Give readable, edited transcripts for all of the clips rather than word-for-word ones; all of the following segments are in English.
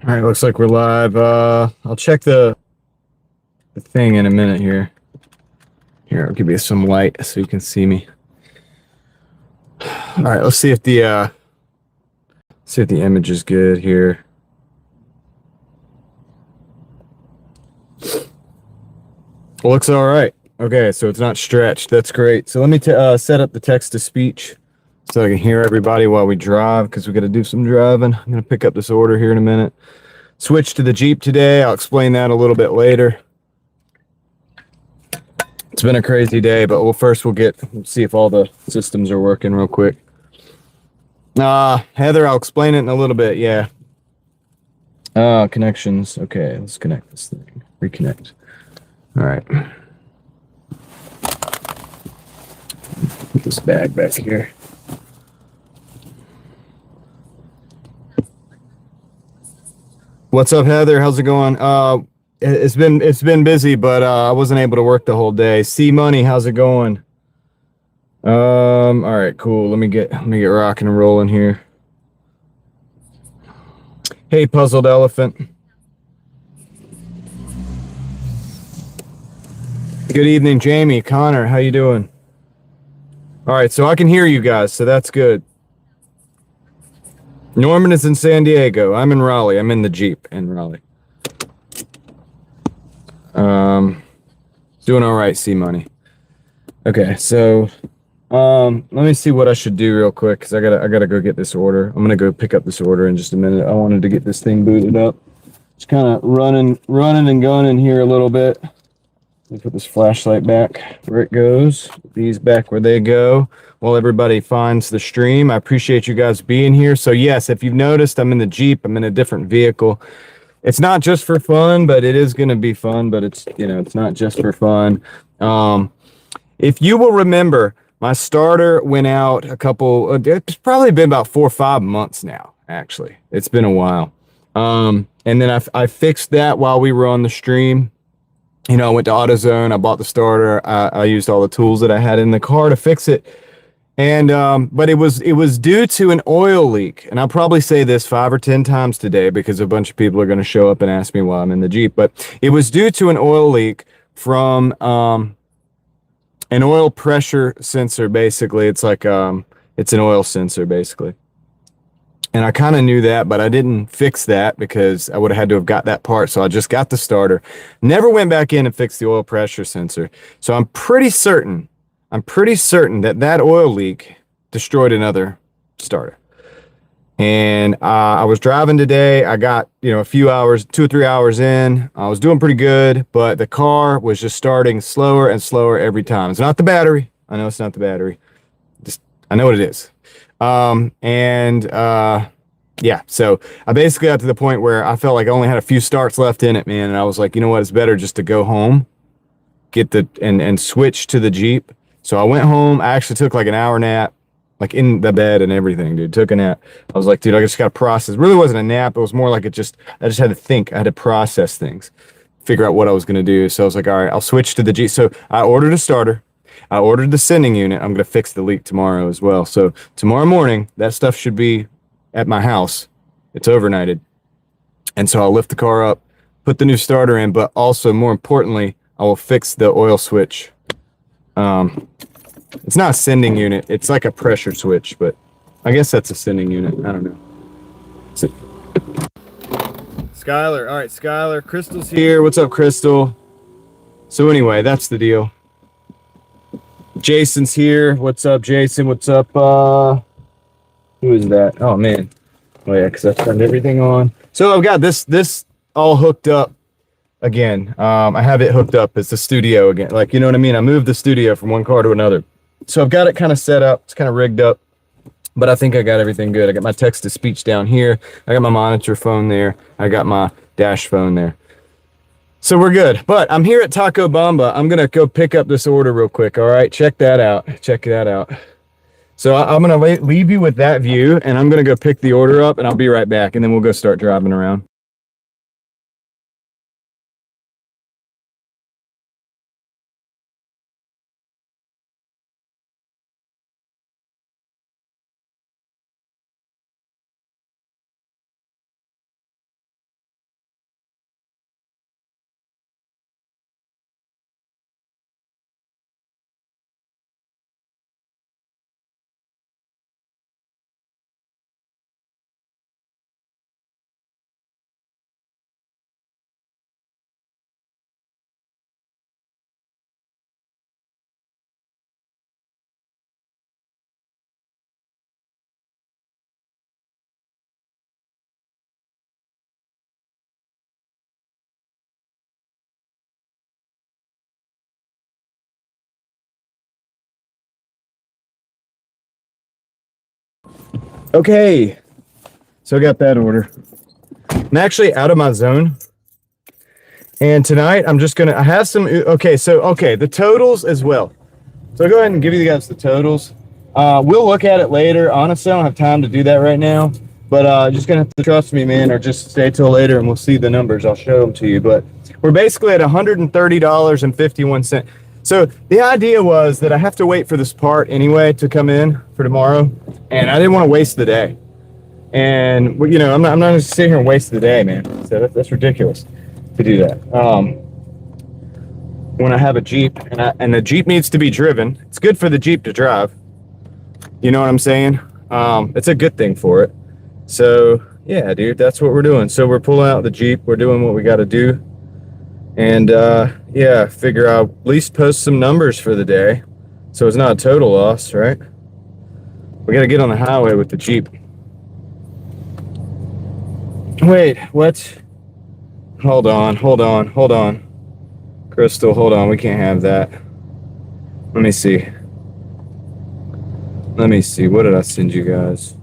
All right, looks like we're live. I'll check the thing in a minute here. Here, I'll give you some light so you can see me. All right, let's see if the image is good here. Looks all right. Okay, so it's not stretched. That's great. So let me set up the text to speech so I can hear everybody while we drive because we got to do some driving. I'm gonna pick up this order here in a minute. Switch to the Jeep today. I'll explain that a little bit later. It's been a crazy day, but we'll see if all the systems are working real quick. Heather, I'll explain it in a little bit. Yeah. Connections. Okay, let's connect this thing. Reconnect. All right. Put this bag back here. What's up, Heather? How's it going? It's been busy, but I wasn't able to work the whole day. C Money, how's it going? All right, cool. Let me get rocking and rolling here. Hey, Puzzled Elephant. Good evening, Jamie, Connor. How you doing? All right, so I can hear you guys, so that's good. Norman is in San Diego. I'm in Raleigh. I'm in the Jeep in Raleigh. Doing all right, C Money. Okay, so let me see what I should do real quick because I gotta go get this order. I'm gonna go pick up this order in just a minute. I wanted to get this thing booted up. Just kind of running and gunning here a little bit. Let me put this flashlight back where it goes. These back where they go. While everybody finds the stream, I appreciate you guys being here. So yes, if you've noticed, I'm in the Jeep. I'm in a different vehicle. It's not just for fun, but it is going to be fun. But it's not just for fun. If you will remember, my starter went out it's probably been about 4 or 5 months now, actually. It's been a while. And then I fixed that while we were on the stream. I went to AutoZone, I bought the starter, I used all the tools that I had in the car to fix it. And but it was due to an oil leak. And I'll probably say this 5 or 10 times today because a bunch of people are going to show up and ask me why I'm in the Jeep. But it was due to an oil leak from an oil pressure sensor, basically. It's like it's an oil sensor, basically. And I kind of knew that, but I didn't fix that because I would have had to have got that part. So I just got the starter. Never went back in and fixed the oil pressure sensor. So I'm pretty certain that oil leak destroyed another starter. And I was driving today. I got, a few hours, 2 or 3 hours in. I was doing pretty good, but the car was just starting slower and slower every time. It's not the battery. I know it's not the battery. I know what it is. Yeah, so I basically got to the point where I felt like I only had a few starts left in it, man. And I was like, you know what? It's better just to go home, and switch to the Jeep. So I went home. I actually took like an hour nap, like in the bed and everything, dude. Took a nap. I was like, dude, I just got to process. It really wasn't a nap. It was more like I just had to think. I had to process things, figure out what I was going to do. So I was like, all right, I'll switch to the Jeep. So I ordered a starter. I ordered the sending unit. I'm going to fix the leak tomorrow as well. So tomorrow morning, that stuff should be at my house. It's overnighted. And so I'll lift the car up, put the new starter in, but also more importantly, I will fix the oil switch. It's not a sending unit. It's like a pressure switch, but I guess that's a sending unit. I don't know. Skylar. All right, Skylar. Crystal's here. What's up, Crystal? So anyway, that's the deal. Jason's here. What's up, Jason? What's up? Who is that? Oh man. Oh yeah, because I turned everything on. So I've got this all hooked up again. I have it hooked up as the studio again. Like, you know what I mean? I moved the studio from one car to another. So I've got it kind of set up. It's kind of rigged up. But I think I got everything good. I got my text to speech down here. I got my monitor phone there. I got my dash phone there. So we're good. But I'm here at Taco Bamba. I'm going to go pick up this order real quick. All right. Check that out. Check that out. So I'm going to leave you with that view, and I'm going to go pick the order up, and I'll be right back, and then we'll go start driving around. Okay, so I got that order. I'm actually out of my zone. And tonight I'm just gonna, I have some, okay, the totals as well. So I'll go ahead and give you guys the totals. We'll look at it later. Honestly, I don't have time to do that right now, but just gonna have to trust me, man, or just stay till later and we'll see the numbers. I'll show them to you, but we're basically at $130.51. So the idea was that I have to wait for this part anyway to come in for tomorrow, and I didn't want to waste the day. And you know, I'm not gonna sit here and waste the day, man. So that's ridiculous to do that. When I have a Jeep and the Jeep needs to be driven, it's good for the Jeep to drive. You know what I'm saying? It's a good thing for it. So yeah, dude, that's what we're doing. So we're pulling out the Jeep. We're doing what we got to do. And yeah, figure out at least post some numbers for the day, so it's not a total loss, right? We got to get on the highway with the Jeep. Wait, what? Hold on. Crystal, hold on. We can't have that. Let me see. What did I send you guys?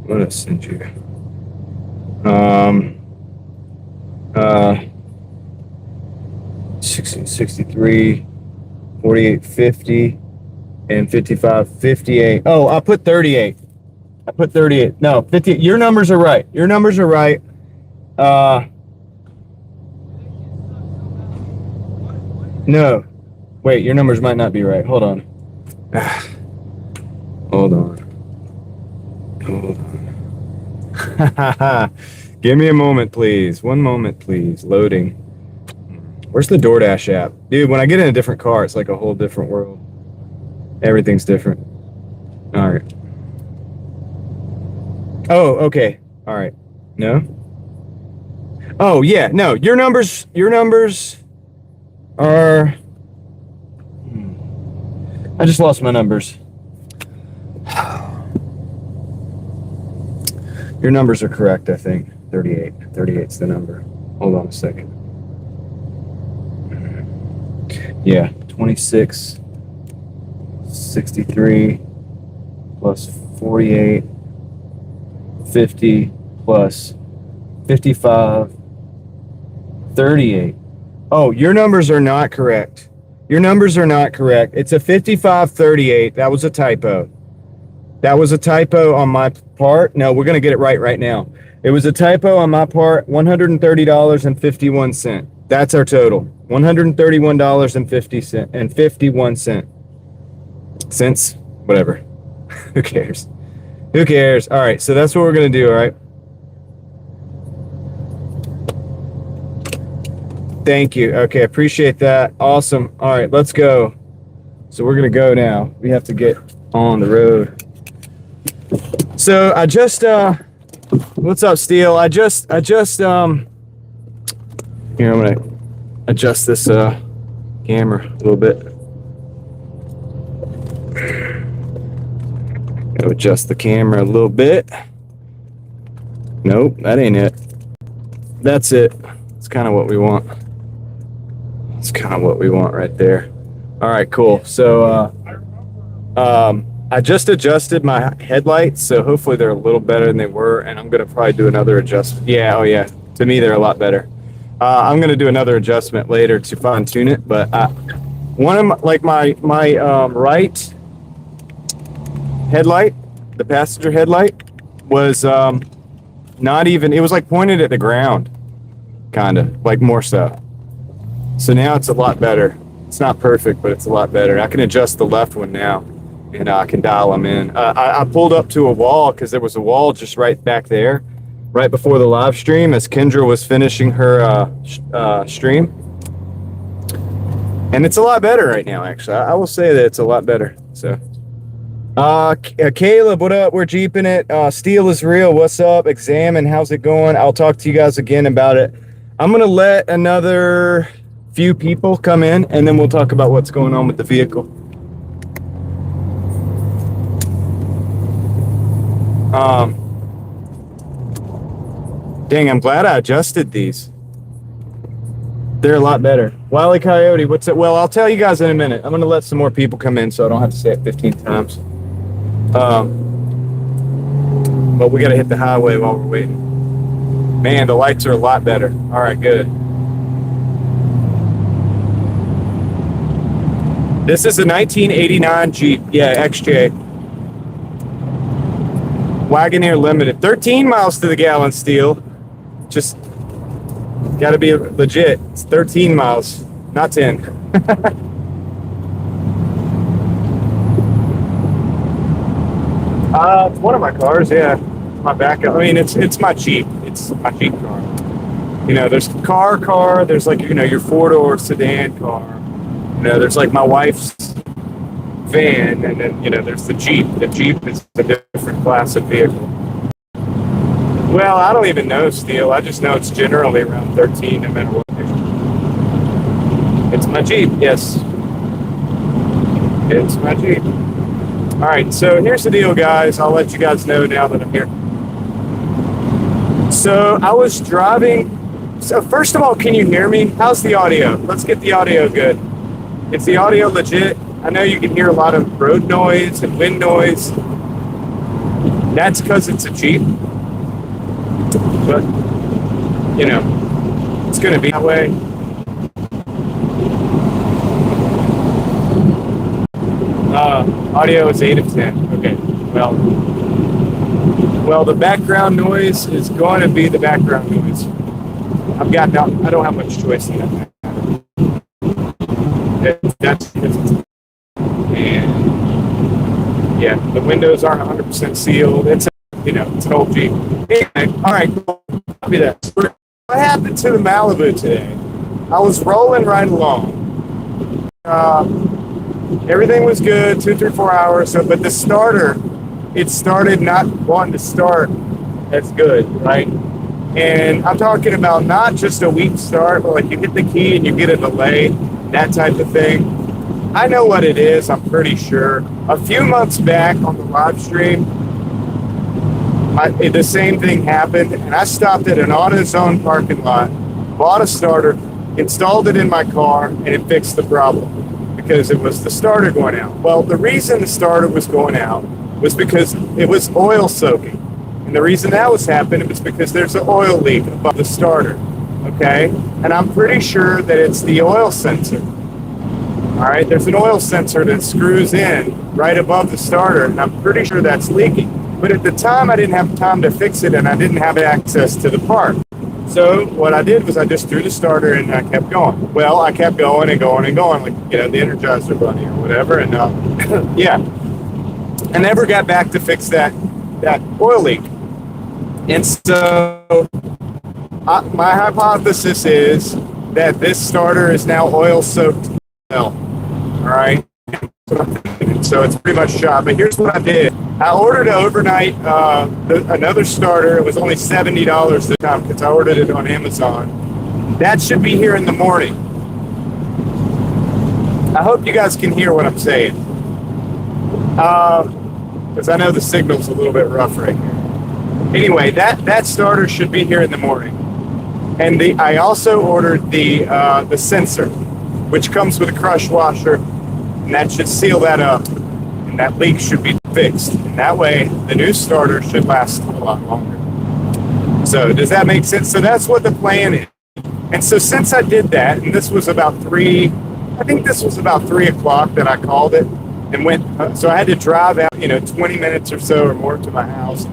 What did I send you? 1663, 4850, and 5558. Oh, I put 38. No, 50. Your numbers are right. No. Wait, your numbers might not be right. Hold on. Hold on. Give me a moment, please. One moment, please. Loading. Where's the Doordash app? Dude, when I get in a different car, it's like a whole different world. Everything's different. All right. Oh, okay. All right. No? Oh, yeah. No, your numbers are... I just lost my numbers. Your numbers are correct, I think. 38. 38's the number. Hold on a second. Yeah, 26, 63 plus 48, 50 plus 55, 38. Oh, your numbers are not correct. It's a 5538. That was a typo. On my part. No, we're going to get it right now. It was a typo on my part. $130.51. That's our total. $131.51. Whatever. Who cares? All right, so that's what we're going to do, all right? Thank you. Okay, appreciate that. Awesome. All right, let's go. So we're going to go now. We have to get on the road. So I just what's up, Steele? I just here, I'm gonna adjust this camera a little bit. Gotta adjust the camera a little bit. Nope, that ain't it. That's it. It's kind of what we want. It's kind of what we want right there. All right, cool. So I just adjusted my headlights, so hopefully they're a little better than they were, and I'm gonna probably do another adjustment. Yeah, oh yeah, to me they're a lot better. I'm gonna do another adjustment later to fine tune it, but one of my right headlight, the passenger headlight, was not even. It was like pointed at the ground, kind of like more so. So now it's a lot better. It's not perfect, but it's a lot better. I can adjust the left one now. And I can dial them in. I pulled up to a wall because there was a wall just right back there, right before the live stream as Kendra was finishing her stream. And it's a lot better right now, actually. I will say that it's a lot better. So, Caleb, what up? We're jeeping it. Steel is real. What's up? Examine. How's it going? I'll talk to you guys again about it. I'm going to let another few people come in, and then we'll talk about what's going on with the vehicle. Dang, I'm glad I adjusted these. They're a lot better. Wile E. Coyote, what's it? Well, I'll tell you guys in a minute. I'm going to let some more people come in so I don't have to say it 15 times. but we got to hit the highway while we're waiting. Man, the lights are a lot better. All right, good. This is a 1989 Jeep. Yeah, XJ. Wagoneer Limited. 13 miles to the gallon, Steel. Just got to be legit. It's 13 miles, not 10. It's one of my cars, yeah. My backup. I mean, it's my Jeep. It's my Jeep car. You know, there's car. There's like, you know, your four-door sedan car. You know, there's like my wife's van, and then, you know, there's the Jeep. The Jeep is a different class of vehicle. Well, I don't even know, Steel. I just know it's generally around 13 no matter what. It's my Jeep, yes. It's my Jeep. All right, so here's the deal, guys. I'll let you guys know now that I'm here. So I was driving. So first of all, can you hear me? How's the audio? Let's get the audio good. Is the audio legit? I know you can hear a lot of road noise and wind noise. That's because it's a Jeep. But, you know, it's going to be that way. Audio is 8 of 10. Okay, well, the background noise is going to be the background noise. I don't have much choice in that. And yeah, the windows aren't 100% sealed. It's it's an old Jeep. Anyway, all right, copy that. What happened to the Malibu today? I was rolling right along. Everything was good, 2, 3, 4 hours. But the starter, it started not wanting to start as good, right? And I'm talking about not just a weak start, but like you hit the key and you get a delay, that type of thing. I know what it is, I'm pretty sure. A few months back on the live stream, the same thing happened, and I stopped at an AutoZone parking lot, bought a starter, installed it in my car, and it fixed the problem because it was the starter going out. Well, the reason the starter was going out was because it was oil soaking. And the reason that was happening was because there's an oil leak above the starter, okay? And I'm pretty sure that it's the oil sensor. All right, there's an oil sensor that screws in right above the starter, and I'm pretty sure that's leaking. But at the time, I didn't have time to fix it, and I didn't have access to the part. So what I did was I just threw the starter and I kept going. Well, I kept going and going and going, like, the Energizer Bunny or whatever, and yeah. I never got back to fix that oil leak. And so my hypothesis is that this starter is now oil soaked. All right. So it's pretty much shot. But here's what I did. I ordered overnight another starter. It was only $70 at the time because I ordered it on Amazon. That should be here in the morning. I hope you guys can hear what I'm saying. Because I know the signal's a little bit rough right here. Anyway, that starter should be here in the morning. And I also ordered the sensor, which comes with a crush washer, and that should seal that up. And that leak should be fixed. And that way, the new starter should last a lot longer. So does that make sense? So that's what the plan is. And so since I did that, and this was about 3 o'clock that I called it and went, so I had to drive out, 20 minutes or so or more to my house.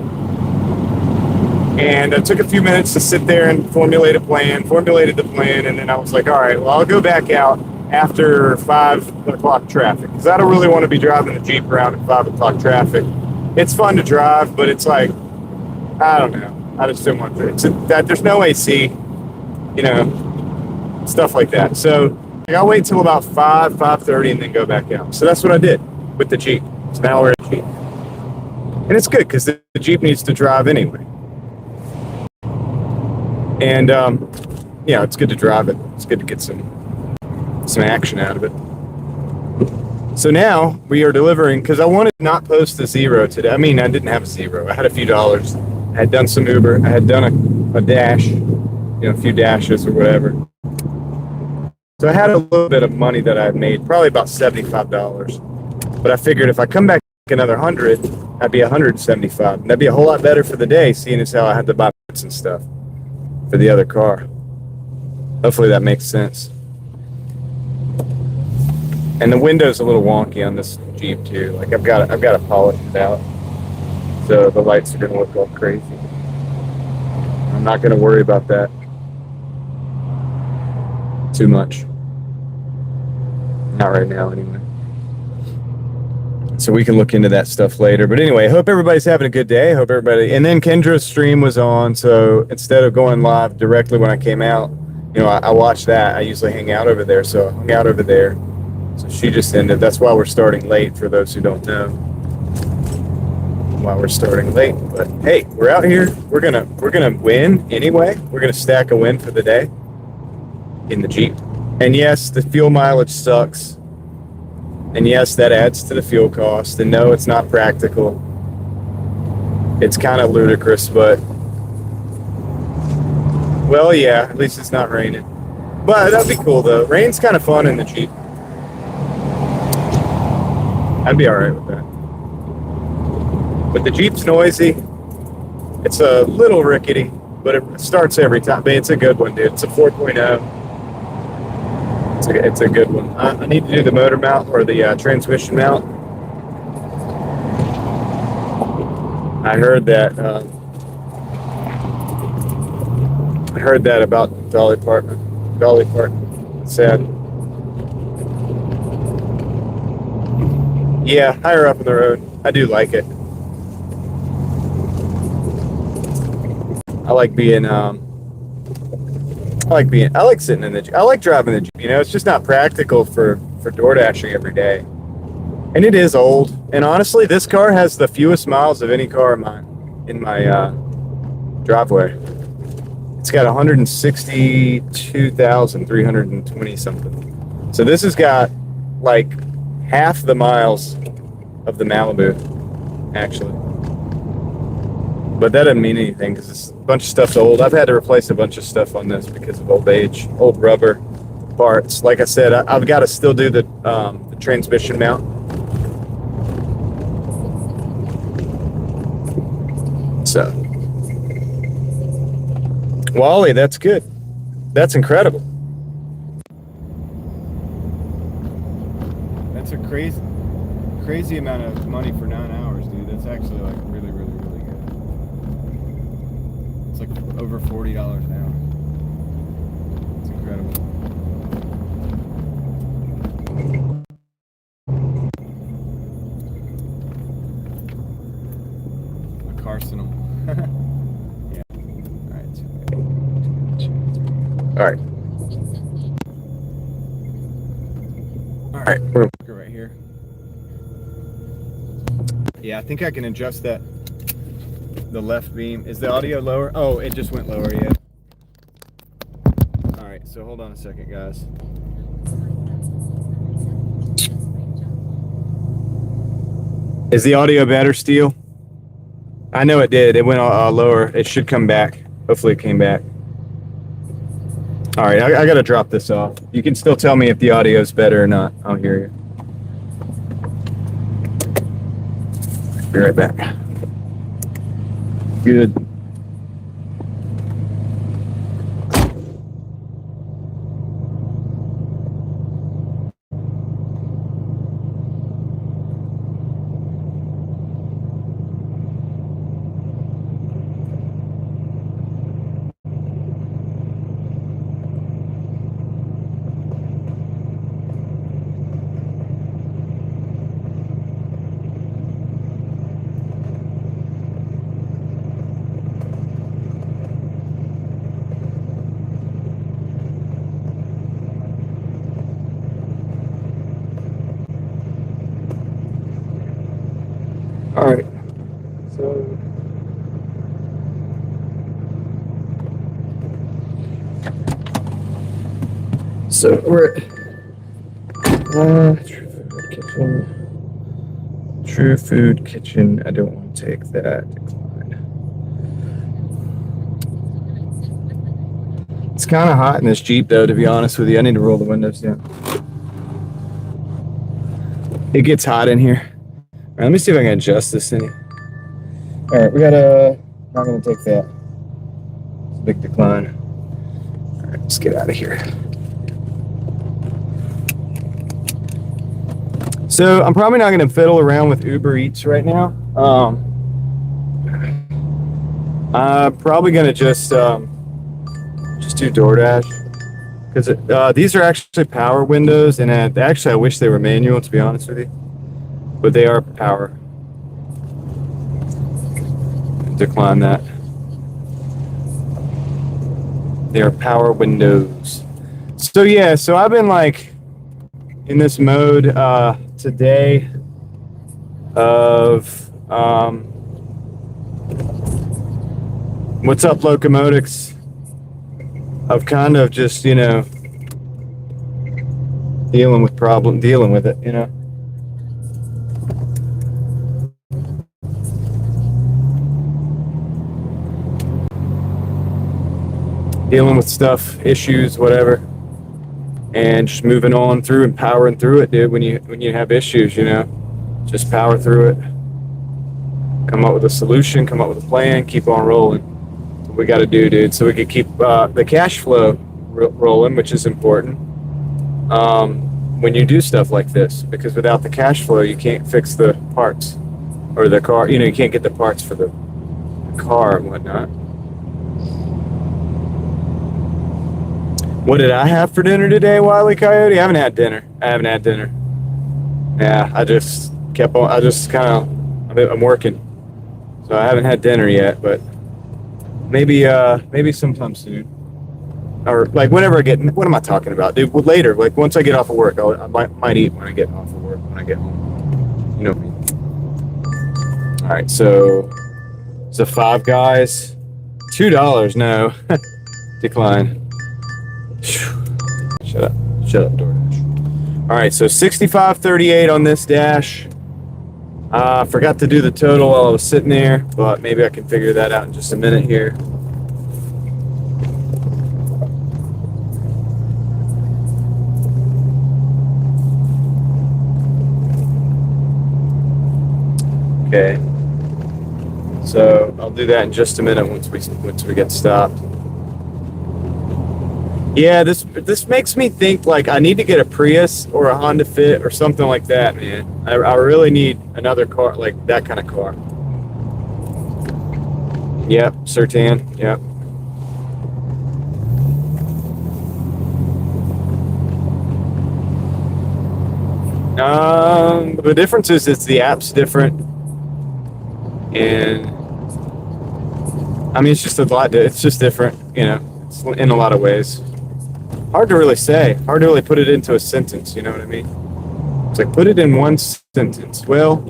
And it took a few minutes to sit there and formulated the plan, and then I was like, all right, well, I'll go back out after 5 o'clock traffic, because I don't really want to be driving the Jeep around at 5 o'clock traffic. It's fun to drive, but it's like, I don't know. I just don't want to. There's no AC, stuff like that. So I'll wait till about 5:30, and then go back out. So that's what I did with the Jeep. So now we're at the Jeep. And it's good, because the Jeep needs to drive anyway. And, it's good to drive it. It's good to get some action out of it. So now we are delivering, because I wanted to not post a zero today. I mean, I didn't have a zero. I had a few dollars. I had done some Uber. I had done a dash, a few dashes or whatever. So I had a little bit of money that I had made, probably about $75. But I figured if I come back another 100, I'd be 175. And that'd be a whole lot better for the day, seeing as how I had to buy parts and stuff for the other car. Hopefully that makes sense. And the window's a little wonky on this Jeep too. Like I've got to polish it out, so the lights are gonna look all crazy. I'm not gonna worry about that too much. Not right now, anyway. So we can look into that stuff later. But anyway, I hope everybody's having a good day. I hope everybody. And then Kendra's stream was on, so instead of going live directly when I came out, you know, I watched that. I usually hang out over there, so I hung out over there. So she just ended. That's why we're starting late. For those who don't know, why we're starting late. But hey, we're out here. We're gonna win anyway. We're gonna stack a win for the day in the Jeep. And yes, the fuel mileage sucks. And yes, that adds to the fuel cost. And no, it's not practical. It's kind of ludicrous, but well, yeah, at least it's not raining. But that'd be cool though. Rain's kind of fun in the Jeep. I'd be all right with that. But the Jeep's noisy. It's a little rickety, but it starts every time. But it's a good one, dude. It's a 4.0. It's a good one. I need to do the motor mount or the transmission mount. I heard that. I heard that about Dolly Parton. Dolly Parton. Sad. Yeah, higher up on the road. I do like it. I like being. I like sitting in the Jeep. I like driving the Jeep. You know, it's just not practical for Doordashing every day. And it is old. And honestly, this car has the fewest miles of any car in my driveway. It's got 162,320 something. So this has got like half the miles of the Malibu, actually. But that doesn't mean anything because a bunch of stuff's old. I've had to replace a bunch of stuff on this because of old age, old rubber parts. Like I said, I've got to still do the transmission mount. So, Wally, that's good. That's incredible. That's a crazy amount of money for 9 hours, dude. That's actually like really, really, really good. It's like over $40 an hour. It's incredible. A Carcinal. Yeah. All right. All right. We're gonna put it right here. Yeah, I think I can adjust that. The left beam. Is the audio lower? Oh, it just went lower, yeah. All right, so hold on a second, guys. Is the audio better, Steel? I know it did. It went lower. It should come back. Hopefully it came back. All right, I got to drop this off. You can still tell me if the audio is better or not. I'll hear you. Be right back. Good. All right, so we're at True Food Kitchen. I don't want to take that. Decline. It's kind of hot in this Jeep, though, to be honest with you. I need to roll the windows down. It gets hot in here. All right, let me see if I can adjust this thing. All right, we got a. Not gonna take that. It's a big decline. All right, let's get out of here. So I'm probably not gonna fiddle around with Uber Eats right now. I'm probably gonna just do DoorDash because these are actually power windows, and actually I wish they were manual, to be honest with you, but they are power. Decline that. They are power windows. So yeah, so I've been like in this mode today of what's up, locomotives? Of kind of just, you know, dealing with it, you know. Dealing with stuff, issues, whatever, and just moving on through and powering through it, dude. When you have issues, you know, just power through it. Come up with a solution, come up with a plan, keep on rolling. That's what we got to do, dude, so we can keep the cash flow rolling, which is important when you do stuff like this, because without the cash flow, you can't fix the parts or the car. You know, you can't get the parts for the car and whatnot. What did I have for dinner today, Wile E. Coyote? I haven't had dinner. Yeah, I just kept on. I'm working, so I haven't had dinner yet. But maybe sometime soon, or like whenever I get. What am I talking about, dude? Well, later, like once I get off of work, I might eat when I get off of work. When I get home, you know me. All right, so Five Guys, $2. No, decline. Shut up, Doordash. All right, so 65.38 on this dash. Forgot to do the total while I was sitting there, but maybe I can figure that out in just a minute here. Okay, so I'll do that in just a minute once we get stopped. Yeah, this makes me think like I need to get a Prius or a Honda Fit or something like that, man. I really need another car, like that kind of car. Yep, Sertan. Yep. The difference is the app's different, and I mean it's just a lot. It's just different, you know. It's in a lot of ways. Hard to really say. Hard to really put it into a sentence, you know what I mean? It's like, put it in one sentence. Well,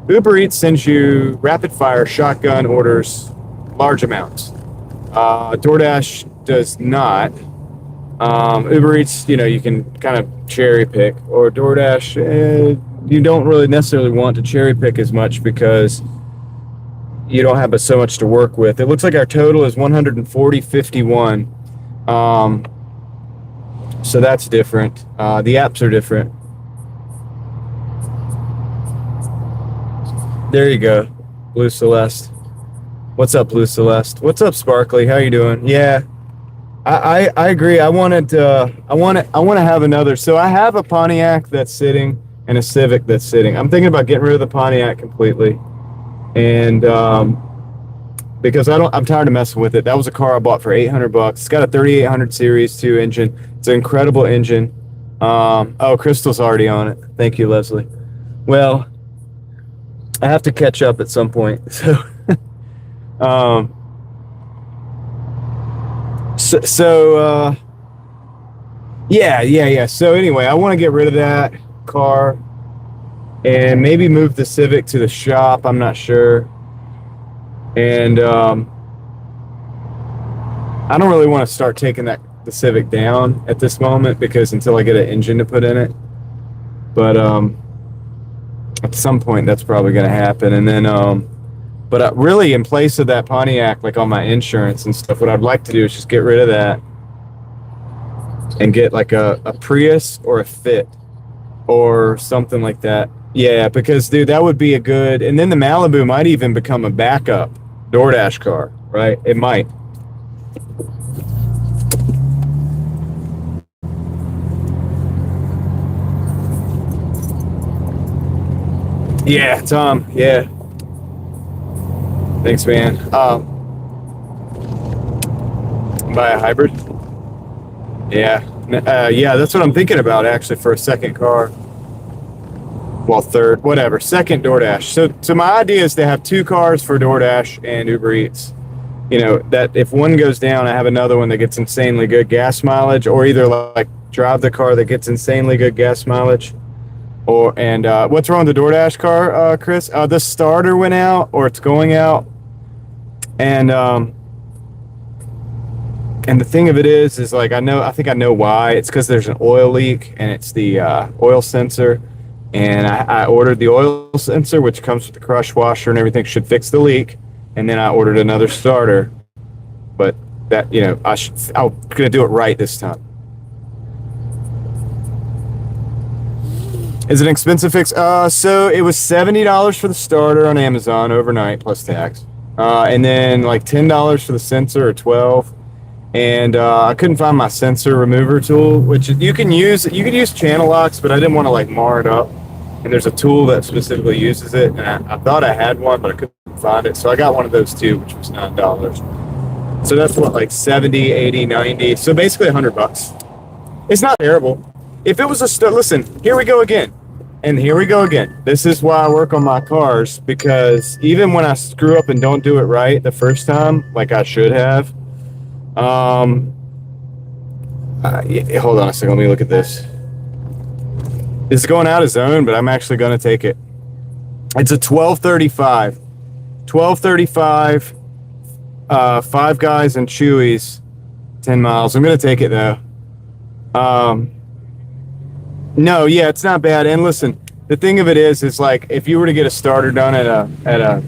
Uber Eats sends you rapid-fire shotgun orders, large amounts. DoorDash does not. Uber Eats, you know, you can kind of cherry pick. Or DoorDash, you don't really necessarily want to cherry pick as much because you don't have so much to work with. It looks like our total is 140.51. So that's different. The apps are different. There you go, Blue Celeste. What's up, Blue Celeste? What's up, Sparkly? How you doing? Yeah, I agree. I want to have another. So I have a Pontiac that's sitting and a Civic that's sitting. I'm thinking about getting rid of the Pontiac completely, and because I'm tired of messing with it. That was a car I bought for $800. It's got a 3800 Series 2 engine. It's an incredible engine. Oh, Crystal's already on it. Thank you, Leslie. Well, I have to catch up at some point. So, yeah. So anyway, I want to get rid of that car and maybe move the Civic to the shop. I'm not sure. And I don't really want to start taking the Civic down at this moment because until I get an engine to put in it. But at some point that's probably going to happen. And then but really in place of that Pontiac, like on my insurance and stuff, what I'd like to do is just get rid of that and get like a Prius or a Fit or something like that. Yeah, because dude, that would be a good, and then the Malibu might even become a backup DoorDash car, right? It might. Yeah, Tom. Yeah, thanks, man. Buy a hybrid. Yeah, yeah, that's what I'm thinking about actually for a second car. Well, third, whatever, second DoorDash. So my idea is to have two cars for DoorDash and Uber Eats. You know, that if one goes down, I have another one that gets insanely good gas mileage, or either like drive the car that gets insanely good gas mileage. Or and what's wrong with the DoorDash car, Chris? The starter went out, or it's going out, and the thing of it is like I think I know why. It's because there's an oil leak, and it's the oil sensor. And I ordered the oil sensor, which comes with the crush washer and everything, should fix the leak. And then I ordered another starter, but that I'm gonna do it right this time. Is it an expensive fix? So it was $70 for the starter on Amazon overnight plus tax, and then like $10 for the sensor or 12. And I couldn't find my sensor remover tool, which you can use. You could use channel locks, but I didn't want to like mar it up. And there's a tool that specifically uses it, and I thought I had one, but I couldn't find it. So I got one of those too, which was $9. So that's what, like 70, 80, 90. So basically $100. It's not terrible. If it was listen, here we go again. And here we go again. This is why I work on my cars, because even when I screw up and don't do it right the first time, like I should have, yeah, hold on a second. Let me look at this. It's going out of zone, but I'm actually going to take it. It's a 1235. 1235, Five Guys and Chewy's, 10 miles. I'm going to take it though. Um, no, yeah, it's not bad. And listen, the thing of it is like if you were to get a starter done at a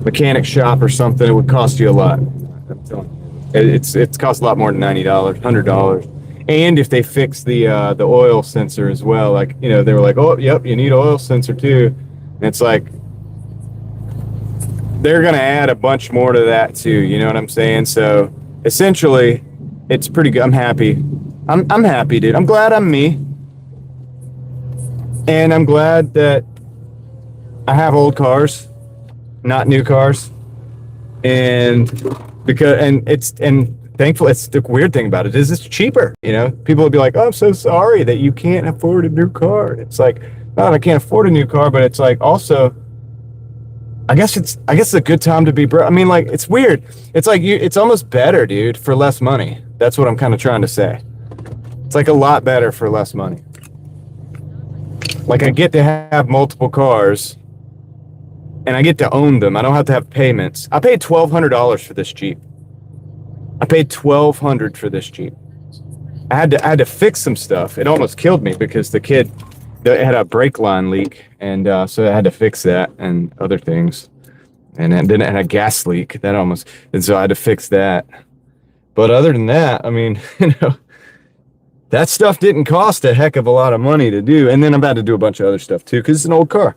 mechanic shop or something, it would cost you a lot. I'm telling you, it's cost a lot more than $90, $100. And if they fix the oil sensor as well, like they were like, oh, yep, you need oil sensor too. And it's like they're gonna add a bunch more to that too. You know what I'm saying? So essentially, it's pretty good. I'm happy. I'm happy, dude. I'm glad I'm me, and I'm glad that I have old cars, not new cars, and thankfully, it's the weird thing about it is it's cheaper. People would be like, "Oh, I'm so sorry that you can't afford a new car." It's like, not I can't afford a new car, but it's like also, I guess it's a good time to be broke. I mean, like it's weird. It's like it's almost better, dude, for less money. That's what I'm kind of trying to say. It's like a lot better for less money. Like I get to have multiple cars, and I get to own them. I don't have to have payments. I paid $1,200 for this Jeep. I paid $1,200 for this Jeep. I had to fix some stuff. It almost killed me because the kid had a brake line leak, and so I had to fix that and other things. And then it had a gas leak and so I had to fix that. But other than that, I mean, that stuff didn't cost a heck of a lot of money to do. And then I'm about to do a bunch of other stuff too, because it's an old car.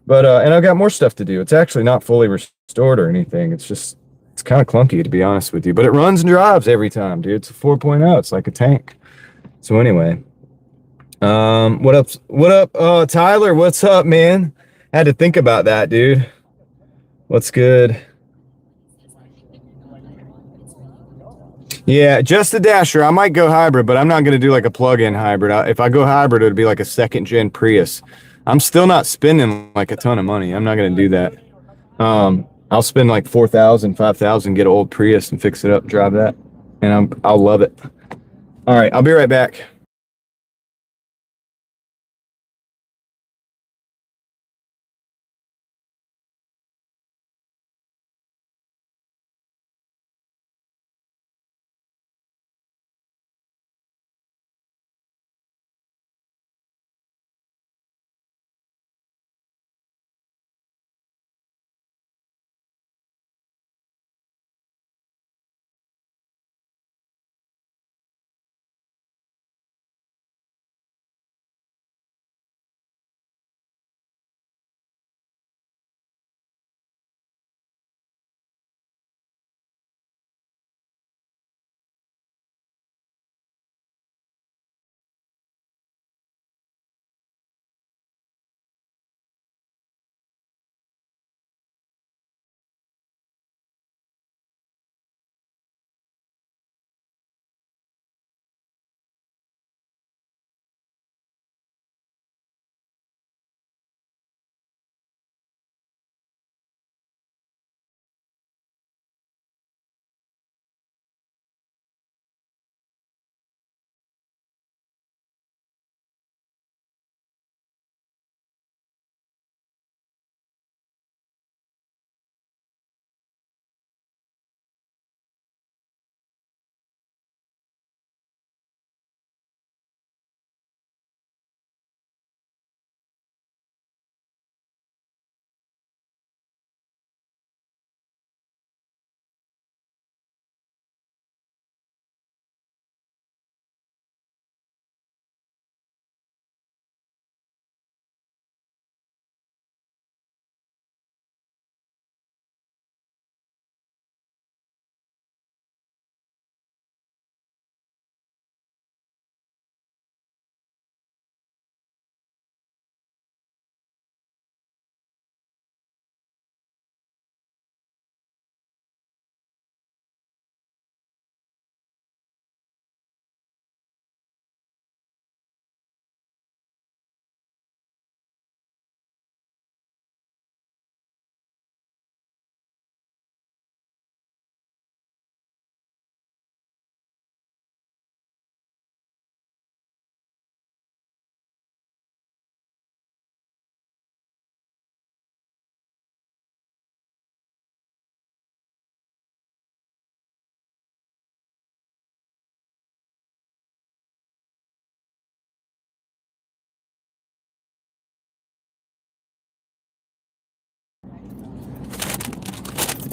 But and I've got more stuff to do. It's actually not fully restored or anything. It's kind of clunky, to be honest with you. But it runs and drives every time, dude. It's a 4.0. It's like a tank. So anyway, what up? What up, Tyler? What's up, man? Had to think about that, dude. What's good? Yeah, just a Dasher. I might go hybrid, but I'm not going to do like a plug-in hybrid. If I go hybrid, it'd be like a second-gen Prius. I'm still not spending like a ton of money. I'm not going to do that. I'll spend like 4,000, 5,000, get an old Prius and fix it up, drive that, and I'll love it. All right, I'll be right back.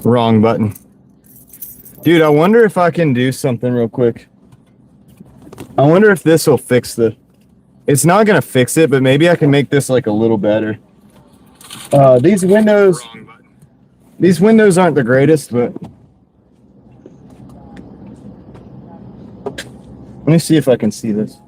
Wrong button. Dude, I wonder if I can do something real quick. I wonder if this will fix the... It's not going to fix it, but maybe I can make this like a little better. These windows aren't the greatest, but... Let me see if I can see this.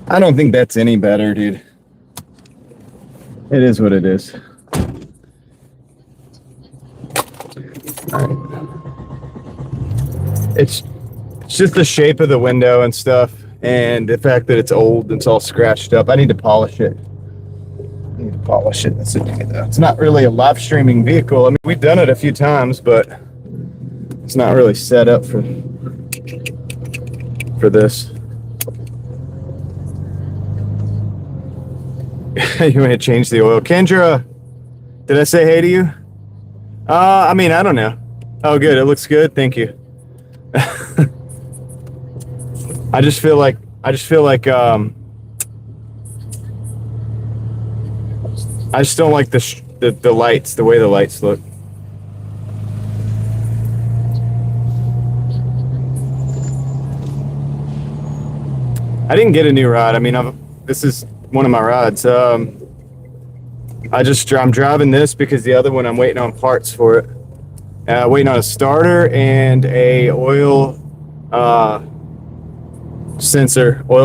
I don't think that's any better, dude. It is what it is. It's just the shape of the window and stuff, and the fact that it's old and it's all scratched up. I need to polish it. That's it. It's not really a live streaming vehicle. I mean, we've done it a few times, but it's not really set up for this. You may change the oil. Kendra, did I say hey to you? I mean, I don't know. Oh, good. It looks good. Thank you. I just feel like I just don't like the lights, the way the lights look. I didn't get a new rod. I mean, this is one of my rods. I'm driving this because the other one I'm waiting on parts for it. Waiting on a starter and a oil oil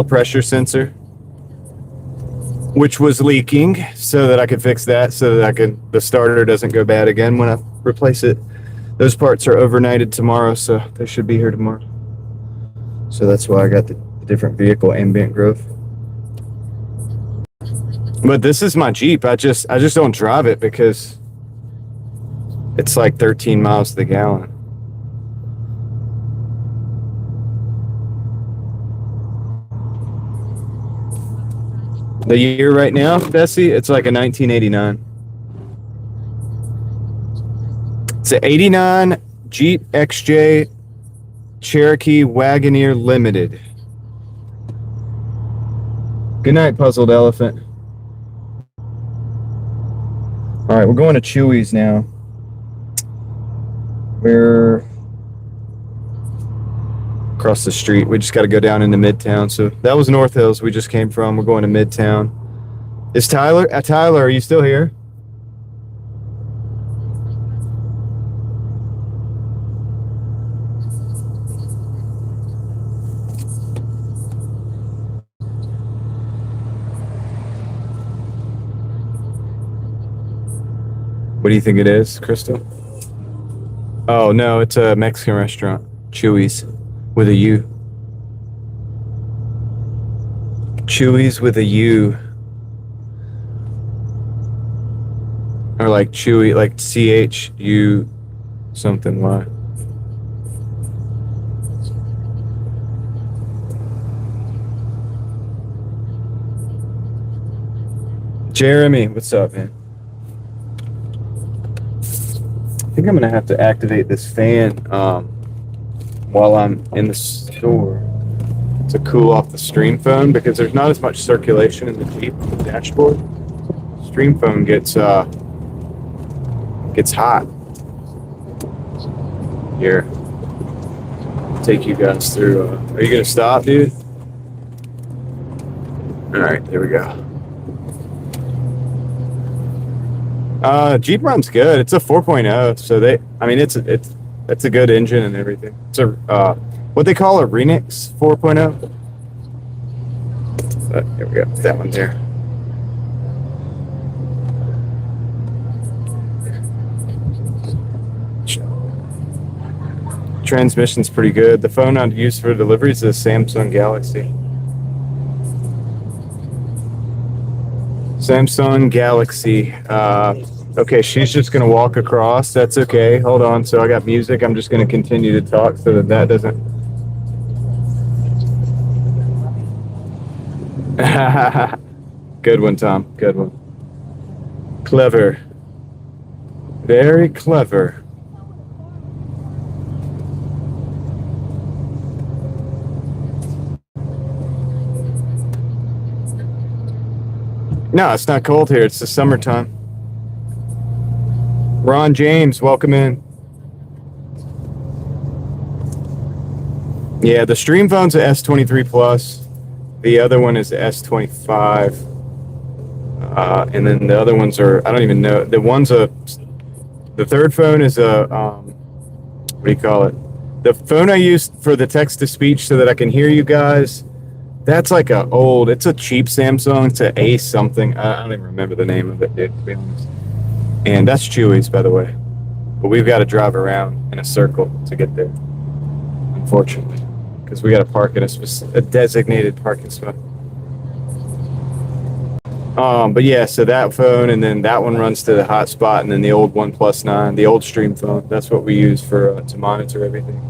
pressure sensor, which was leaking, so that I could fix that, so that the starter doesn't go bad again when I replace it. Those parts are overnighted tomorrow, so they should be here tomorrow. So that's why I got the different vehicle ambient growth. But this is my Jeep. I just don't drive it because it's like 13 miles to the gallon. The year right now, Bessie, it's like a 1989. It's an 89 Jeep XJ Cherokee Wagoneer Limited. Good night, Puzzled Elephant. All right, we're going to Chewy's now. We're across the street. We just got to go down into Midtown. So that was North Hills we just came from. We're going to Midtown. Is Tyler? Tyler, are you still here? What do you think it is, Crystal? Oh, no, it's a Mexican restaurant. Chewy's with a U. Chewy's with a U. Or like Chewy, like CHU something Y. Jeremy, what's up, man? I think I'm gonna have to activate this fan while I'm in the store to cool off the stream phone, because there's not as much circulation in the Jeep dashboard. Stream phone gets hot. Here, take you guys through. Are you gonna stop, dude? All right, there we go. Jeep runs good. It's a 4.0, so it's a good engine and everything. It's a what they call a Renix 4.0. Here we go. That one there. transmission's pretty good. The phone I'd use for delivery is a Samsung Galaxy. Samsung Galaxy. Okay, she's just gonna walk across. That's okay. Hold on. So I got music. I'm just gonna continue to talk so that that doesn't. Good one, Tom. Good one. Clever. Very clever. No, it's not cold here. It's the summertime. Ron James, welcome in. Yeah, the Stream phone's a S23 Plus. The other one is the S25. And then the other ones are, I don't even know. The third phone is what do you call it? The phone I use for the text to speech so that I can hear you guys, that's like it's a cheap Samsung. It's an Ace something. I don't even remember the name of it, dude, to be honest. And that's Chewy's, by the way. But we've got to drive around in a circle to get there, unfortunately, because we got to park in a designated parking spot. But yeah, so that phone, and then that one runs to the hotspot, and then the old OnePlus 9, the old Stream phone. That's what we use for to monitor everything.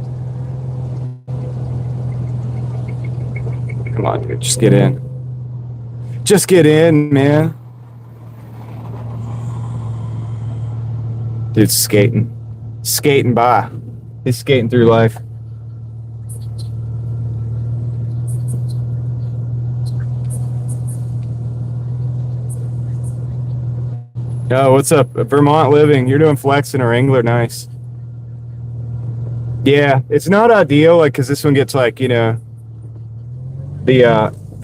Come on, dude, just get in. Just get in, man. Dude's skating by. He's skating through life. Oh, what's up? Vermont living. You're doing flex in a Wrangler. Nice. Yeah, it's not ideal, like, because this one gets like, the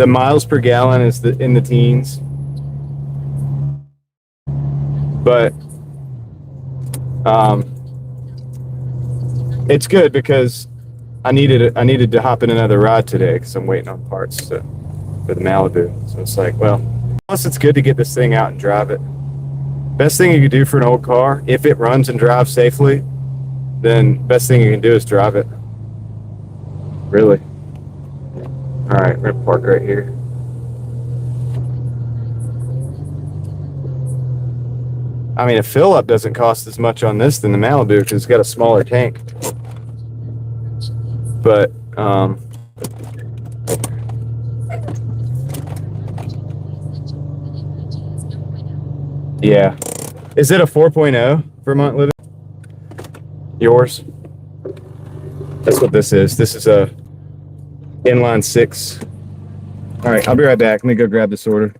miles per gallon is in the teens. But it's good because I needed to hop in another ride today because I'm waiting on parts for the Malibu. So it's like, well, plus it's good to get this thing out and drive it. Best thing you can do for an old car, if it runs and drives safely, then best thing you can do is drive it. Really. All right, we're gonna park right here. I mean, a fill up doesn't cost as much on this than the Malibu because it's got a smaller tank. But yeah, is it a 4.0 Vermont living? Yours? That's what this is. This is a inline 6. All right, I'll be right back. Let me go grab this order.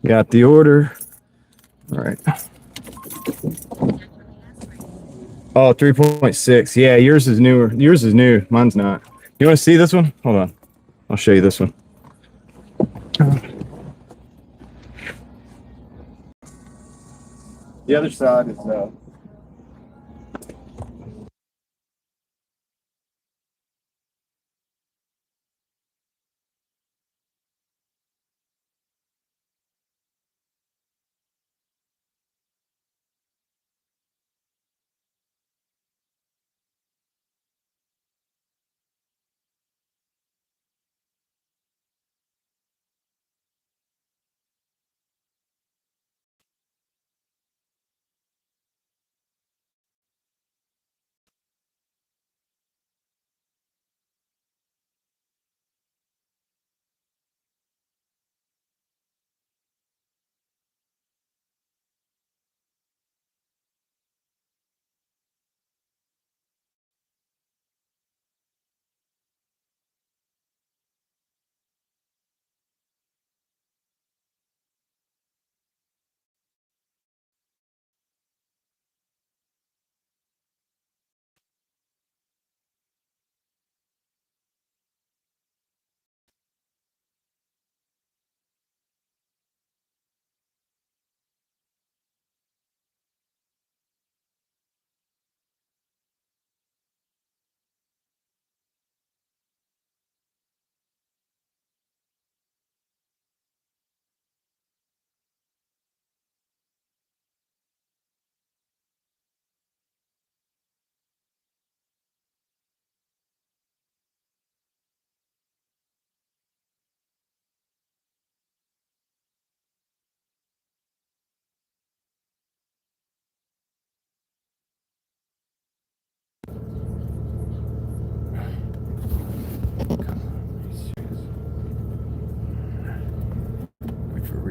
Got the order. All right. Oh, 3.6. Yeah, yours is newer. Yours is new. Mine's not. You want to see this one? Hold on. I'll show you this one. The other side is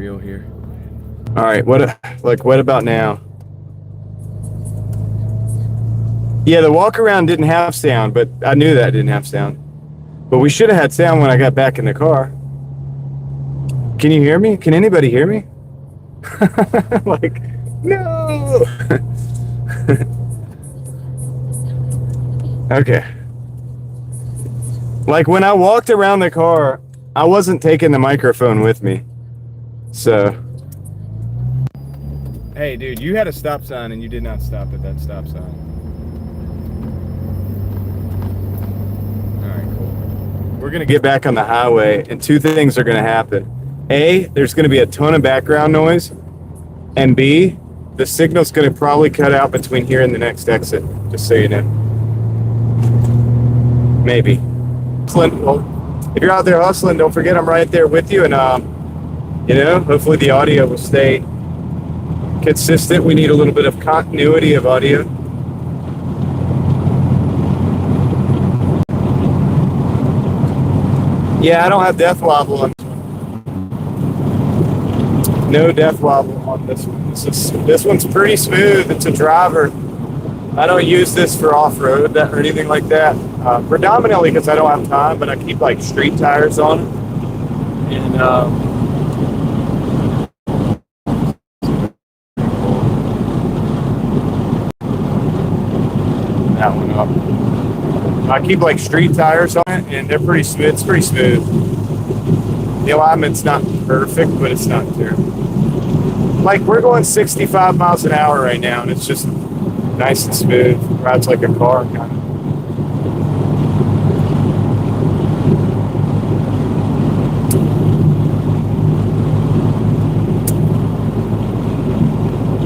real here. All right, what about now? Yeah, the walk around didn't have sound, but I knew that didn't have sound. But we should have had sound when I got back in the car. Can you hear me? Can anybody hear me? Like, no. Okay. Like when I walked around the car, I wasn't taking the microphone with me. So. Hey, dude, you had a stop sign and you did not stop at that stop sign. All right, cool. We're going to get back on the highway, and two things are going to happen. A, there's going to be a ton of background noise. And B, the signal's going to probably cut out between here and the next exit, just so you know. Maybe. Well, if you're out there hustling, don't forget I'm right there with you. And, hopefully the audio will stay consistent. We need a little bit of continuity of audio. Yeah, I don't have death wobble on this one. No death wobble on this one. This one's pretty smooth. It's a driver. I don't use this for off-road or anything like that. Predominantly because I don't have time, but I keep like street tires on it. And that one up. I keep like street tires on it, and they're pretty smooth. It's pretty smooth. The alignment's not perfect, but it's not terrible. Like we're going 65 miles an hour right now, and it's just nice and smooth. Rides like a car, kind of.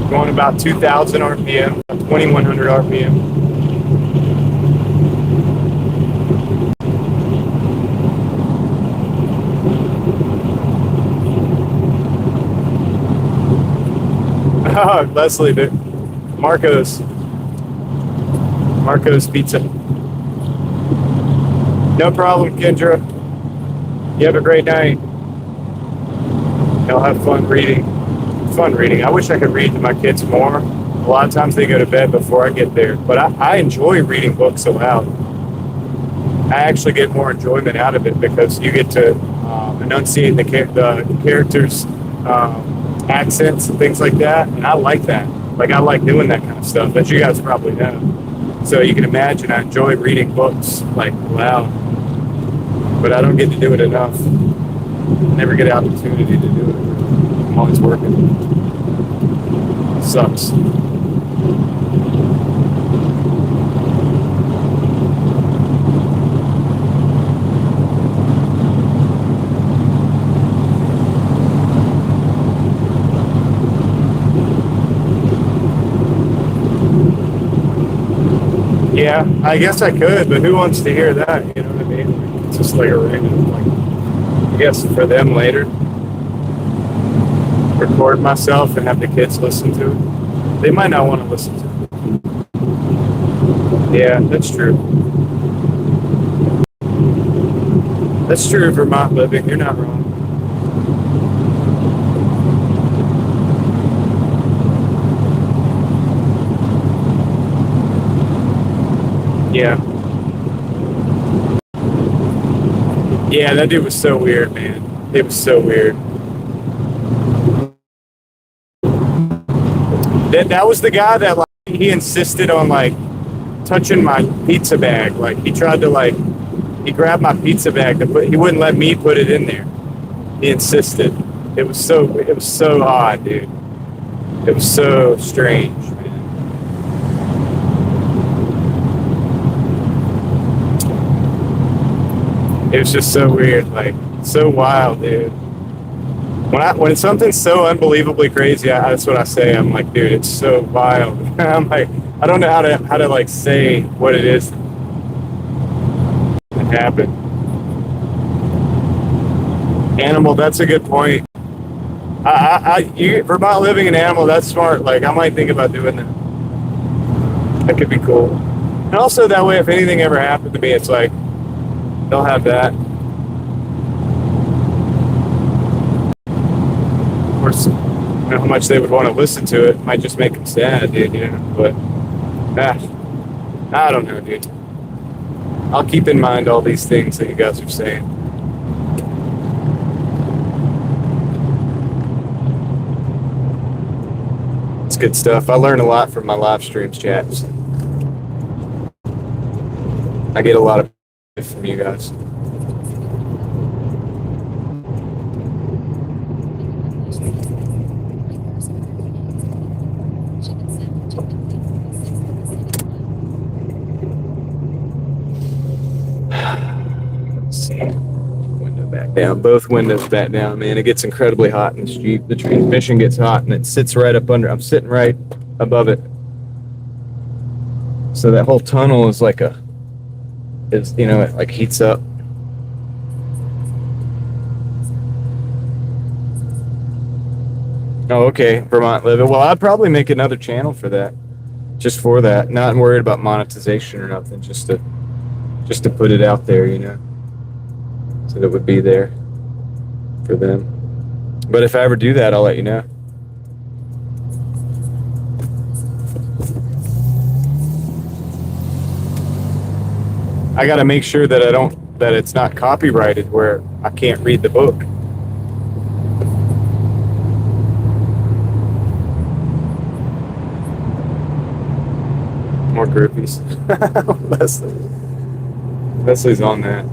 Going about 2,000 RPM, 2,100 RPM. Oh, Leslie, dude. Marco's Pizza. No problem, Kendra. You have a great night. Y'all have fun reading. I wish I could read to my kids more. A lot of times they go to bed before I get there, but I enjoy reading books aloud. I actually get more enjoyment out of it because you get to enunciate the characters' accents and things like that, and I like that. Like, I like doing that kind of stuff, as you guys probably know. So you can imagine I enjoy reading books, like, loud. But I don't get to do it enough. I never get an opportunity to do it. I'm always working. It sucks. Yeah, I guess I could, but who wants to hear that? You know what I mean? It's just like a random, I guess for them later. Record myself and have the kids listen to it. They might not want to listen to it. Yeah, that's true. That's true, Vermont living. You're not wrong. Yeah. Yeah, that dude was so weird, man. It was so weird. That was the guy that, like, he insisted on, like, touching my pizza bag. Like, he tried to, like, he grabbed my pizza bag to put, he wouldn't let me put it in there. He insisted. It was so odd, dude. It was so strange, man. It was just so weird, like, so wild, dude. When something's so unbelievably crazy, that's what I say. I'm like, dude, it's so wild. I'm like, I don't know how to like say what it is that happened. Animal, that's a good point. Vermont living an animal, that's smart. Like, I might think about doing that. That could be cool. And also that way, if anything ever happened to me, it's like, they'll have that. course, I don't know how much they would want to listen to it. Might just make them sad, dude, you know. But I don't know, dude. I'll keep in mind all these things that you guys are saying. It's good stuff. I learn a lot from my live streams, chats. I get a lot of from you guys. Down, both windows back down, man. It gets incredibly hot in this Jeep. The transmission gets hot and it sits right up under. I'm sitting right above it. So that whole tunnel is like it like heats up. Oh, okay. Vermont Living. Well, I'd probably make another channel for that. Just for that. Not worried about monetization or nothing. Just to put it out there, you know. So that it would be there for them. But if I ever do that, I'll let you know. I got to make sure that that it's not copyrighted where I can't read the book. More groupies. Leslie's on that.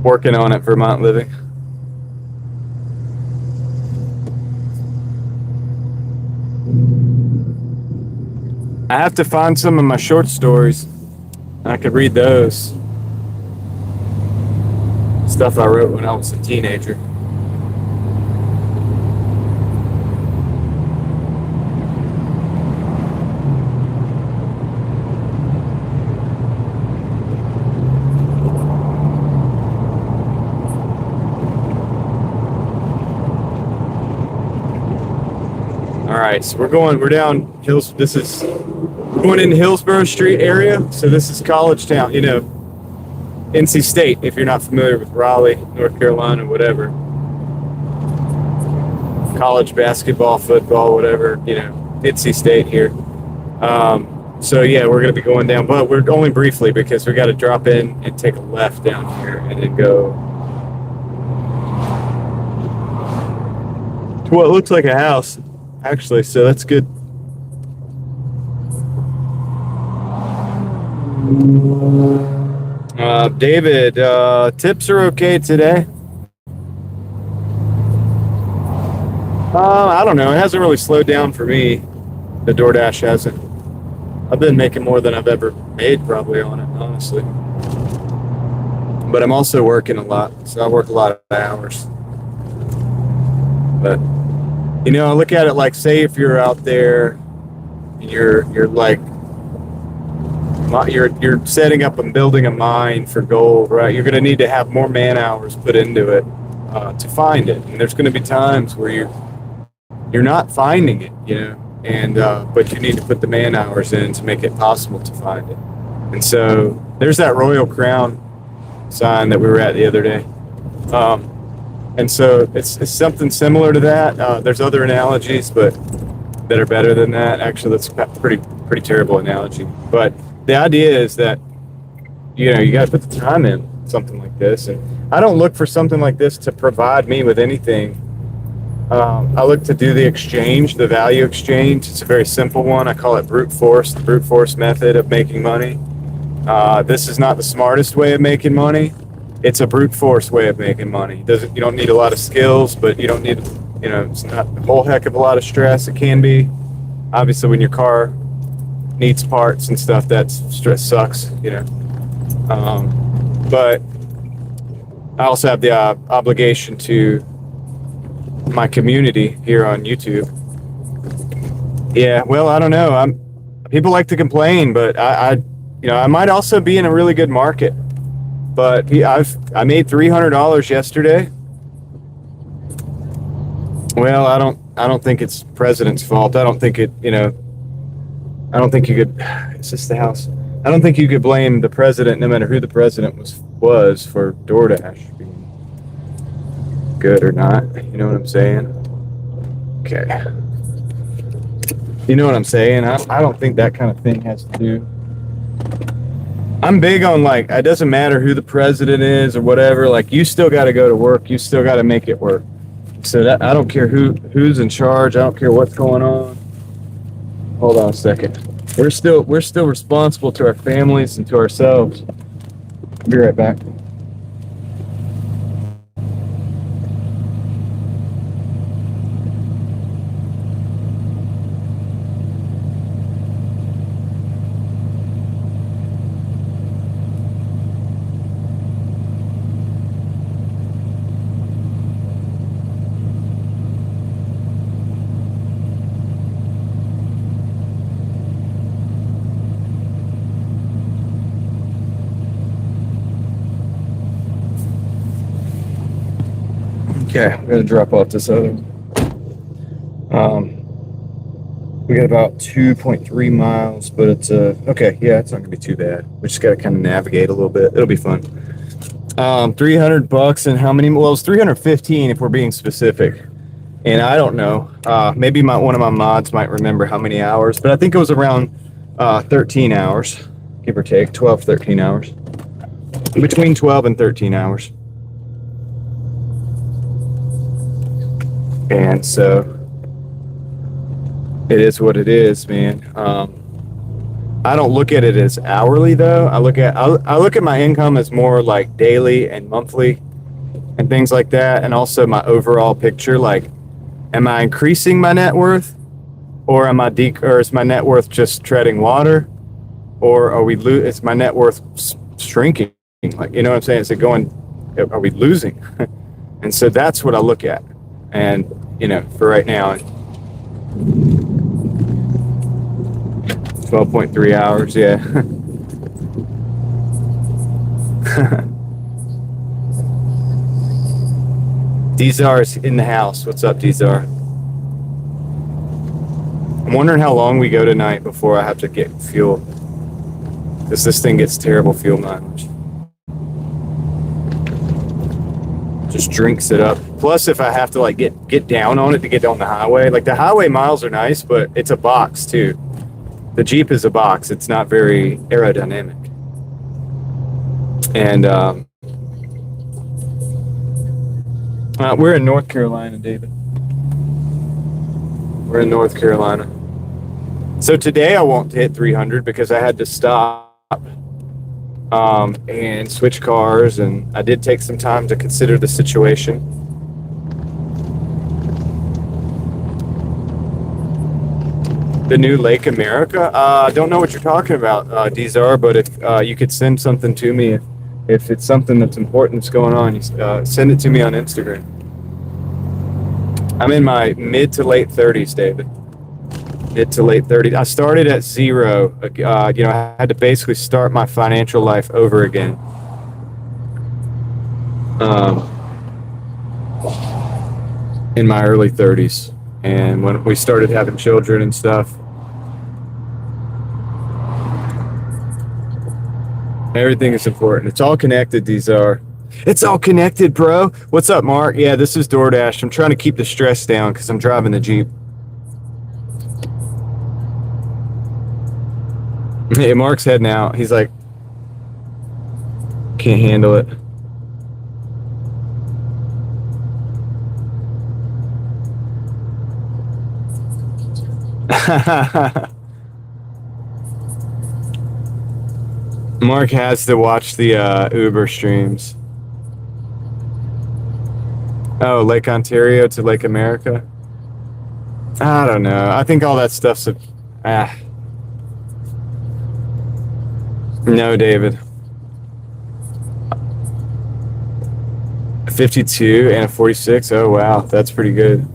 Working on it, Vermont Living. I have to find some of my short stories. I could read those. Stuff I wrote when I was a teenager. Alright, so we're down Hills. We're going into Hillsborough Street area. So this is College Town, you know, NC State, if you're not familiar with Raleigh, North Carolina, whatever. College basketball, football, whatever, you know, NC State here. So yeah, we're going to be going down, but we're only briefly because we got to drop in and take a left down here and then go to what looks like a house. Actually, so that's good. David, tips are okay today. I don't know. It hasn't really slowed down for me. The Doordash hasn't. I've been making more than I've ever made probably on it, honestly. But I'm also working a lot, so I work a lot of hours. But you know, I look at it like, say if you're out there, you're like, you're setting up and building a mine for gold, right? You're going to need to have more man hours put into it to find it, and there's going to be times where you're not finding it, you know, and but you need to put the man hours in to make it possible to find it. And so there's that Royal Crown sign that we were at the other day. And so it's something similar to that. There's other analogies, but that are better than that. Actually, that's a pretty terrible analogy. But the idea is that, you know, you got to put the time in something like this. And I don't look for something like this to provide me with anything. I look to do the exchange, the value exchange. It's a very simple one. I call it brute force, the brute force method of making money. This is not the smartest way of making money. It's a brute force way of making money. You don't need a lot of skills, but you don't need, you know, it's not a whole heck of a lot of stress. It can be. Obviously, when your car needs parts and stuff, that stress sucks, you know. But I also have the obligation to my community here on YouTube. Yeah, well, I don't know. People like to complain, but I might also be in a really good market. But I made $300 yesterday. Well, I don't think it's president's fault. I don't think you could. Is this the house? I don't think you could blame the president, no matter who the president was for DoorDash being good or not. You know what I'm saying? Okay. You know what I'm saying? I don't think that kind of thing has to do. I'm big on, like, it doesn't matter who the president is or whatever. Like, you still got to go to work. You still got to make it work. So that I don't care who's in charge. I don't care what's going on. Hold on a second. We're still responsible to our families and to ourselves. I'll be right back. Okay, I'm gonna drop off this other. We got about 2.3 miles, but it's okay. Yeah, it's not gonna be too bad. We just gotta kind of navigate a little bit. It'll be fun. $300 and how many? Well, it's 315 if we're being specific. And I don't know. Maybe one of my mods might remember how many hours, but I think it was around 13 hours, give or take, 12, 13 hours. Between 12 and 13 hours. And so it is what it is, man. I don't look at it as hourly though. I look at my income as more like daily and monthly and things like that, and also my overall picture. Like, am I increasing my net worth, or or is my net worth just treading water, or is my net worth shrinking? Like, you know what I'm saying? Is it going? Are we losing? And so that's what I look at. And, you know, for right now, 12.3 hours, yeah. Dzar's in the house. What's up, Dzar? I'm wondering how long we go tonight before I have to get fuel, because this thing gets terrible fuel mileage. Just drinks it up. Plus, if I have to like get down on it to get on the highway, like the highway miles are nice, but it's a box too. The Jeep is a box. It's not very aerodynamic. And we're in North Carolina, David. We're in North Carolina. So today I won't hit 300 because I had to stop and switch cars, and I did take some time to consider the situation. The new Lake America? I don't know what you're talking about, Dzar, but if you could send something to me, if it's something that's important that's going on, send it to me on Instagram. I'm in my mid to late 30s, David. Mid to late 30s. I started at zero. You know, I had to basically start my financial life over again. In my early 30s. And when we started having children and stuff, everything is important. It's all connected, these are. It's all connected, bro. What's up, Mark? Yeah, this is Doordash. I'm trying to keep the stress down because I'm driving the Jeep. Hey, Mark's heading out. He's like, can't handle it. Mark has to watch the Uber streams. Oh, Lake Ontario to Lake America? I don't know. I think all that stuff's No, David. 52 and a 46. Oh, wow. That's pretty good.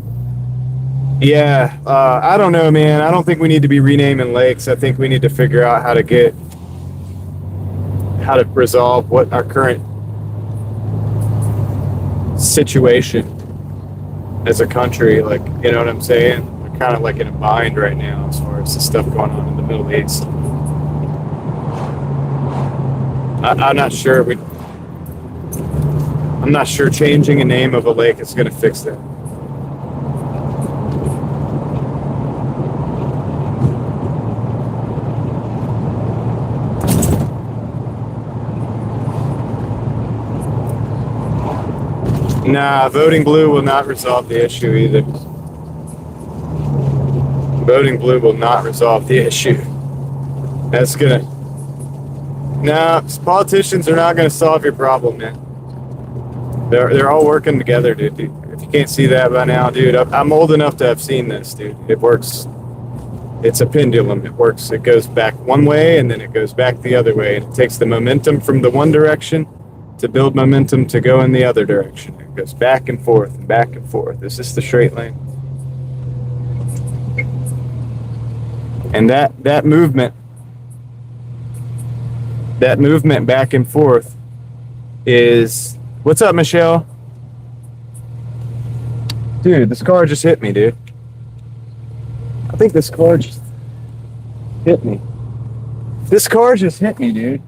Yeah, I don't know, man. I don't think we need to be renaming lakes. I think we need to figure out how to resolve what our current situation as a country, like, you know what I'm saying? We're kind of like in a bind right now as far as the stuff going on in the Middle East. I'm not sure. I'm not sure changing a name of a lake is going to fix that. Nah, voting blue will not resolve the issue either. Voting blue will not resolve the issue. That's gonna... Nah, politicians are not gonna solve your problem, man. They're all working together, dude. If you can't see that by now, dude, I'm old enough to have seen this, dude. It works. It's a pendulum. It works. It goes back one way, and then it goes back the other way. And it takes the momentum from the one direction to build momentum to go in the other direction. It goes back and forth and back and forth. Is this the straight lane? And that movement back and forth is... What's up, Michelle? Dude, this car just hit me, dude. I think this car just hit me. This car just hit me, dude.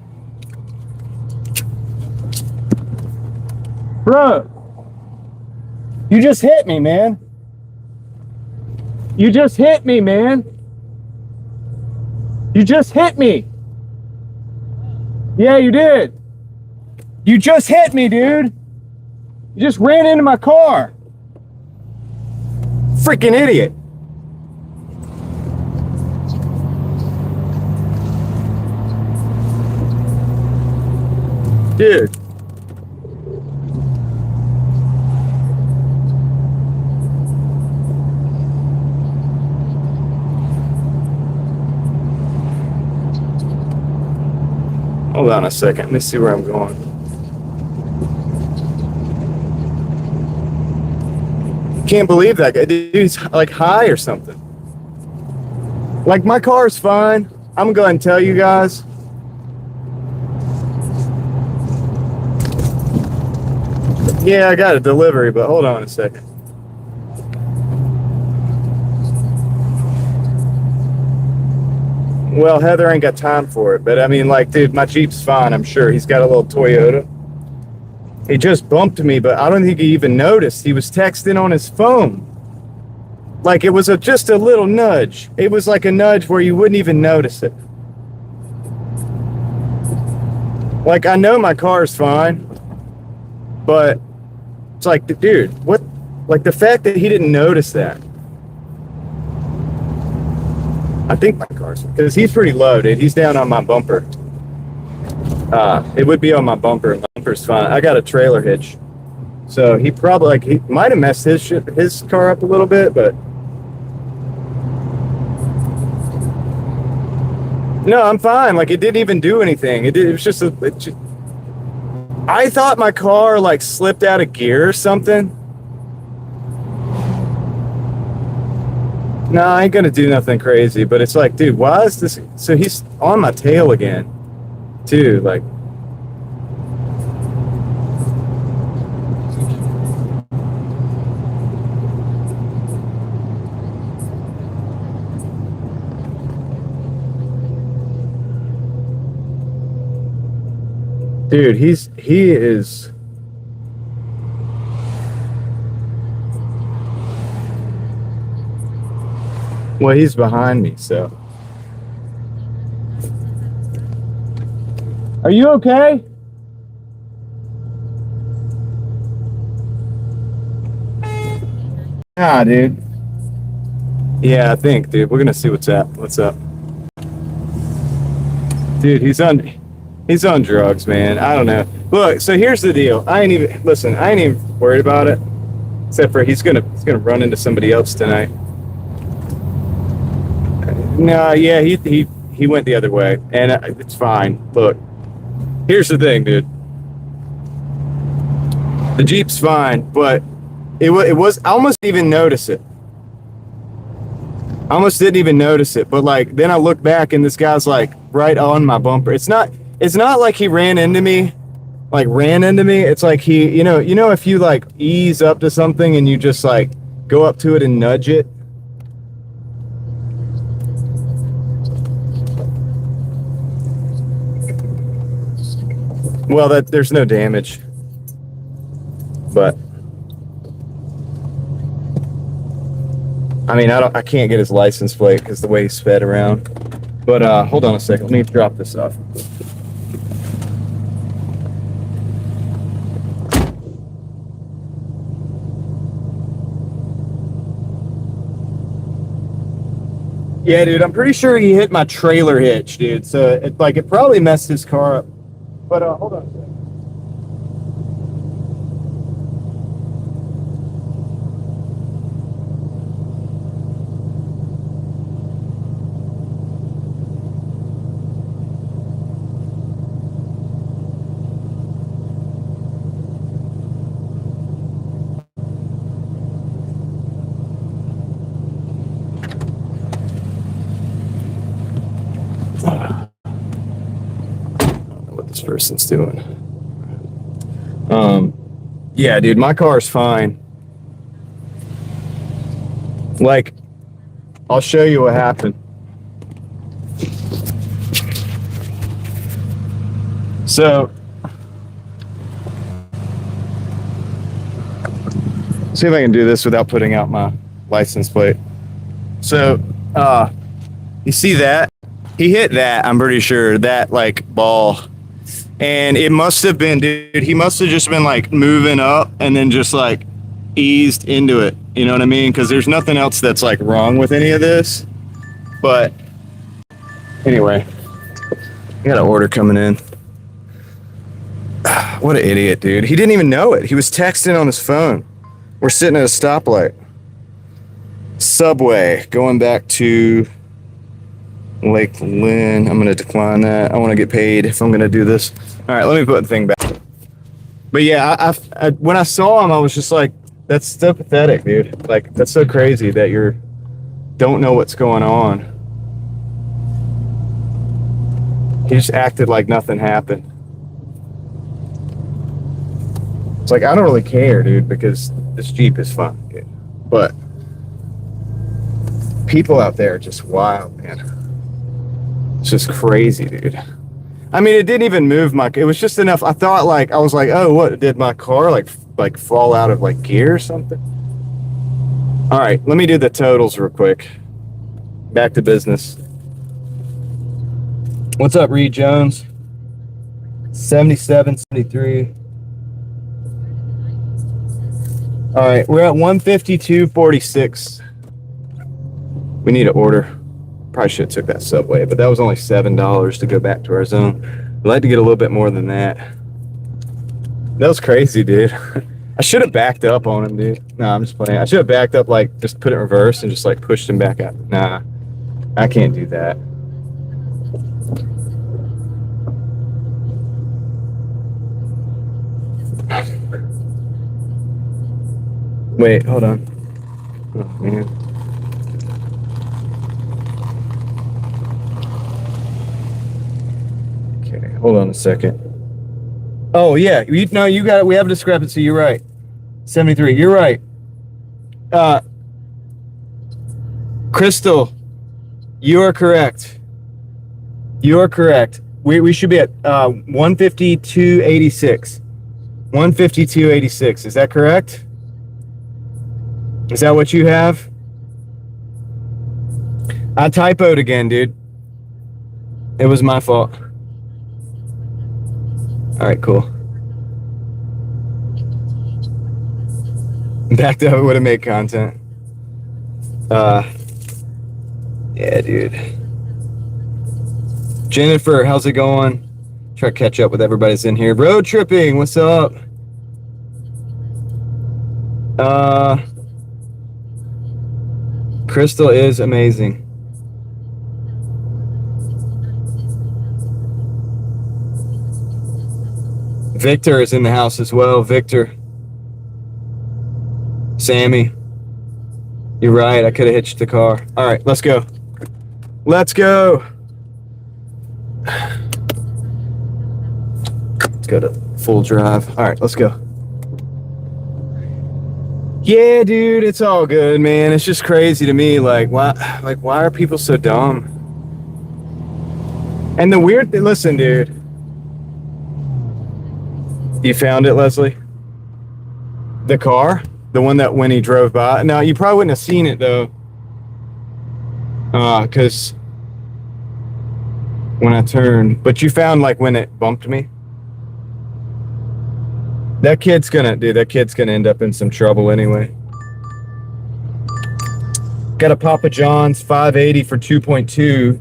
Bro, you just hit me, man. You just hit me, man. You just hit me. Yeah, you did. You just hit me, dude. You just ran into my car. Freaking idiot. Dude. Hold on a second. Let me see where I'm going. Can't believe that guy. Dude's like high or something. Like, my car's fine. I'm going to tell you guys. Yeah, I got a delivery, but hold on a second. Well, Heather ain't got time for it, but I mean, like, dude, my Jeep's fine, I'm sure. He's got a little Toyota. He just bumped me, but I don't think he even noticed. He was texting on his phone. Like, it was just a little nudge. It was like a nudge where you wouldn't even notice it. Like, I know my car's fine, but it's like, dude, what? Like, the fact that he didn't notice that. I think my car's, because he's pretty low, dude. He's down on my bumper. It would be on my bumper. Bumper's fine. I got a trailer hitch, so he probably, like, he might have messed his car up a little bit, but no, I'm fine. Like, it didn't even do anything. It was just I thought my car like slipped out of gear or something. No, I ain't gonna do nothing crazy, but it's like, dude, why is this? So he's on my tail again, too. Like, dude, he is. Well, he's behind me, so. Are you okay? Nah, dude. Yeah, I think, dude. We're gonna see what's up. What's up, dude? He's on drugs, man. I don't know. Look, so here's the deal. I ain't even worried about it, except for he's gonna run into somebody else tonight. No, yeah, he went the other way, and it's fine. Look, here's the thing, dude. The Jeep's fine, but it was. I almost didn't even notice it. I almost didn't even notice it, but like then I look back and this guy's like right on my bumper. It's not like he ran into me. It's like he, you know, if you like ease up to something and you just like go up to it and nudge it. Well, there's no damage, but I mean, I can't get his license plate because the way he sped around. But hold on a second. Let me drop this off. Yeah, dude, I'm pretty sure he hit my trailer hitch, dude. So it probably messed his car up. But hold on a second. Person's doing. Yeah, dude, my car's fine. Like, I'll show you what happened. So, see if I can do this without putting out my license plate. So, you see that? He hit that, I'm pretty sure, that like ball. And it must have been, dude, he must have just been like moving up and then just like eased into it. You know what I mean? Because there's nothing else that's like wrong with any of this. But anyway, I got an order coming in. What an idiot, dude. He didn't even know it. He was texting on his phone. We're sitting at a stoplight. Subway, going back to Lake Lynn. I'm going to decline that. I want to get paid if I'm going to do this. All right, let me put the thing back. But yeah, I when I saw him, I was just like, that's so pathetic, dude. Like, that's so crazy that you don't know what's going on. He just acted like nothing happened. It's like, I don't really care, dude, because this Jeep is fun, dude. But people out there are just wild, man. It's just crazy, dude. I mean, it didn't even move it was just enough. I thought like, I was like, oh, what, did my car like fall out of like gear or something? All right, let me do the totals real quick. Back to business. What's up, Reed Jones? 77, 73. All right, we're at 152.46. We need an order. Probably should have took that subway, but that was only $7 to go back to our zone. I'd like to get a little bit more than that. That was crazy, dude. I should have backed up on him, dude. Nah, I'm just playing. I should have backed up, like, just put it in reverse and just, like, pushed him back out. Nah, I can't do that. Wait, hold on. Oh, man. Hold on a second. Oh yeah, you got it. We have a discrepancy. You're right. 73. You're right. Crystal, you are correct. You are correct. We should be at 152.86. 152.86. Is that correct? Is that what you have? I typoed again, dude. It was my fault. All right, cool. Backed up, would have made content. Yeah, dude. Jennifer, how's it going? Try to catch up with everybody's in here. Road tripping, what's up? Crystal is amazing. Victor is in the house as well. Victor. Sammy. You're right. I could have hitched the car. All right, let's go. Let's go. Let's go to full drive. All right, let's go. Yeah, dude, it's all good, man. It's just crazy to me. Like, why are people so dumb? And the weird thing, listen, dude. You found it, Leslie? The car? The one that when he drove by? No, you probably wouldn't have seen it, though. Because when I turned... But you found, like, when it bumped me? That kid's gonna end up in some trouble anyway. Got a Papa John's 580 for 2.2.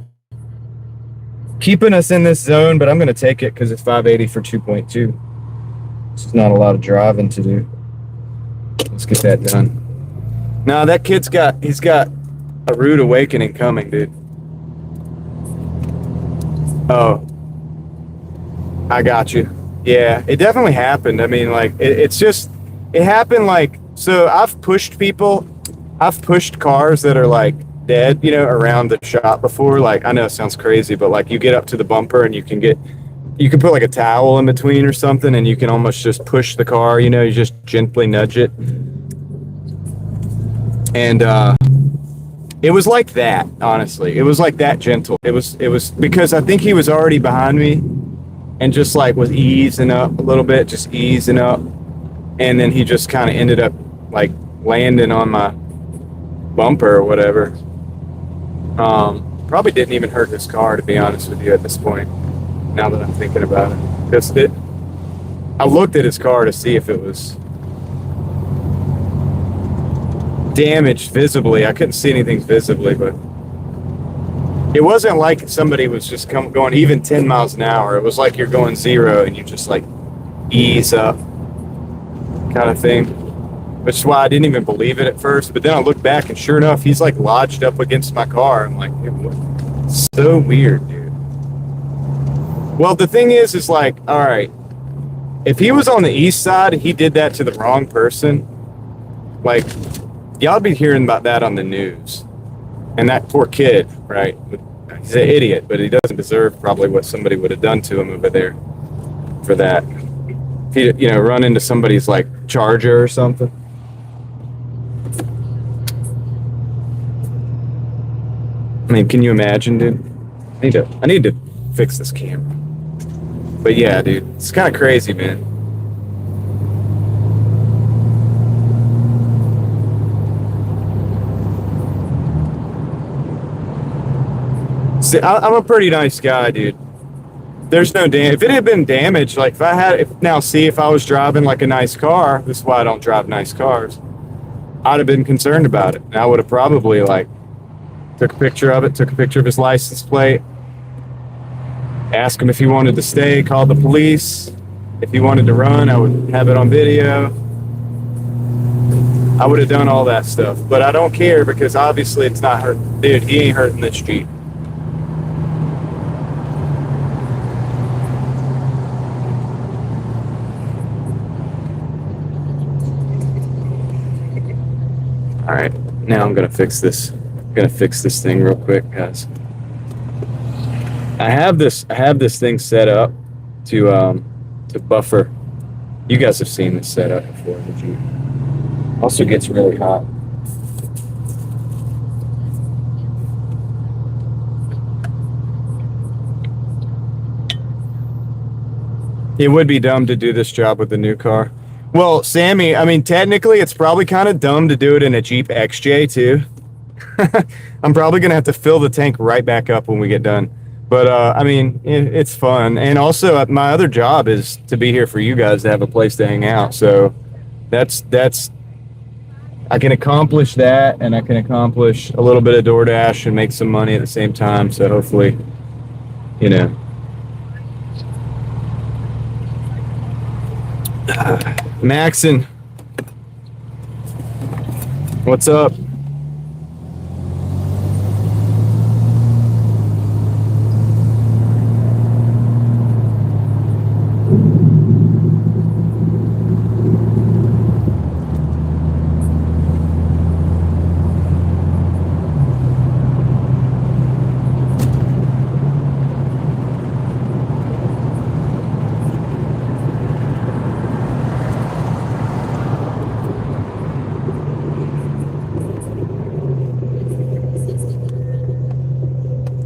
Keeping us in this zone, but I'm gonna take it because it's 580 for 2.2. This is not a lot of driving to do. Let's get that done. Nah, that kid's got a rude awakening coming, dude. Oh. I got you. Yeah, it definitely happened. I mean, like, it happened like, so I've pushed cars that are like dead, you know, around the shop before. Like, I know it sounds crazy, but like you get up to the bumper and you can put like a towel in between or something and you can almost just push the car, you know, you just gently nudge it. And, it was like that, honestly. It was like that gentle. It was because I think he was already behind me and just like was easing up a little bit, just easing up. And then he just kind of ended up like landing on my bumper or whatever. Probably didn't even hurt his car, to be honest with you, at this point, now that I'm thinking about it. Because I looked at his car to see if it was damaged visibly. I couldn't see anything visibly, but it wasn't like somebody was just going even 10 miles an hour. It was like you're going 0 and you just like ease up kind of thing, which is why I didn't even believe it at first. But then I looked back and sure enough, he's like lodged up against my car. I'm like, it's so weird, dude. Well, the thing is like, all right, if he was on the east side, he did that to the wrong person. Like, y'all be hearing about that on the news. And that poor kid, right? He's an idiot, but he doesn't deserve probably what somebody would have done to him over there for that. If he, you know, run into somebody's like Charger or something. I mean, can you imagine, dude? I need to fix this camera. But yeah, dude, it's kind of crazy, man. See, I'm a pretty nice guy, dude. There's no damage. If it had been damaged, like if I was driving like a nice car, this is why I don't drive nice cars, I'd have been concerned about it. And I would have probably like took a picture of his license plate, asked him if he wanted to stay, called the police. If he wanted to run, I would have it on video. I would have done all that stuff. But I don't care because obviously it's not hurt. Dude, he ain't hurting this Jeep. All right, now I'm gonna fix this. I'm gonna fix this thing real quick, guys. I have this thing set up to buffer. You guys have seen this set up before, the Jeep. Also gets really hot. It would be dumb to do this job with the new car. Well, Sammy, I mean, technically, it's probably kind of dumb to do it in a Jeep XJ, too. I'm probably going to have to fill the tank right back up when we get done. But, I mean, it's fun. And also, my other job is to be here for you guys to have a place to hang out. So that's I can accomplish that, and I can accomplish a little bit of Doordash and make some money at the same time. So hopefully, you know. Maxon, what's up?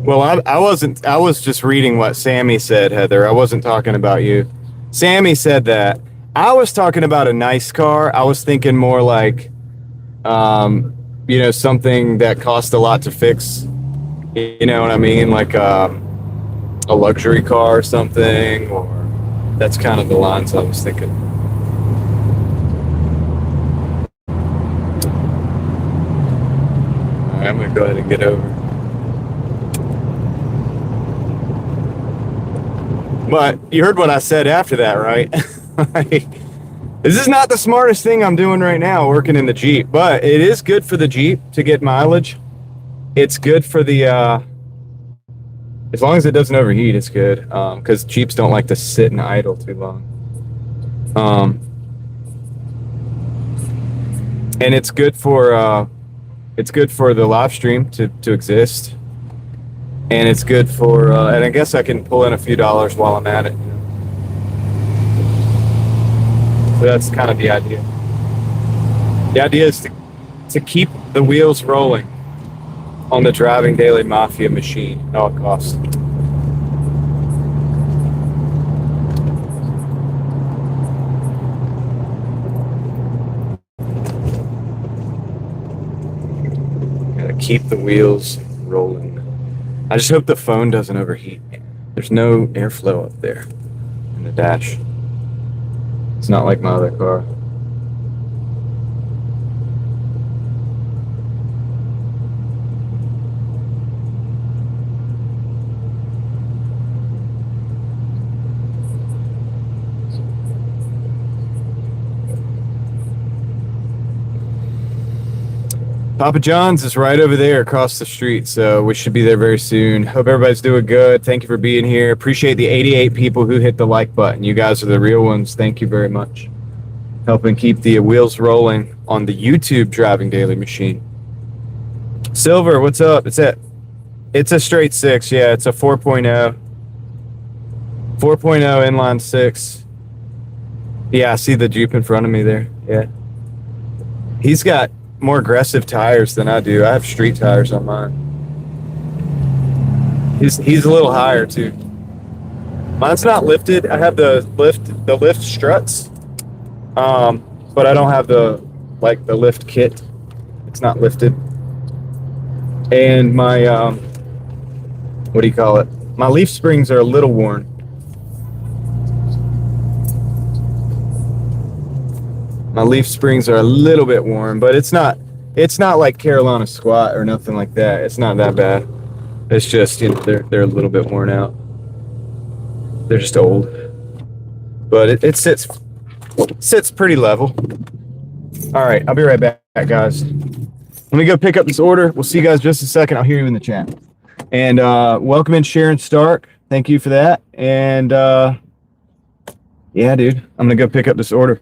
Well, I was just reading what Sammy said, Heather. I wasn't talking about you. Sammy said that I was talking about a nice car. I was thinking more like, something that cost a lot to fix. You know what I mean? Like a luxury car or something, or that's kind of the lines I was thinking. All right, I'm gonna go ahead and get over. But you heard what I said after that, right? Like, this is not the smartest thing I'm doing right now, working in the Jeep, but it is good for the Jeep to get mileage. It's good for the, as long as it doesn't overheat, it's good. Because Jeeps don't like to sit and idle too long. And it's good for the live stream to exist, and it's good for, and I guess I can pull in a few dollars while I'm at it. So that's kind of the idea. The idea is to keep the wheels rolling on the Driving Daily Mafia machine at all costs. Gotta keep the wheels rolling. I just hope the phone doesn't overheat. There's no airflow up there in the dash. It's not like my other car. Papa John's is right over there across the street, so we should be there very soon. Hope everybody's doing good. Thank you for being here. Appreciate the 88 people who hit the like button. You guys are the real ones. Thank you very much. Helping keep the wheels rolling on the YouTube Driving Daily machine. Silver, what's up? It's a straight 6. Yeah, it's a 4.0. 4.0 inline 6. Yeah, I see the Jeep in front of me there. Yeah. He's got more aggressive tires than I do. I have street tires on mine. He's a little higher too. Mine's not lifted. I have the lift struts, but I don't have the lift kit. It's not lifted. And my what do you call it? My leaf springs are a little worn. My leaf springs are a little bit worn, but it's not like Carolina Squat or nothing like that. It's not that bad. It's just, they're a little bit worn out. They're just old. But it sits pretty level. All right, I'll be right back, guys. Let me go pick up this order. We'll see you guys in just a second. I'll hear you in the chat. And welcome in Sharon Stark. Thank you for that. And yeah, dude, I'm gonna go pick up this order.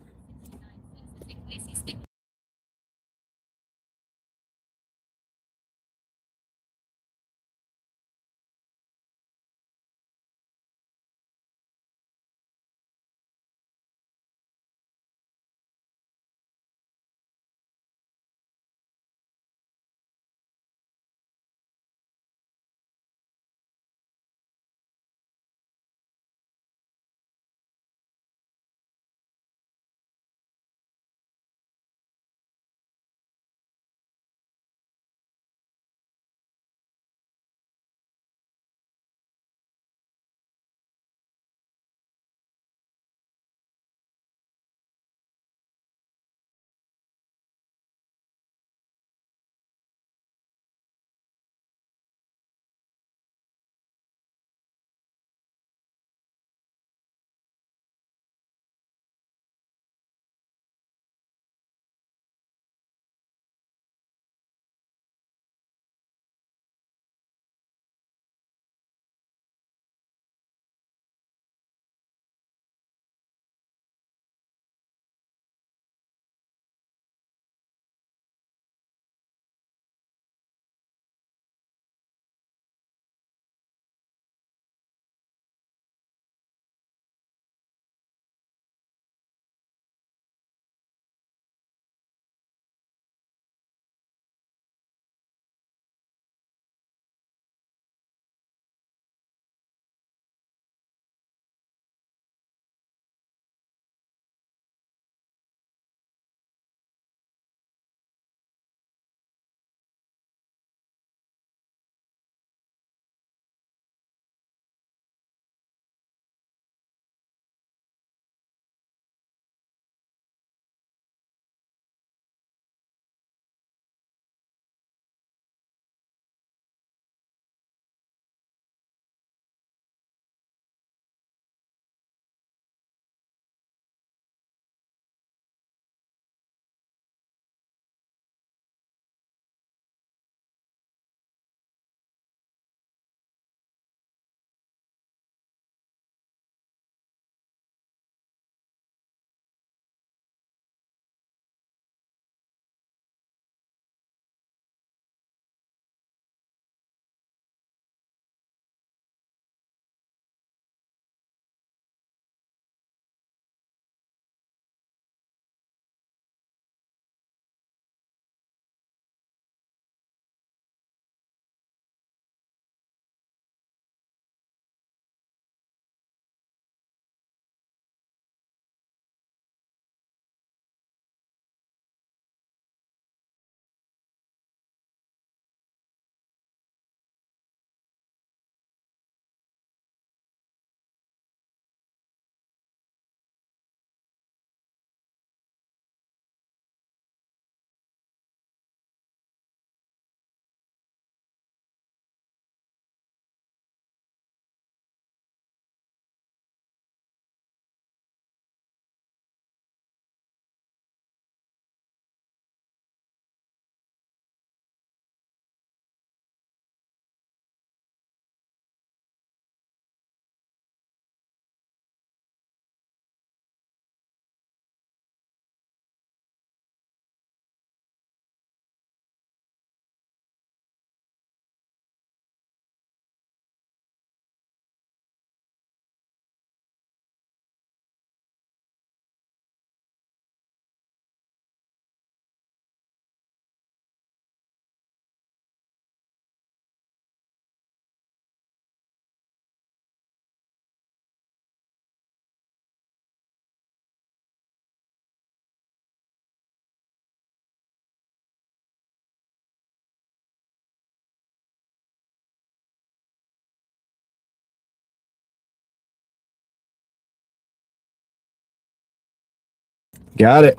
Got it.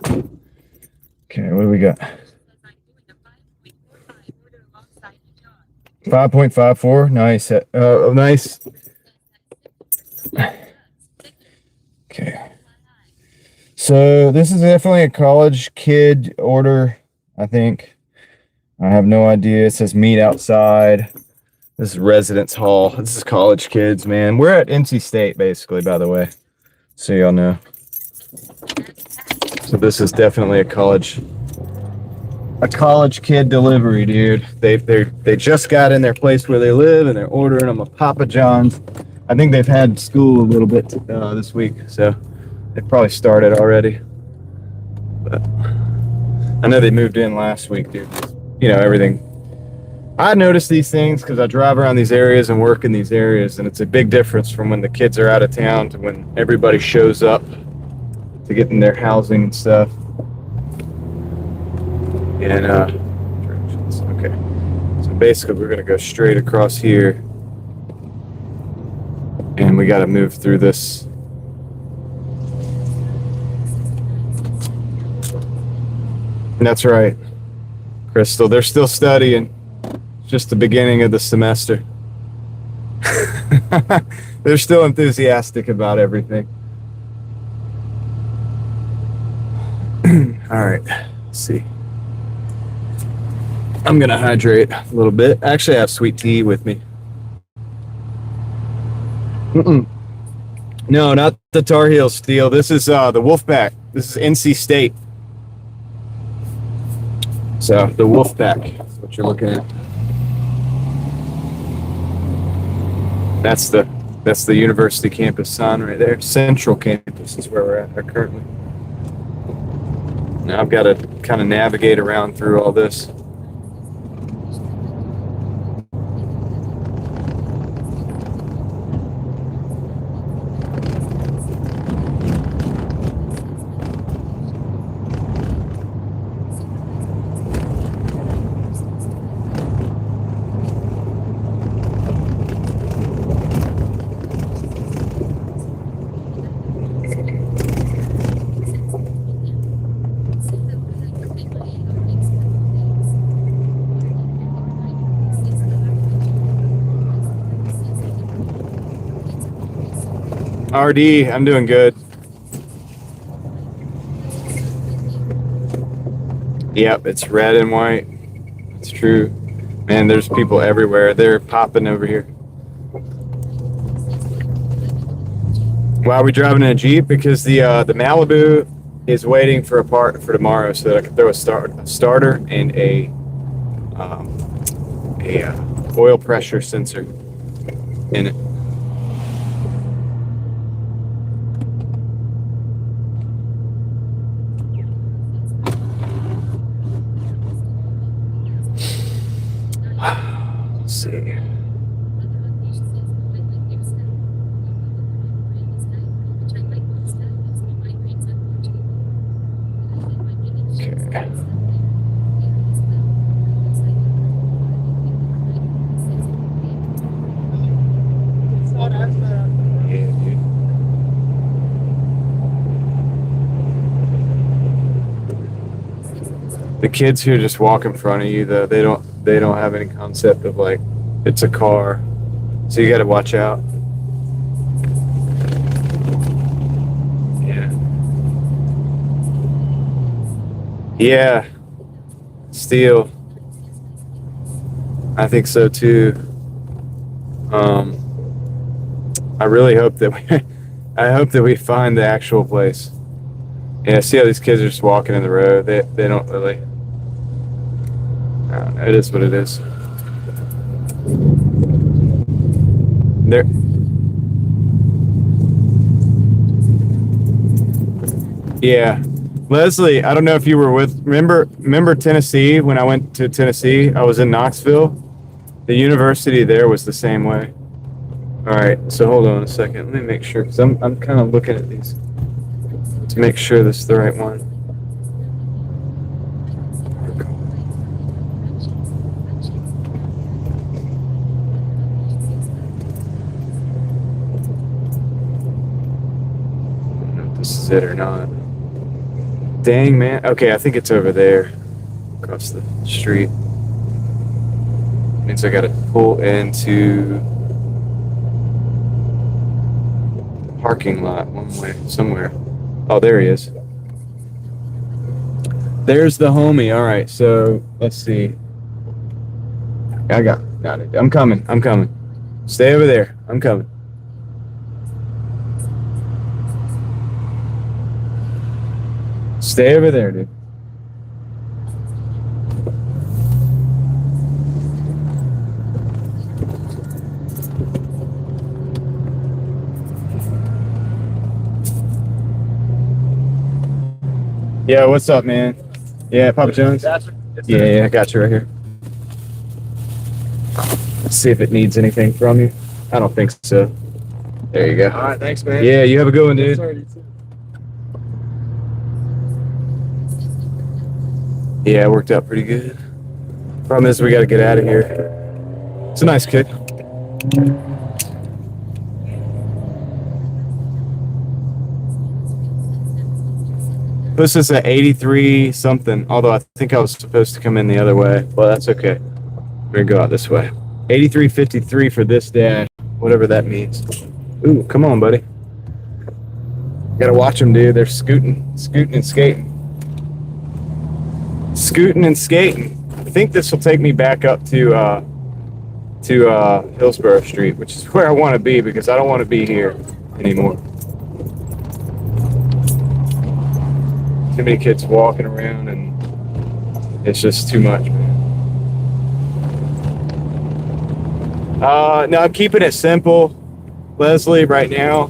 Okay, what do we got? 5.54. Nice. Nice. Okay. So this is definitely a college kid order, I think. I have no idea. It says meet outside. This is residence hall. This is college kids, man. We're at NC State, basically, by the way. So y'all know. So this is definitely a college kid delivery, dude. They just got in their place where they live, and they're ordering them a Papa John's. I think they've had school a little bit this week, so they probably started already. But I know they moved in last week, dude. You know, everything. I notice these things because I drive around these areas and work in these areas, and it's a big difference from when the kids are out of town to when everybody shows up to get in their housing and stuff. And directions. Okay. So basically we're gonna go straight across here. And we gotta move through this. And that's right, Crystal. They're still studying. It's just the beginning of the semester. They're still enthusiastic about everything. All right, let's see. I'm gonna hydrate a little bit. Actually, I have sweet tea with me. No, not the Tar Heels, Steel. This is the Wolfpack. This is NC State. So the Wolfpack is what you're looking at. That's the university campus sign right there. Central campus is where we're at currently. Now I've got to kind of navigate around through all this. RD, I'm doing good. Yep, it's red and white. It's true. Man, there's people everywhere. They're popping over here. Why are we driving in a Jeep? Because the Malibu is waiting for a part for tomorrow so that I can throw a starter and a oil pressure sensor in it. Let's see. Okay. The kids here just walk in front of you, though. They don't have any concept of like it's a car, so you got to watch out. Yeah, Steel. I think so too. I really hope that we find the actual place. Yeah, see how these kids are just walking in the road. They don't really. I don't know, it is what it is. There. Yeah. Leslie, I don't know if you were remember Tennessee when I went to Tennessee? I was in Knoxville. The university there was the same way. All right, so hold on a second. Let me make sure, because I'm kind of looking at these to make sure this is the right one. I don't know if this is it or not. Dang, man. Okay, I think it's over there. Across the street. Means I gotta pull into the parking lot one way, somewhere. Oh, there he is. There's the homie. All right, so let's see. I got it. I'm coming. Stay over there. I'm coming. Stay over there, dude. Yeah, what's up, man? Yeah, Papa John's? Yeah, I got you right here. Let's see if it needs anything from you. I don't think so. There you go. All right, thanks, man. Yeah, you have a good one, dude. Yeah, it worked out pretty good. Problem is, we got to get out of here. It's a nice kid. This is at 83 something, although I think I was supposed to come in the other way. Well, that's okay. We're gonna go out this way. 83.53 for this dash, whatever that means. Ooh, come on, buddy. Gotta watch them, dude. They're scooting and skating. Scooting and skating. I think this will take me back up to Hillsborough Street, which is where I want to be because I don't want to be here anymore. Too many kids walking around and it's just too much, man. No, I'm keeping it simple, Leslie, right now,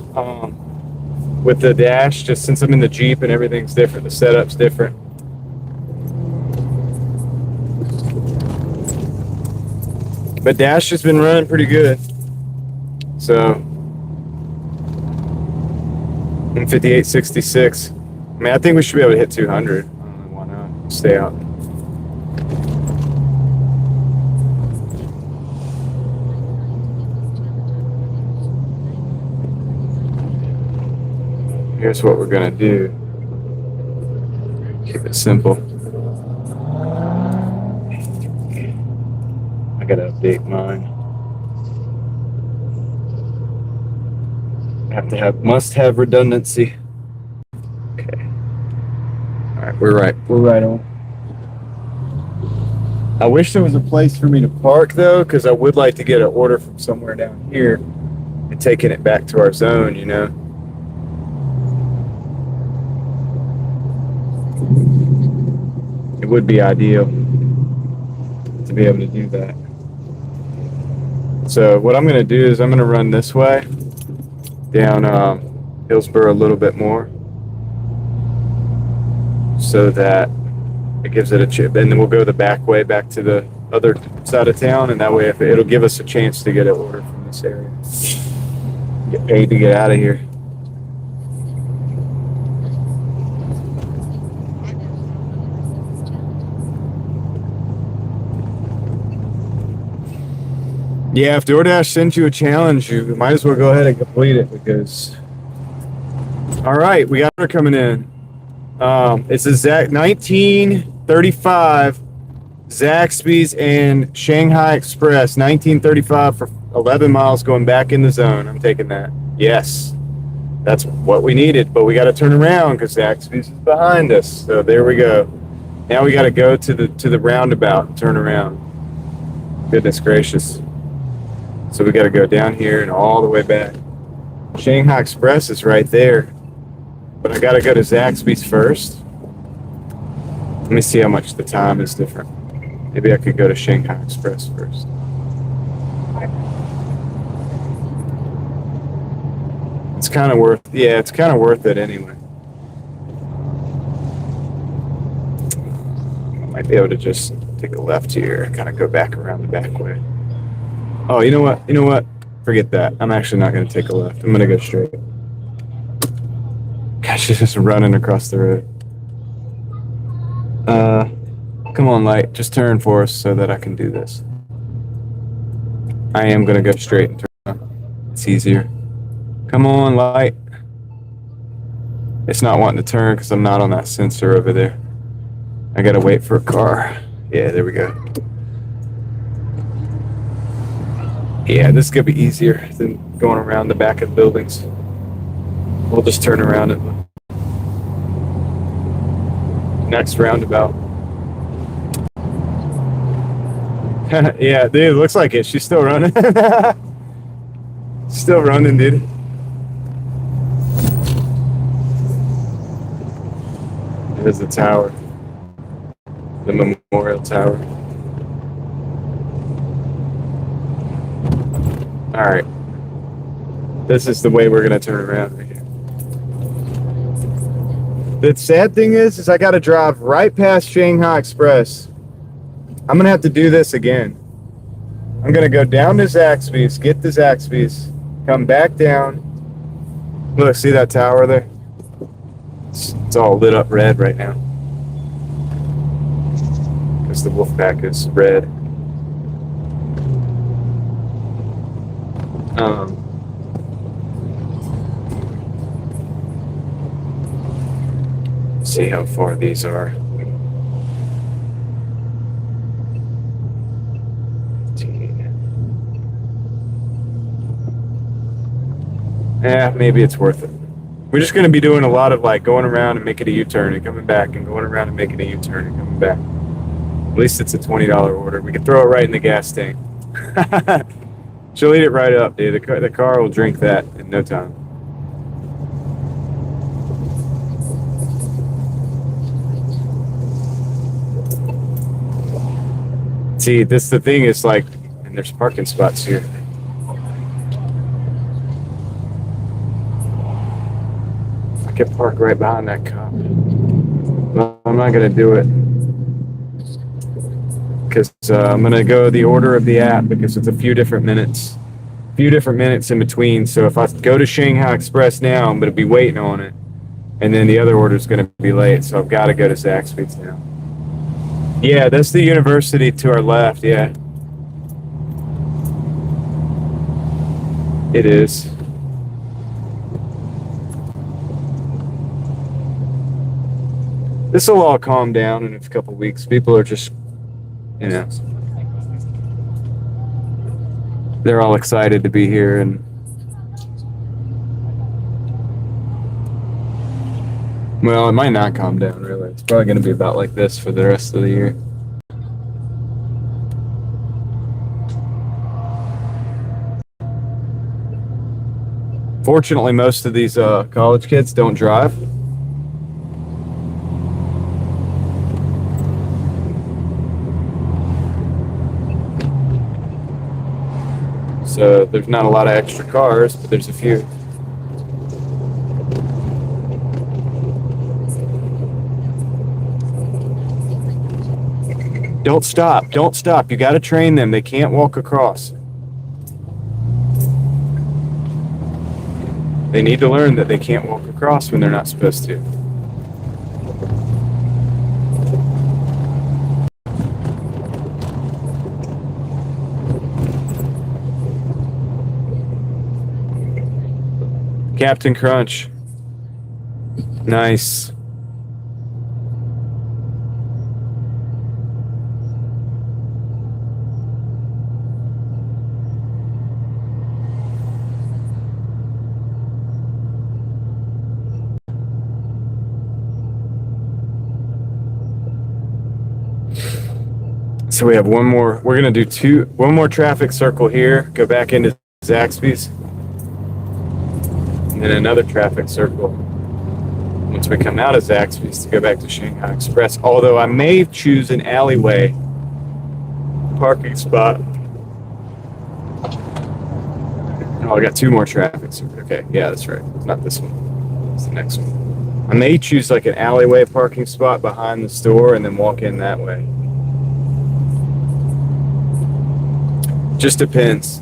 with the dash, just since I'm in the Jeep and everything's different, the setup's different. But dash has been running pretty good. So, I'm 58.66. I mean, I think we should be able to hit 200. I don't know why not. Stay out. Here's what we're gonna do. Keep it simple. I gotta update mine. Must have redundancy. Okay. All right, we're right on. I wish there was a place for me to park though, because I would like to get an order from somewhere down here and taking it back to our zone, you know. It would be ideal to be able to do that. So what I'm going to do is I'm going to run this way down Hillsborough a little bit more so that it gives it a chip, and then we'll go the back way back to the other side of town, and that way it'll give us a chance to get an order from this area. Get paid to get out of here. Yeah, if DoorDash sends you a challenge, you might as well go ahead and complete it because... All right, we got her coming in. It's a 1935 Zaxby's and Shanghai Express. 1935 for 11 miles going back in the zone. I'm taking that. Yes, that's what we needed, but we got to turn around because Zaxby's is behind us. So there we go. Now we got to go to the roundabout and turn around. Goodness gracious. So we got to go down here and all the way back. Shanghai Express is right there. But I got to go to Zaxby's first. Let me see how much the time is different. Maybe I could go to Shanghai Express first. It's kind of worth, yeah, it's kind of worth it anyway. I might be able to just take a left here and kind of go back around the back way. Oh, you know what? Forget that. I'm actually not going to take a left. I'm going to go straight. Gosh, she's just running across the road. Come on, light. Just turn for us so that I can do this. I am going to go straight and turn around. It's easier. Come on, light. It's not wanting to turn because I'm not on that sensor over there. I gotta wait for a car. Yeah, there we go. Yeah, this is gonna be easier than going around the back of the buildings. We'll just turn around at the next roundabout. Yeah, dude, it looks like it. She's still running. Still running, dude. There's the tower. The memorial tower. Alright. This is the way we're gonna turn around right here. The sad thing is I gotta drive right past Shanghai Express. I'm gonna have to do this again. I'm gonna go down to Zaxby's, get the Zaxby's, come back down. Look, see that tower there? It's all lit up red right now. Because the Wolfpack is red. See how far these are. Yeah, maybe it's worth it. We're just going to be doing a lot of like going around and making a U-turn and coming back and going around and making a U-turn and coming back. At least it's a $20 order. We can throw it right in the gas tank. She'll eat it right up, dude. The car will drink that in no time. See, this the thing is like, and there's parking spots here. I could park right behind that cop. Well, I'm not gonna do it because I'm gonna go the order of the app because it's a few different minutes in between. So if I go to Shanghai Express now, I'm gonna be waiting on it, and then the other order is gonna be late. So I've got to go to Zaxby's now. Yeah, that's the university to our left. Yeah, it is. This will all calm down in a couple weeks. People are just, you know, they're all excited to be here, and well, it might not calm down really. It's probably going to be about like this for the rest of the year. Fortunately, most of these college kids don't drive. So there's not a lot of extra cars, but there's a few. Don't stop. Don't stop. You got to train them. They can't walk across. They need to learn that they can't walk across when they're not supposed to. Captain Crunch. Nice. So we have one more. We're gonna do one more traffic circle here. Go back into Zaxby's, and then another traffic circle once we come out of Zaxby's to go back to Shanghai Express. Although I may choose an alleyway parking spot. Oh, I got two more traffic circles. Okay, yeah, that's right. Not this one. It's the next one. I may choose like an alleyway parking spot behind the store and then walk in that way. Just depends.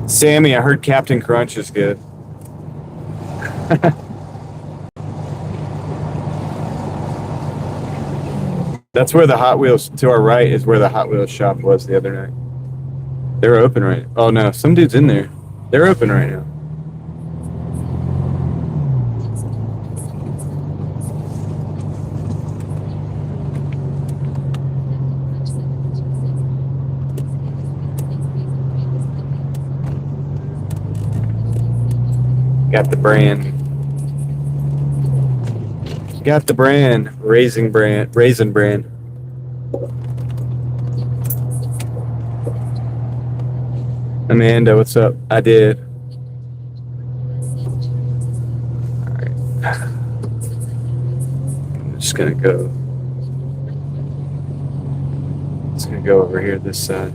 Sammy, I heard Captain Crunch is good. That's where the Hot Wheels, to our right, is where the Hot Wheels shop was the other night. They were open right. Oh no, some dude's in there. They're open right now. Got the brand. Got the brand. Raisin brand. Amanda, what's up? I did. Alright. I'm just gonna go. It's gonna go over here this side.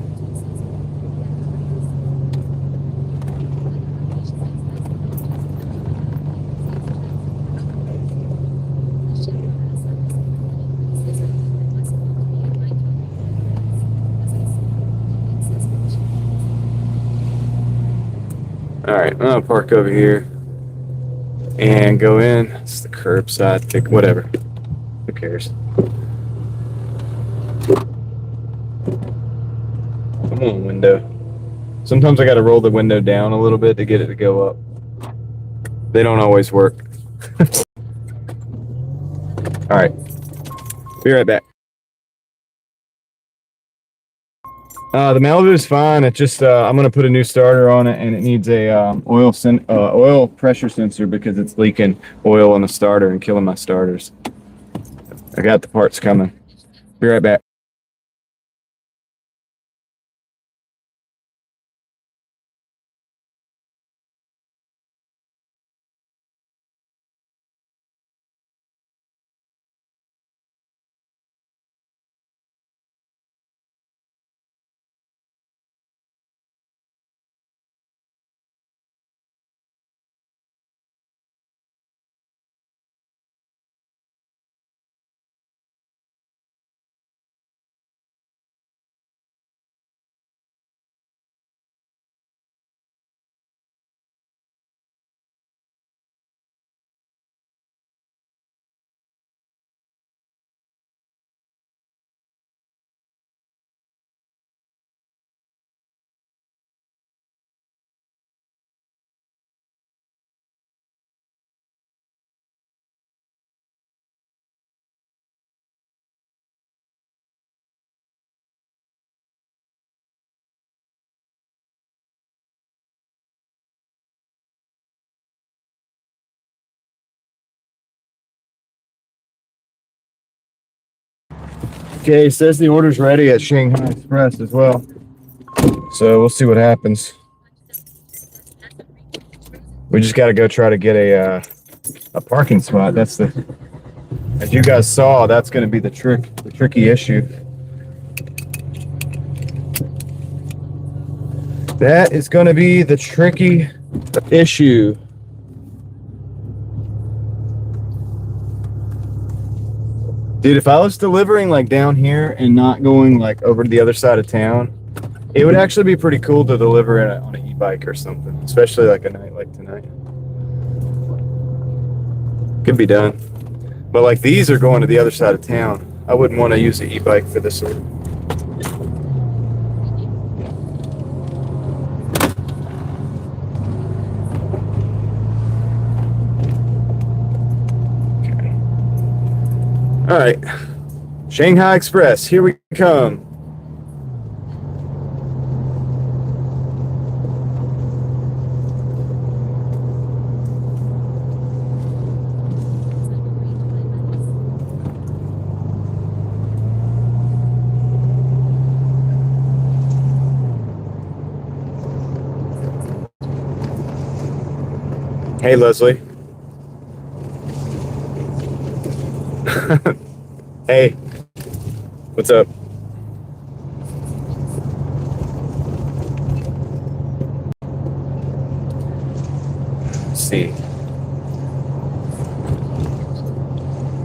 Alright, I'm gonna park over here and go in. It's the curbside, whatever. Who cares? Come on, window. Sometimes I gotta roll the window down a little bit to get it to go up. They don't always work. Alright. Be right back. The Malibu is fine. It just I'm gonna put a new starter on it, and it needs a oil pressure sensor because it's leaking oil on the starter and killing my starters. I got the parts coming. Be right back. Okay, it says the order's ready at Shanghai Express as well. So we'll see what happens. We just got to go try to get a parking spot. That's as you guys saw, that's going to be the tricky issue. That is going to be the tricky issue. Dude, if I was delivering like down here and not going like over to the other side of town, it would actually be pretty cool to deliver it on an e-bike or something, especially like a night like tonight. Could be done. But like these are going to the other side of town. I wouldn't want to use an e-bike for this one. All right, Shanghai Express, here we come. Hey, Leslie. Hey, what's up? Let's see.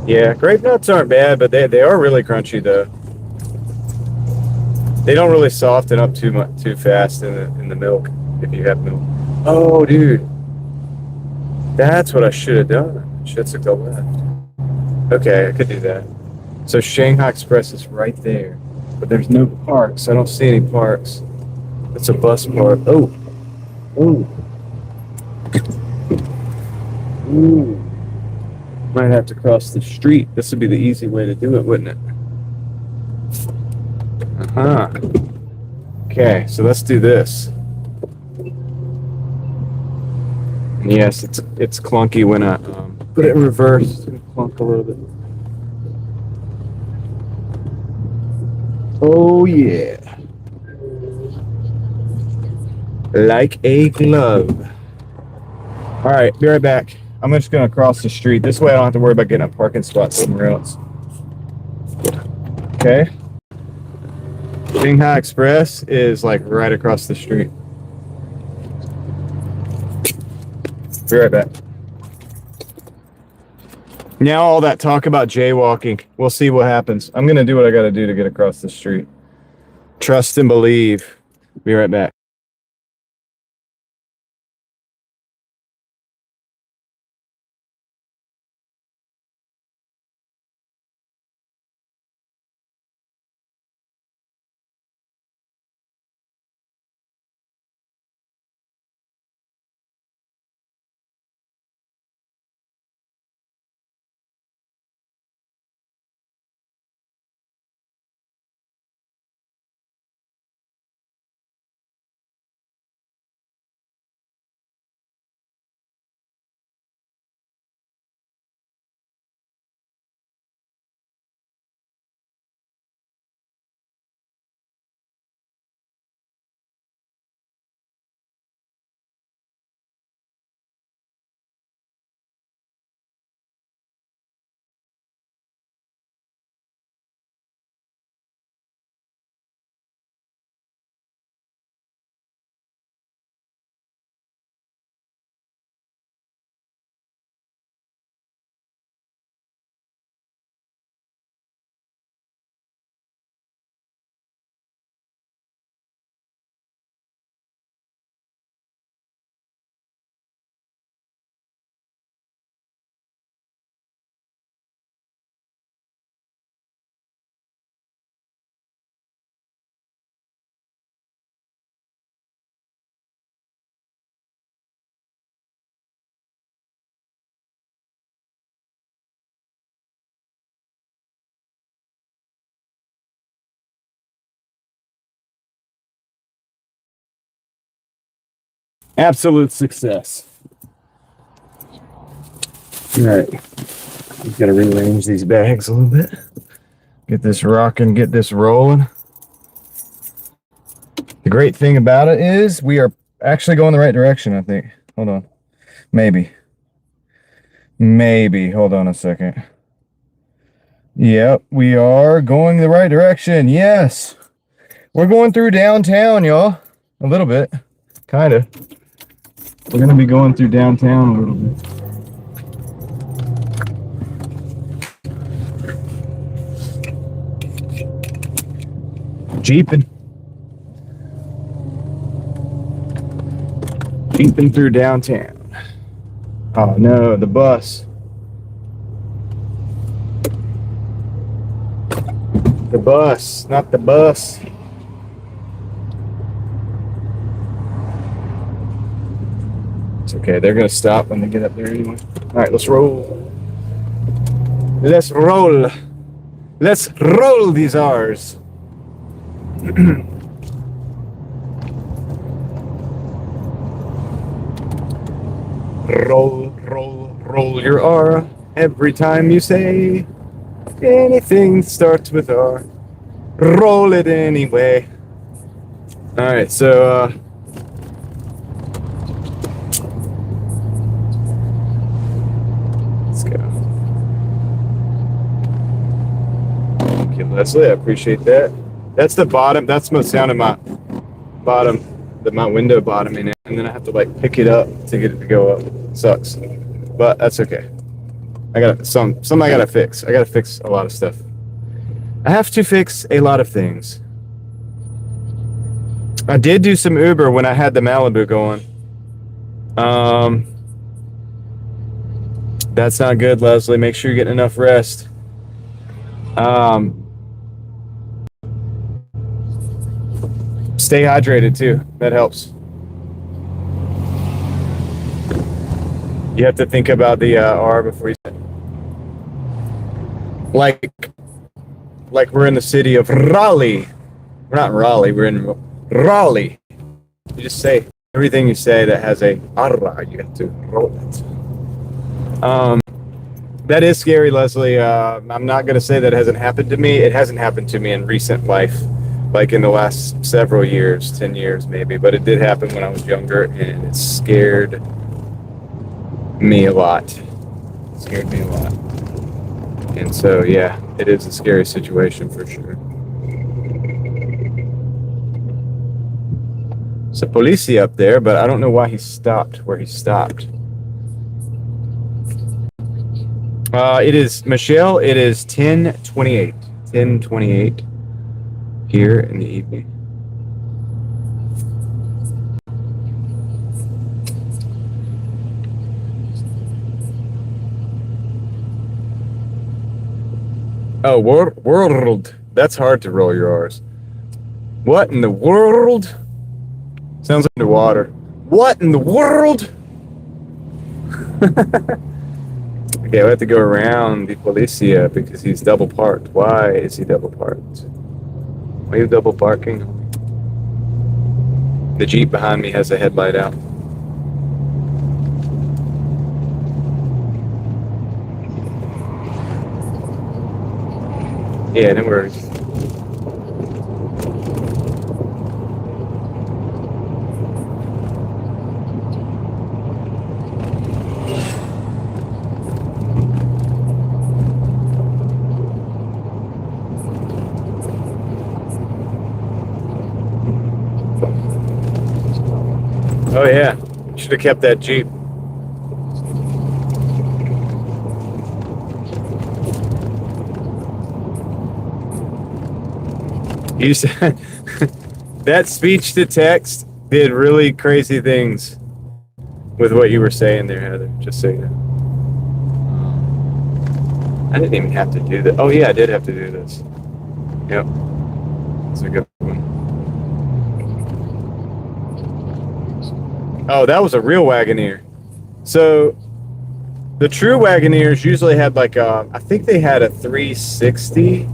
Yeah, grape nuts aren't bad, but they are really crunchy though. They don't really soften up too fast in the milk if you have milk. Oh, dude, that's what I should have done. Should have took the left. Okay, I could do that. So Shanghai Express is right there, but there's no parks. I don't see any parks. It's a bus park. Oh, Ooh. Might have to cross the street. This would be the easy way to do it, wouldn't it? Uh-huh. Okay, so let's do this. And yes, it's clunky when I put it in reverse. It's gonna clunk a little bit. Oh yeah. Like a glove. All right, be right back. I'm just gonna cross the street. This way I don't have to worry about getting a parking spot somewhere else. Okay. Shanghai Express is like right across the street. Be right back. Now all that talk about jaywalking, we'll see what happens. I'm gonna do what I gotta do to get across the street. Trust and believe. Be right back. Absolute success. All right. We've got to rearrange these bags a little bit. Get this rocking, get this rolling. The great thing about it is we are actually going the right direction, I think. Hold on. Maybe. Hold on a second. Yep, we are going the right direction. Yes. We're going through downtown, y'all. A little bit. Kind of. We're going to be going through downtown a little bit. Jeeping through downtown. Oh no, the bus. The bus, not the bus. It's okay, they're gonna stop when they get up there anyway. Alright, let's roll. Let's roll. Let's roll these R's. Roll your R every time you say anything starts with R. Roll it anyway. Alright, so let's go. Thank you, Leslie. I appreciate that. That's the bottom. That's the sound of my bottom, my window bottoming out, and then I have to like pick it up to get it to go up. Sucks, but that's okay. I got some I gotta fix. I gotta fix a lot of stuff. I have to fix a lot of things. I did do some Uber when I had the Malibu going. That's not good, Leslie. Make sure you're getting enough rest. Stay hydrated too. That helps. You have to think about the R before you say it. Like we're in the city of Raleigh. We're not in Raleigh, we're in Raleigh. You just say everything you say that has a R, you have to roll it. That is scary, Leslie. I'm not going to say that it hasn't happened to me. It hasn't happened to me in recent life, like in the last several years, 10 years maybe, but it did happen when I was younger, and it scared me a lot. It scared me a lot. And so, yeah, it is a scary situation for sure. There's a police up there, but I don't know why he stopped where he stopped. It is, Michelle, it is 10:28. 10:28 here in the evening. Oh, world. That's hard to roll your R's. What in the world? Sounds underwater. What in the world? Okay, we have to go around the policia because he's double parked. Why is he double parked? Why are you double parking? The Jeep behind me has a headlight out. Yeah, no worries. Oh yeah, should have kept that Jeep. You said that speech to text did really crazy things with what you were saying there, Heather. Just so you know. I didn't even have to do that. Oh yeah, I did have to do this. Yep, that's a good one. Oh, that was a real Wagoneer. So the true Wagoneers usually had like I think they had a 360.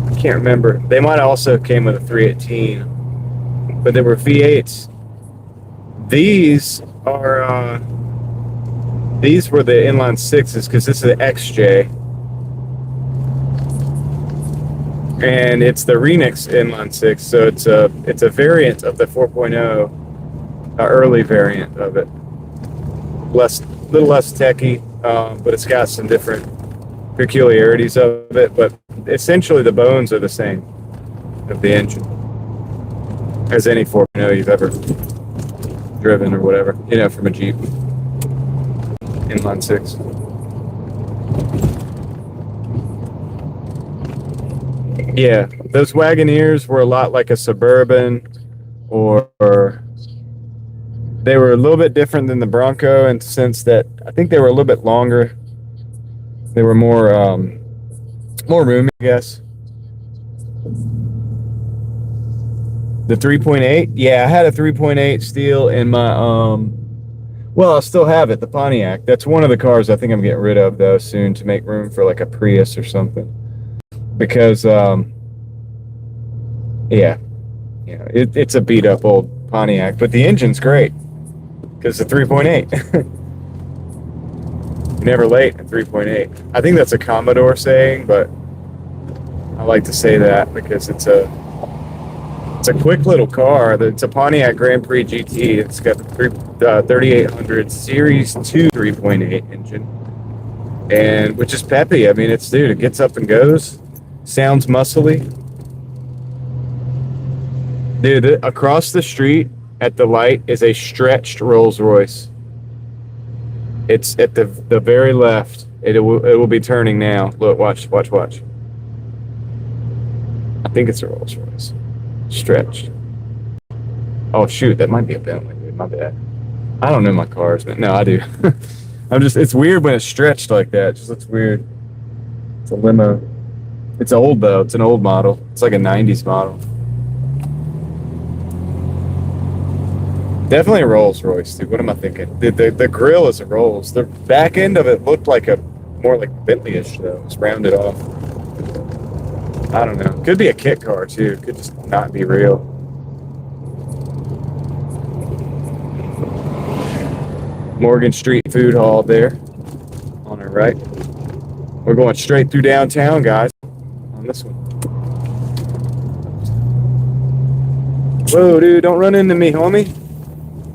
I can't remember. They might also came with a 318, but they were V8s. These are these were the inline sixes because this is the XJ, and it's the Renix inline six. So it's a variant of the 4.0. Early variant of it, little less techy, but it's got some different peculiarities of it. But essentially, the bones are the same of the engine as any 4.0 you've ever driven or whatever, you know, from a Jeep inline six. Yeah, those Wagoneers were a lot like a Suburban, or they were a little bit different than the Bronco in the sense that I think they were a little bit longer. They were more roomy, I guess. The 3.8, yeah, I had a 3.8 steel in my well, I still have it, the Pontiac. That's one of the cars I think I'm getting rid of though soon to make room for like a Prius or something. Because yeah, it's a beat up old Pontiac, but the engine's great. Because the 3.8. Never late at 3.8. I think that's a Commodore saying, but I like to say that because it's a quick little car. It's a Pontiac Grand Prix GT. It's got the 3800 Series 2 3.8 engine, and which is peppy. I mean, it gets up and goes. Sounds muscly. Dude, across the street at the light is a stretched Rolls Royce. It's at the very left. It will be turning now. Look, watch. I think it's a Rolls Royce. Stretched. Oh shoot, that might be a Bentley. Dude, my bad. I don't know my cars, but no, I do. It's weird when it's stretched like that. It just looks weird. It's a limo. It's old though. It's an old model. It's like a 90s model. Definitely a Rolls Royce, dude. What am I thinking? The grill is a Rolls. The back end of it looked like a more like Bentley-ish though. It's rounded off. I don't know. Could be a kit car too. Could just not be real. Morgan Street Food Hall there on our right. We're going straight through downtown, guys, on this one. Whoa, dude, don't run into me, homie.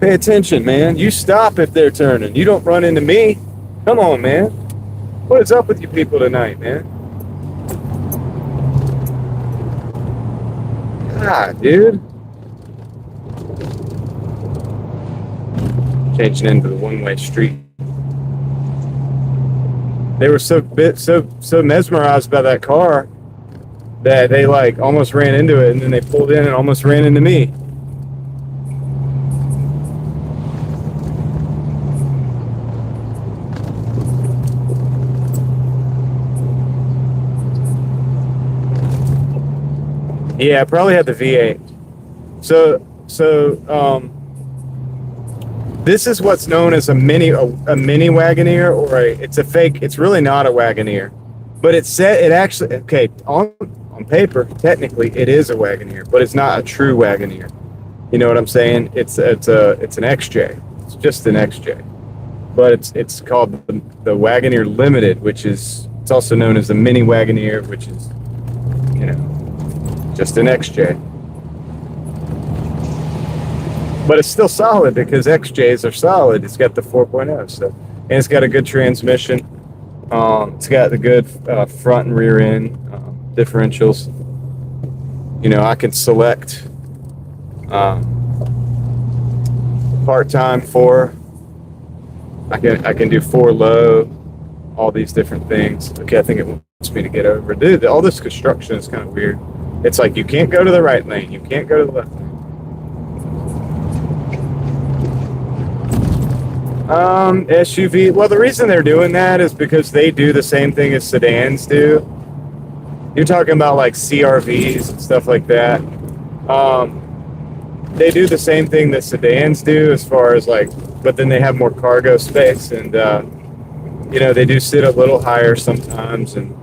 Pay attention, man. You stop if they're turning. You don't run into me. Come on, man. What is up with you people tonight, man? God, dude. Changing into the one-way street. They were so mesmerized by that car that they like almost ran into it, and then they pulled in and almost ran into me. Yeah, I probably had the V8. This is what's known as a mini Wagoneer, or it's a fake. It's really not a Wagoneer, but it actually, okay, on paper technically it is a Wagoneer, but it's not a true Wagoneer. You know what I'm saying? It's an XJ. It's just an XJ, but it's called the Wagoneer Limited, which is it's also known as the mini Wagoneer, which is, you know, just an XJ. But it's still solid because XJs are solid. It's got the 4.0, so, and it's got a good transmission. It's got the good front and rear end differentials. You know, I can select part-time 4. I can do 4 low, all these different things. Okay, I think it wants me to get over. Dude, all this construction is kind of weird. It's like you can't go to the right lane, you can't go to the left lane. SUV. Well, the reason they're doing that is because they do the same thing as sedans do. You're talking about like CRVs and stuff like that. They do the same thing that sedans do as far as like, but then they have more cargo space, and you know, they do sit a little higher sometimes, and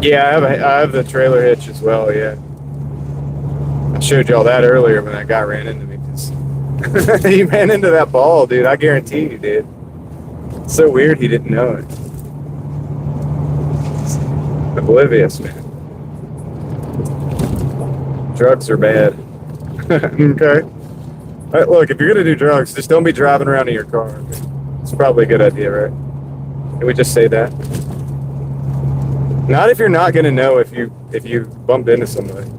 yeah, I have the trailer hitch as well. Yeah, I showed y'all that earlier when that guy ran into me, because he ran into that ball, dude. I guarantee you, dude. It's so weird he didn't know it. It's oblivious, man. Drugs are bad. Okay. All right, look, if you're gonna do drugs, just don't be driving around in your car. It's probably a good idea, right? Can we just say that? Not if you're not gonna know if you bumped into somebody.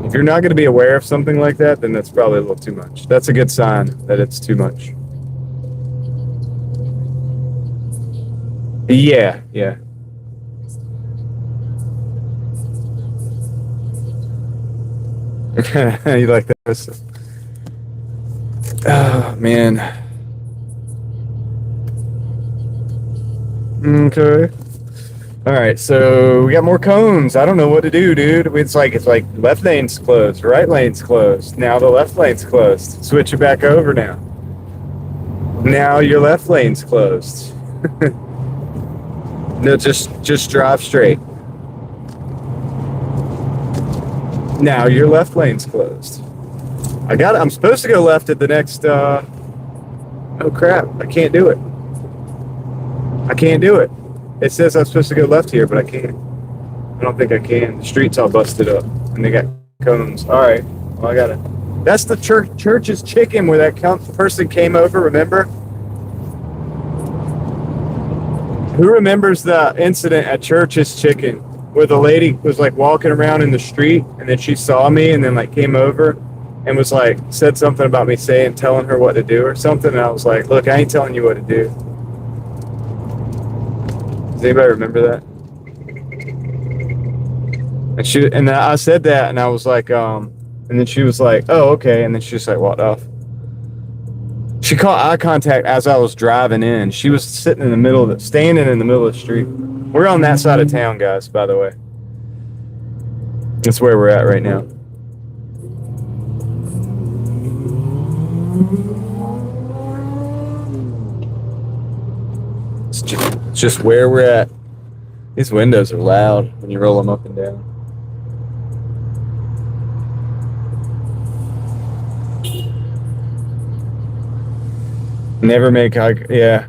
If you're not gonna be aware of something like that, then that's probably a little too much. That's a good sign that it's too much. Yeah, yeah. You like that? Oh, man. Okay. All right, so we got more cones. I don't know what to do, dude. It's like left lane's closed, right lane's closed. Now the left lane's closed. Switch it back over now. Now your left lane's closed. No, just drive straight. Now your left lane's closed. I'm supposed to go left at the next, oh crap, I can't do it. I can't do it. It says I'm supposed to go left here, but I can't. I don't think I can. The street's all busted up, and they got cones. All right, well, I gotta. That's the church's chicken where that person came over, remember? Who remembers the incident at Church's Chicken where the lady was like walking around in the street, and then she saw me and then like came over and was like, said something about me telling her what to do or something, and I was like, look, I ain't telling you what to do. Does anybody remember that? And then I said that, and I was like, and then she was like, oh, okay, and then she just like walked off. She caught eye contact as I was driving in. She was standing in the middle of the street. We're on that side of town, guys, by the way. That's where we're at right now. It's just where we're at. These windows are loud when you roll them up and down. Never make eye. Yeah.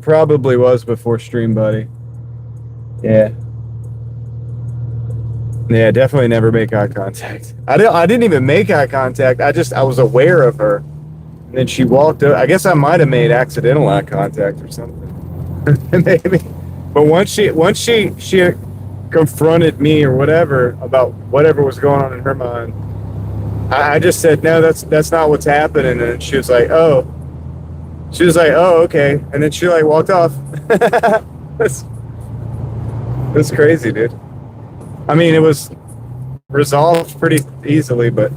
Probably was before Stream Buddy. Yeah. Yeah, definitely never make eye contact. I didn't even make eye contact. I was aware of her. And then she walked up. I guess I might have made accidental eye contact or something. Maybe. But once she confronted me or whatever about whatever was going on in her mind, I just said, no, that's not what's happening. And she was like, oh. She was like, oh, okay. And then she like walked off. that's that's crazy, dude. I mean, it was resolved pretty easily, but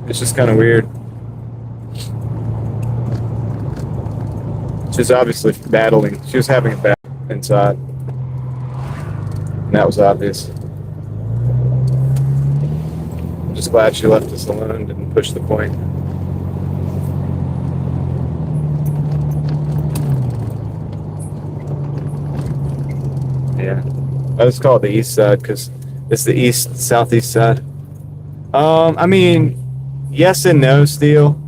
it's just kind of weird. She's obviously battling. She was having a battle inside. And that was obvious. I'm just glad she left us alone, didn't push the point. Yeah. I just call it the east side because it's the southeast side. I mean, yes and no still.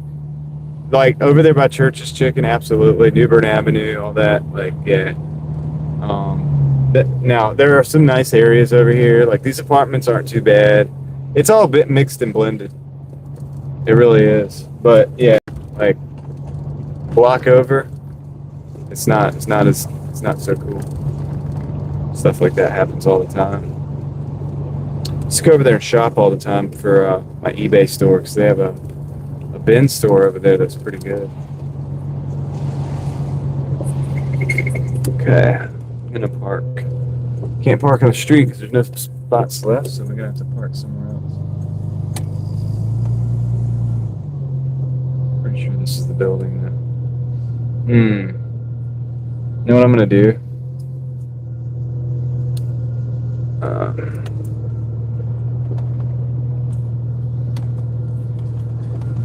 Like over there by Church's Chicken, absolutely. New Bern Avenue, all that. Like, yeah. Now there are some nice areas over here. Like these apartments aren't too bad. It's all a bit mixed and blended. It really is. But yeah, like block over, it's not so cool. Stuff like that happens all the time. Just go over there and shop all the time for my eBay store because they have a bin store over there that's pretty good. Okay, I'm gonna park. Can't park on the street because there's no spots left, so we're gonna have to park somewhere else. Pretty sure this is the building that. You know what I'm gonna do?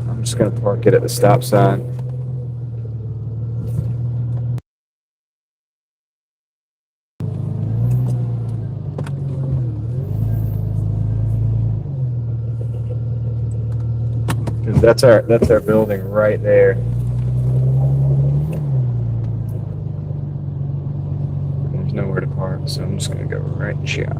I'm just gonna park it at the stop sign. That's our building right there. There's nowhere to park, so I'm just gonna go right here.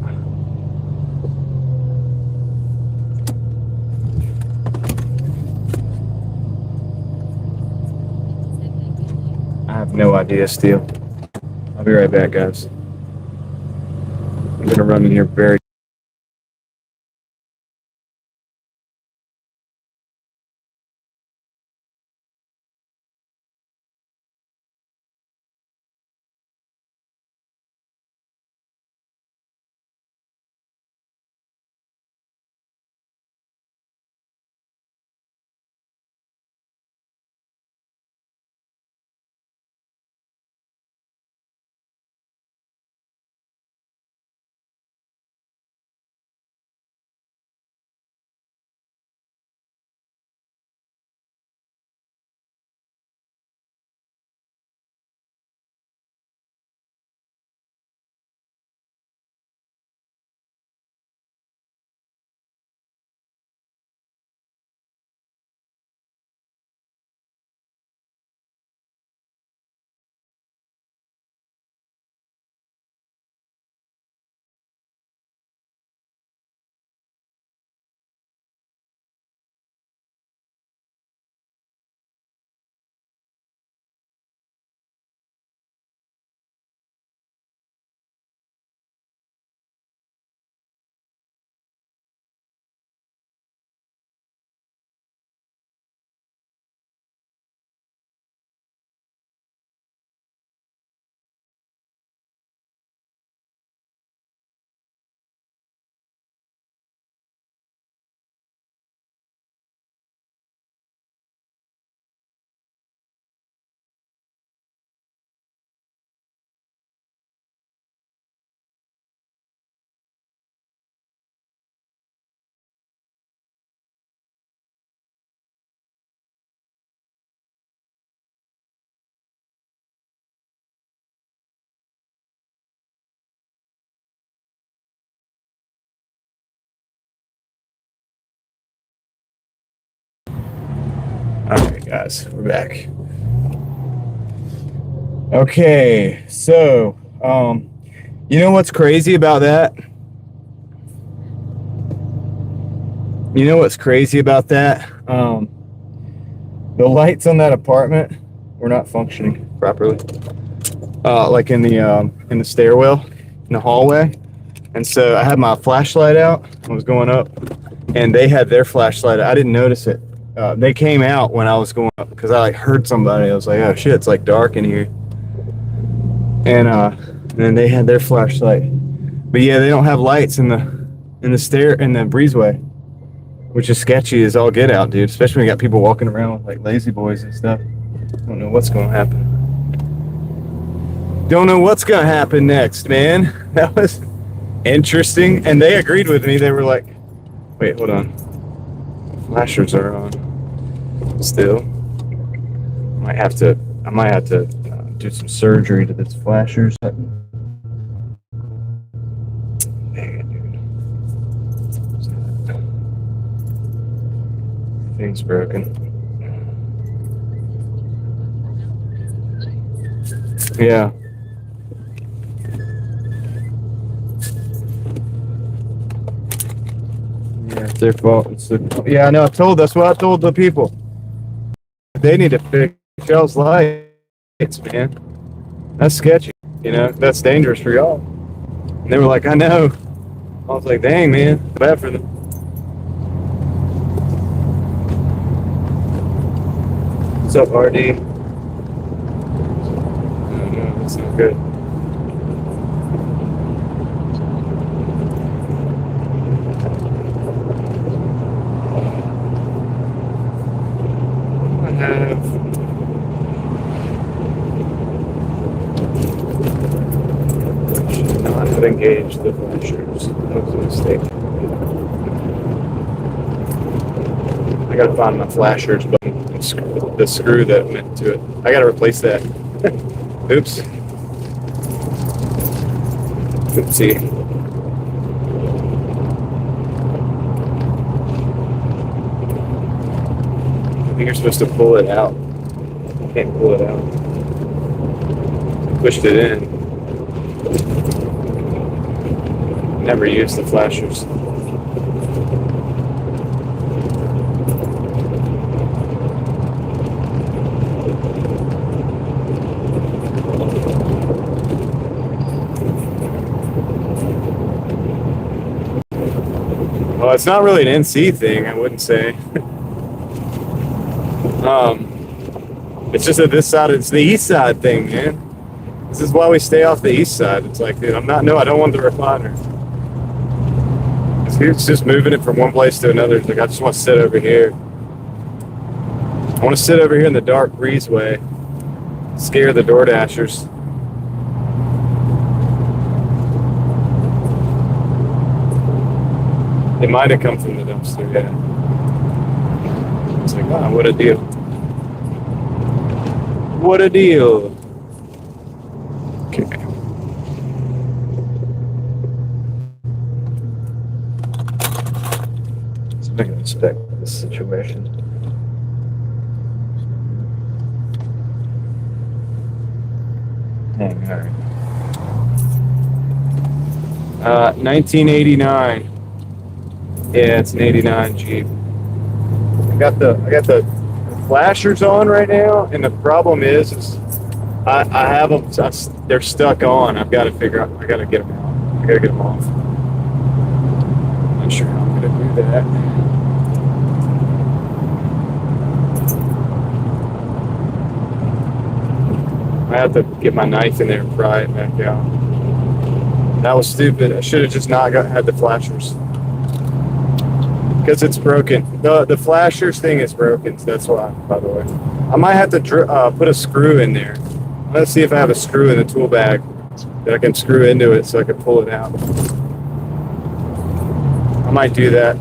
I have no idea still. I'll be right back, guys. I'm gonna run in here very Guys, we're back. Okay, so you know what's crazy about that? You know what's crazy about that? The lights on that apartment were not functioning properly. Like in the stairwell, in the hallway. And so I had my flashlight out. I was going up, and they had their flashlight. I didn't notice it. They came out when I was going up because I like heard somebody. I was like, "Oh shit, it's like dark in here." And then they had their flashlight. But yeah, they don't have lights in the breezeway, which is sketchy as all get out, dude. Especially when you got people walking around with like lazy boys and stuff. Don't know what's gonna happen. Don't know what's gonna happen next, man. That was interesting, and they agreed with me. They were like, "Wait, hold on. Flashers are on still. I might have to do some surgery to this flashers." Thing's broken. Yeah. Yeah, it's their fault. Yeah, I know. That's what I told the people. They need to fix y'all's lights, man. That's sketchy. You know, that's dangerous for y'all. And they were like, "I know." I was like, "Dang, man, bad for them." What's up, RD? No, that's not good. Should not have engaged the flashers. That was a mistake. I gotta find my flashers button, the screw that went to it. I gotta replace that. Oops. Oopsie. I think you're supposed to pull it out. You can't pull it out. Pushed it in. Never used the flashers. Well, it's not really an NC thing, I wouldn't say. It's just that this side, it's the east side thing, man. This is why we stay off the east side. It's like, dude, I don't want the recliner. It's just moving it from one place to another. It's like, I just want to sit over here. I want to sit over here in the dark breezeway, scare the Doordashers. It might have come from the dumpster, yeah. It's like, wow, what a deal. What a deal. Okay. So I can inspect this situation. Dang, all right. 1989. Yeah, it's an 89 Jeep. I got the flashers on right now, and the problem is I have them. They're stuck on. I've got to figure out. I got to get them out. I got to get them off. I'm not sure how I'm gonna do that. I have to get my knife in there and pry it back out. That was stupid. I should have just not had the flashers. Because it's broken. The flashers thing is broken, so that's why, by the way. I might have to put a screw in there. Let's see if I have a screw in the tool bag that I can screw into it so I can pull it out. I might do that.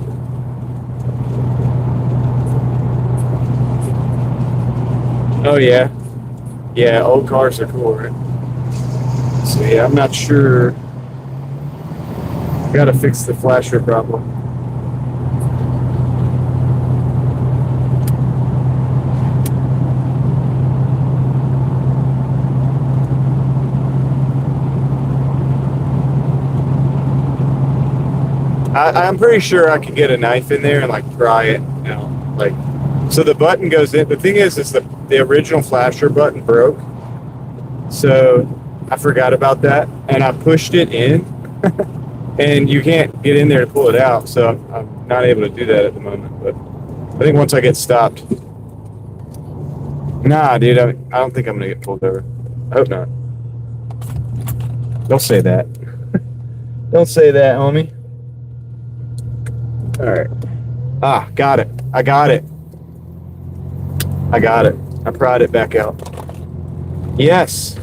Oh, yeah. Yeah, old cars are cool, right? So, yeah, I'm not sure. I gotta fix the flasher problem. I'm pretty sure I could get a knife in there and like pry it out. Like, so the button goes in. The thing is the original flasher button broke. So I forgot about that, and I pushed it in, and you can't get in there to pull it out. So I'm not able to do that at the moment. But I think once I get stopped. Nah, dude, I don't think I'm gonna get pulled over. I hope not. Don't say that. Don't say that, homie. All right. Ah, got it. I got it. I got it. I pried it back out. Yes.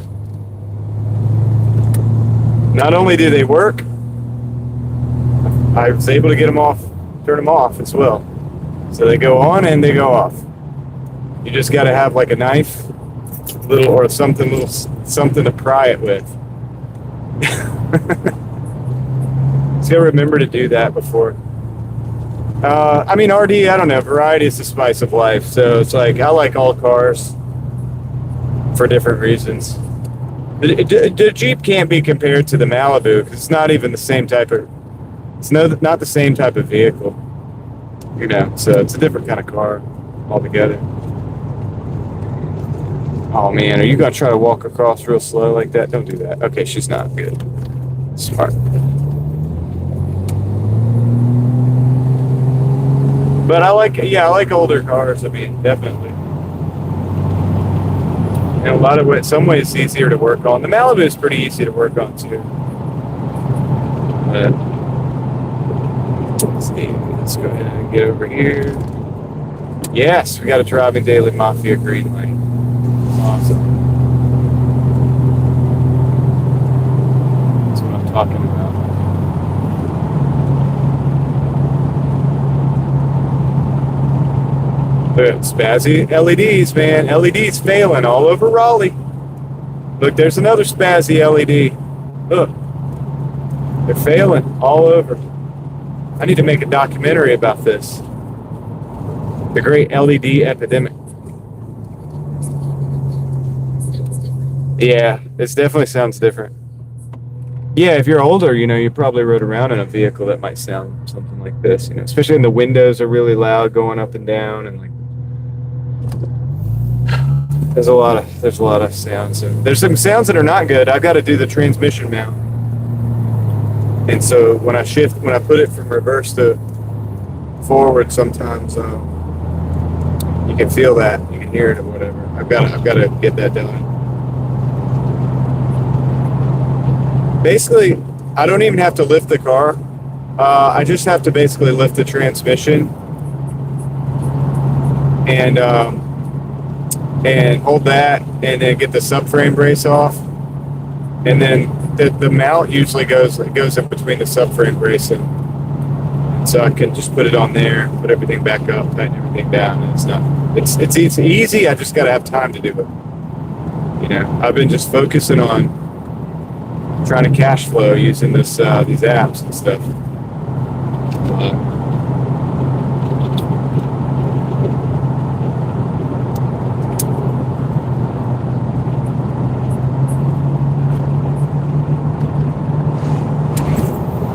Not only do they work, I was able to get them off, turn them off as well. So they go on and they go off. You just got to have like a knife, little something to pry it with. Just gotta remember to do that before. I mean, RD, I don't know. Variety is the spice of life. So it's like, I like all cars for different reasons. The Jeep can't be compared to the Malibu because it's not even the same type of, not the same type of vehicle. You know, so it's a different kind of car altogether. Oh man, are you gonna try to walk across real slow like that? Don't do that. Okay, she's not good. Smart. But I like older cars. I mean, definitely. In a lot of ways, some ways it's easier to work on. The Malibu is pretty easy to work on too. But, let's see. Let's go ahead and get over here. Yes, we got a Driving Daily Mafia green light. Awesome. That's what I'm talking about. Look at spazzy LEDs, man. LEDs failing all over Raleigh. Look, there's another spazzy LED. Look. They're failing all over. I need to make a documentary about this. The great LED epidemic. Yeah, it definitely sounds different. Yeah, if you're older, you know, you probably rode around in a vehicle that might sound something like this, you know, especially when the windows are really loud going up and down, and like there's a lot of sounds. There's some sounds that are not good. I've got to do the transmission mount. And so when I put it from reverse to forward, sometimes you can feel that, you can hear it or whatever. I've got to get that done. Basically, I don't even have to lift the car. I just have to basically lift the transmission and hold that, and then get the subframe brace off, and then the mount usually goes in between the subframe brace, and so I can just put it on there, put everything back up, tighten everything down, and it's easy. I just got to have time to do it. You know, I've been just focusing on trying to cash flow using these apps and stuff.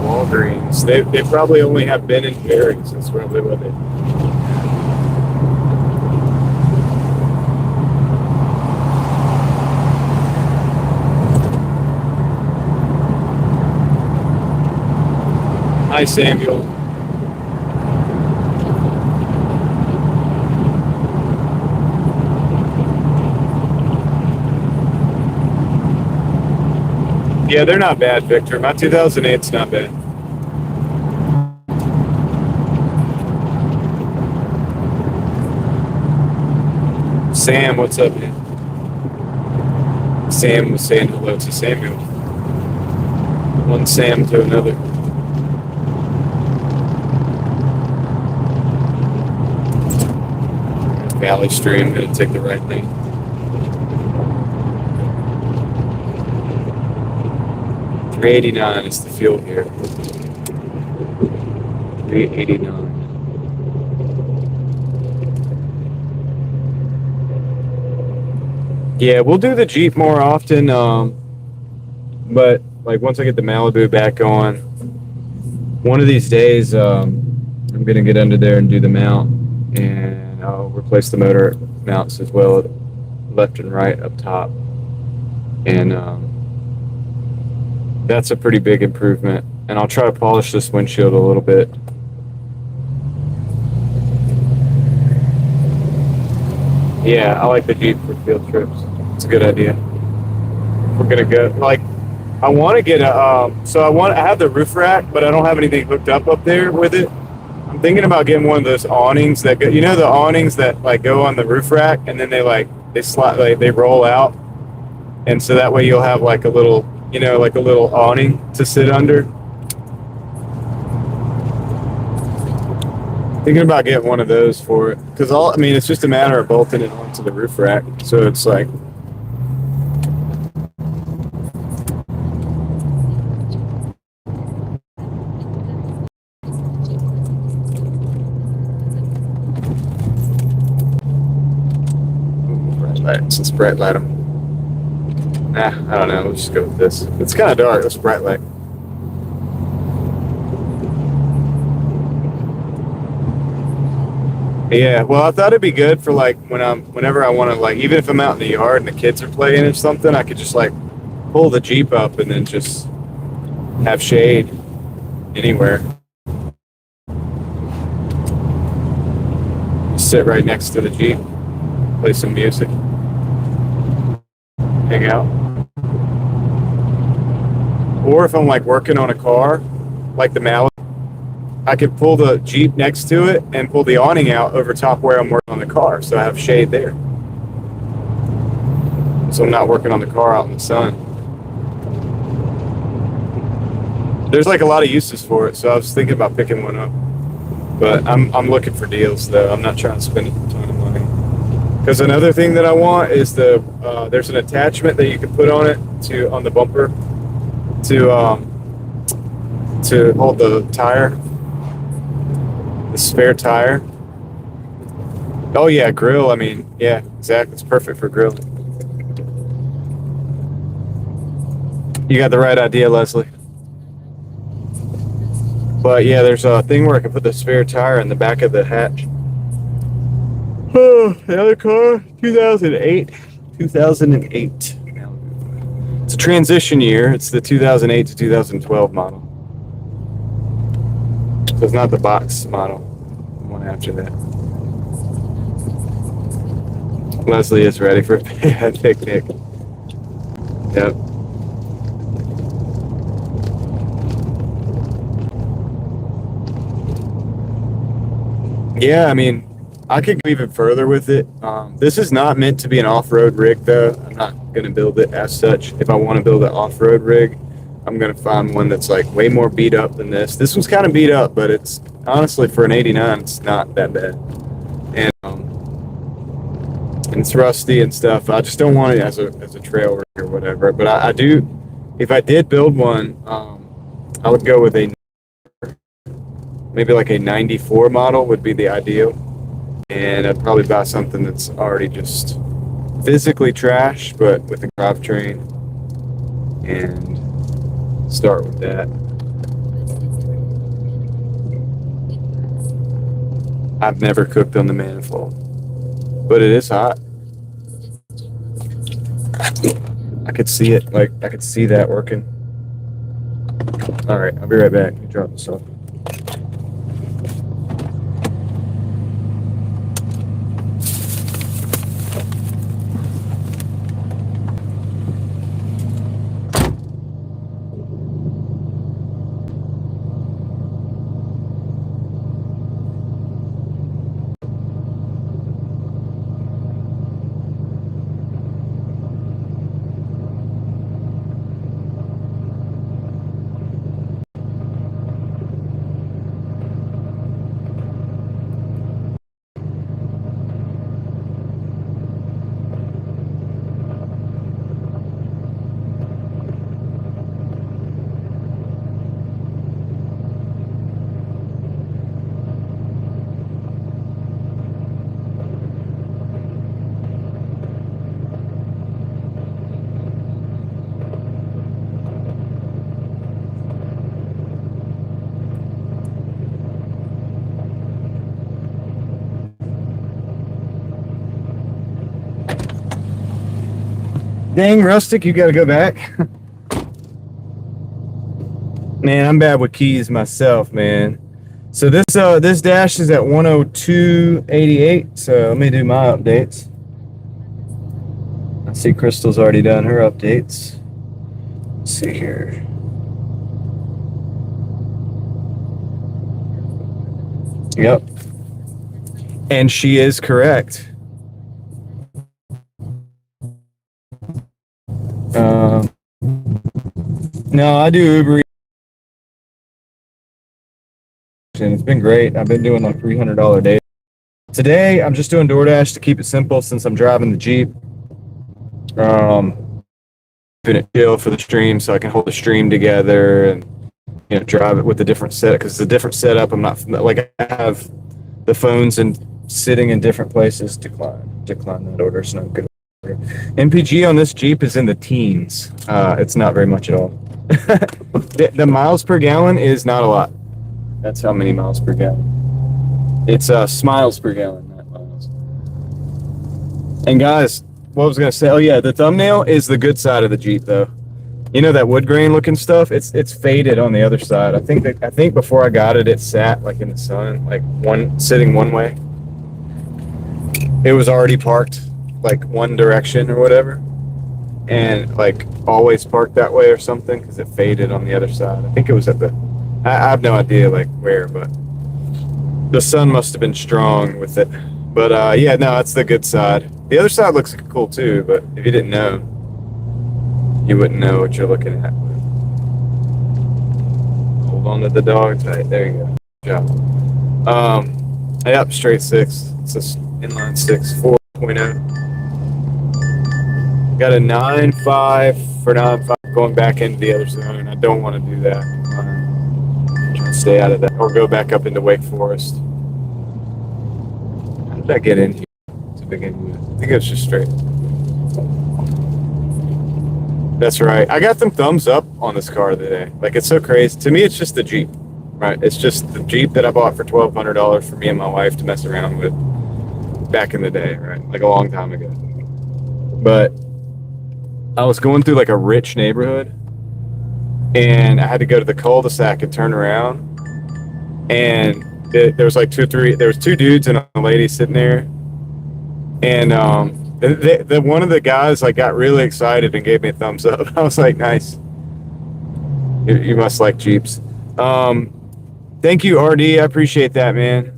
Walgreens. They probably only have Ben and Jerry's. That's probably what they. Hi, Samuel. Yeah, they're not bad, Victor. My 2008's not bad. Sam, what's up, man? Sam was saying hello to Samuel. One Sam to another. Valley Stream, gonna take the right lane. $3.89 is the fuel here. $3.89. Yeah, we'll do the Jeep more often, but like once I get the Malibu back on, one of these days, I'm gonna get under there and do the mount, and I'll replace the motor mounts as well, left and right up top, and that's a pretty big improvement. And I'll try to polish this windshield a little bit. Yeah, I like the Jeep for field trips. It's a good idea. We're gonna go like I want to get a I have the roof rack, but I don't have anything hooked up there with it. I'm thinking about getting one of those awnings that go, the awnings that like go on the roof rack and then they slide, like they roll out, and so that way you'll have like a little like a little awning to sit under. Thinking about getting one of those for it, because it's just a matter of bolting it onto the roof rack, so it's like let's bright light them. Nah, I don't know. Let's just go with this. It's kind of dark. Let's bright light. Yeah, well, I thought it'd be good for like whenever I want to, like, even if I'm out in the yard and the kids are playing or something, I could just like pull the Jeep up and then just have shade anywhere. Just sit right next to the Jeep, play some music, hang out. Or if I'm like working on a car, like the Malibu, I could pull the Jeep next to it and pull the awning out over top where I'm working on the car, so I have shade there. So I'm not working on the car out in the sun. There's like a lot of uses for it, so I was thinking about picking one up. But I'm looking for deals though. I'm not trying to spend a ton of money. Because another thing that I want is there's an attachment that you can put on it on the bumper to hold the tire. The spare tire. Oh yeah, grill. Yeah, exactly. It's perfect for grilling. You got the right idea, Leslie. But yeah, there's a thing where I can put the spare tire in the back of the hatch. Oh, the other car, 2008. It's a transition year. It's the 2008 to 2012 model. So it's not the box model. One after that. Leslie is ready for a picnic. Yep. Yeah, I could go even further with it. This is not meant to be an off-road rig, though. I'm not going to build it as such. If I want to build an off-road rig, I'm going to find one that's like way more beat up than this. This one's kind of beat up, but it's honestly, for an 89, it's not that bad. And it's rusty and stuff. I just don't want it as a trail rig or whatever. But I do, if I did build one, I would go with maybe like a 94 model would be the ideal. And I'd probably buy something that's already just physically trash, but with a drivetrain, and start with that. I've never cooked on the manifold, but it is hot. I could see it, like I could see that working. All right, I'll be right back. You drop this off. Dang, Rustic, you gotta go back. Man, I'm bad with keys myself, man. So this dash is at 102.88. So let me do my updates. I see Crystal's already done her updates. Let's see here. Yep. And she is correct. No, I do Uber Eats, and it's been great. I've been doing like $300 days. Today, I'm just doing DoorDash to keep it simple since I'm driving the Jeep. Keeping it chill for the stream so I can hold the stream together and drive it with a different setup, because it's a different setup. I'm not like, I have the phones and sitting in different places. Decline that order. It's not good. MPG on this Jeep is in the teens. It's not very much at all. The miles per gallon is not a lot. That's how many miles per gallon. It's smiles per gallon, not miles. And guys, what I was gonna say? Oh yeah, the thumbnail is the good side of the Jeep, though. You know that wood grain looking stuff? It's faded on the other side. I think before I got it, it sat like in the sun, like sitting one way. It was already parked like one direction or whatever, and like always parked that way or something, because it faded on the other side. I think it was at the. I have no idea like where, but the sun must have been strong with it. But yeah, no, that's the good side. The other side looks cool too, but if you didn't know, you wouldn't know what you're looking at. Hold on to the dog tight. There you go. Good job. Yep, straight 6. It's just inline 6, 4.0. Got a 9.5 for 9.5 going back into the other zone. I don't want to do that. I'm trying to stay out of that, or go back up into Wake Forest. How did I get in here to begin with? I think it was just straight. That's right. I got them thumbs up on this car today. Like, it's so crazy. To me, it's just the Jeep, right? It's just the Jeep that I bought for $1,200 for me and my wife to mess around with back in the day, right? Like a long time ago. But I was going through like a rich neighborhood, and I had to go to the cul-de-sac and turn around. And there was like there was 2 dudes and a lady sitting there. And one of the guys like got really excited and gave me a thumbs up. I was like, nice. You must like Jeeps. Thank you, RD. I appreciate that, man.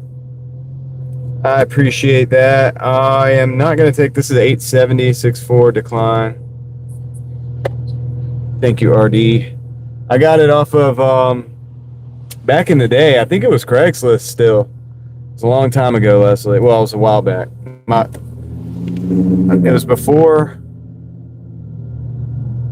I appreciate that. I am not going to take this as 870, 6.4 decline. Thank you, RD. I got it off of back in the day. I think it was Craigslist still. It was a long time ago, Leslie. Well, it was a while back. It was before,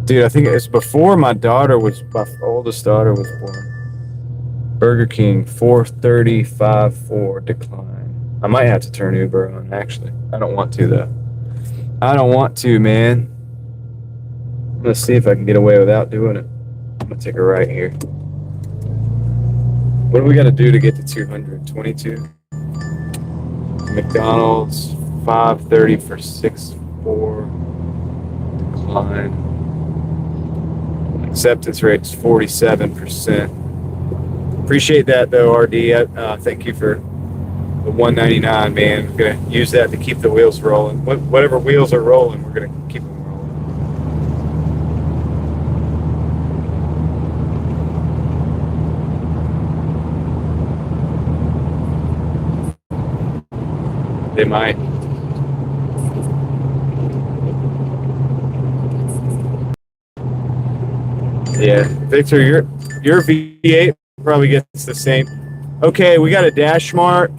dude, I think it was before my oldest daughter was born. Burger King, 435.4 decline. I might have to turn Uber on, actually. I don't want to, though. I don't want to, man. I'm going to see if I can get away without doing it. I'm going to take a right here. What do we got to do to get to 200? 22? McDonald's, 530 for 6.4 decline. Acceptance rate's 47%. Appreciate that, though, RD. Thank you for the $199, man. We're gonna use that to keep the wheels rolling. Whatever wheels are rolling, we're gonna keep them rolling. They might. Yeah, Victor, your V8 probably gets the same. Okay, we got a dash mart.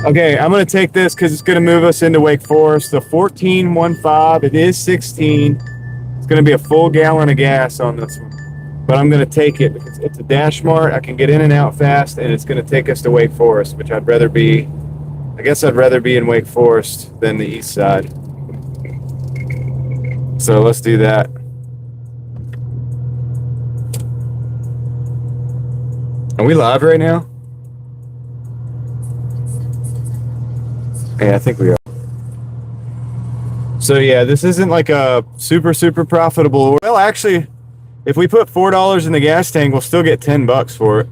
Okay, I'm going to take this because it's going to move us into Wake Forest. The 14.15, it is 16. It's going to be a full gallon of gas on this one. But I'm going to take it because it's a dash mart. I can get in and out fast, and it's going to take us to Wake Forest, which I'd rather be. I guess I'd rather be in Wake Forest than the east side. So let's do that. Are we live right now? Yeah, I think we are. So yeah, this isn't like a super profitable. Well, actually, if we put $4 in the gas tank, we'll still get $10 for it.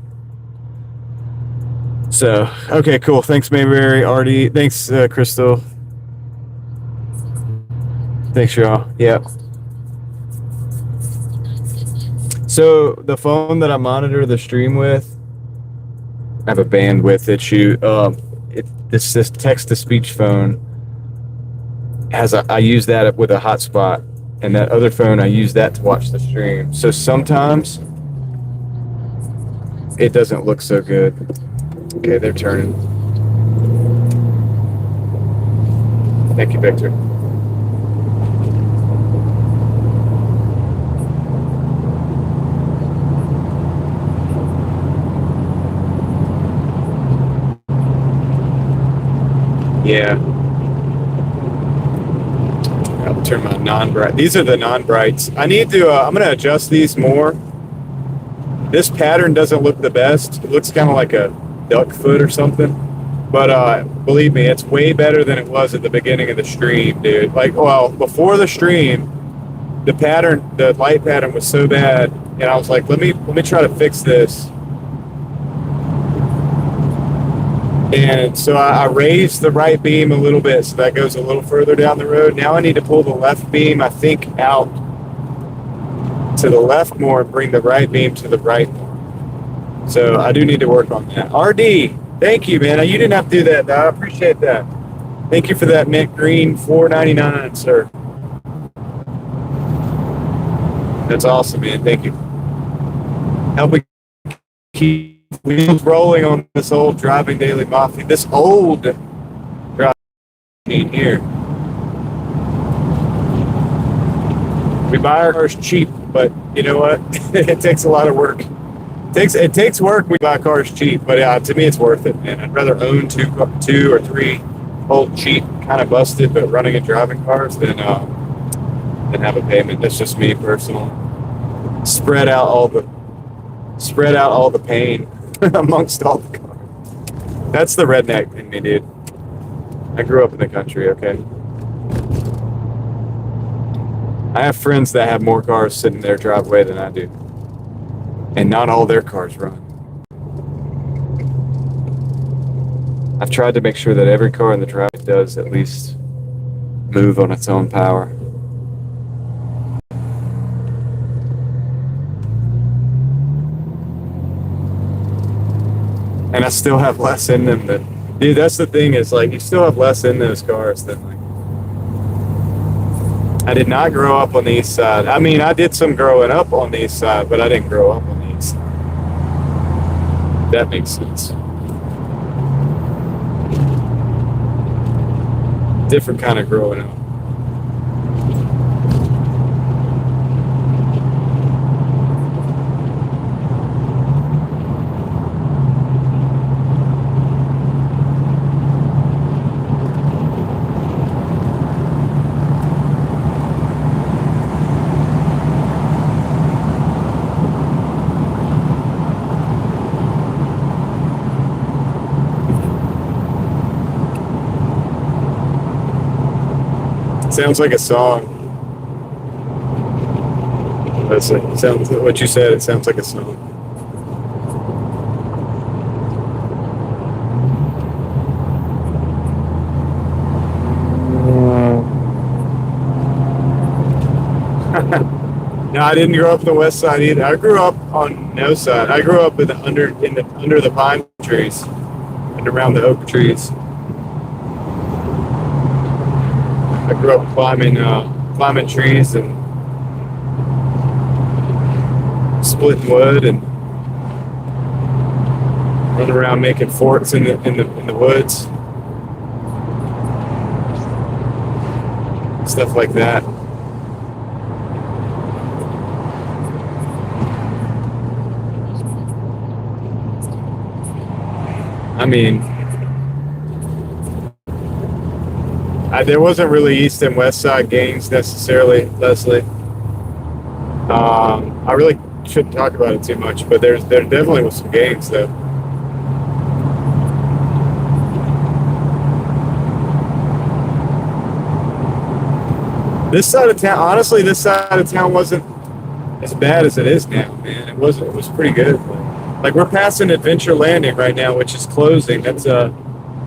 So okay, cool. Thanks, Mayberry, Artie. Thanks, Crystal. Thanks, y'all. Yep. So the phone that I monitor the stream with, I have a bandwidth issue. This text to speech phone I use that with a hotspot, and that other phone I use that to watch the stream. So sometimes it doesn't look so good. Okay, they're turning. Thank you, Victor. Yeah. I'll turn my non-bright. These are the non-brights. I need to, I'm going to adjust these more. This pattern doesn't look the best. It looks kind of like a duck foot or something. But believe me, it's way better than it was at the beginning of the stream, dude. Like, well, before the stream, the light pattern was so bad, and I was like, let me try to fix this. And so I raised the right beam a little bit, so that goes a little further down the road. Now I need to pull the left beam, I think, out to the left more and bring the right beam to the right more. So I do need to work on that. RD, thank you, man. You didn't have to do that. I appreciate that. Thank you for that mint green $4.99, sir. That's awesome, man. Thank you. Helping keep wheels rolling on this old Driving Daily Mafia. This old driving here. We buy our cars cheap, but you know what? It takes a lot of work. It takes work. We buy cars cheap, but to me, it's worth it, man. I'd rather own two or three old, cheap, kind of busted, but running and driving cars than have a payment. That's just me personally. Spread out all the pain amongst all the cars. That's the redneck in me, dude. I grew up in the country, okay? I have friends that have more cars sitting in their driveway than I do. And not all their cars run. I've tried to make sure that every car in the driveway does at least move on its own power. And I still have less in them than... Dude, that's the thing, is like, you still have less in those cars than like... I did not grow up on the east side. I mean, I did some growing up on the east side, but I didn't grow up on the east side. That makes sense. Different kind of growing up. Sounds like a song. That's it. Sounds what you said. It sounds like a song. No, I didn't grow up on the west side either. I grew up on no side. I grew up under the pine trees and around the oak trees. I grew up climbing trees and splitting wood and running around making forts in the woods, stuff like that. I mean, there wasn't really east and west side gangs necessarily, Leslie. I really shouldn't talk about it too much, but there definitely was some gangs though. This side of town, honestly, this side of town wasn't as bad as it is now, man. It was pretty good. Like, we're passing Adventure Landing right now, which is closing. That's a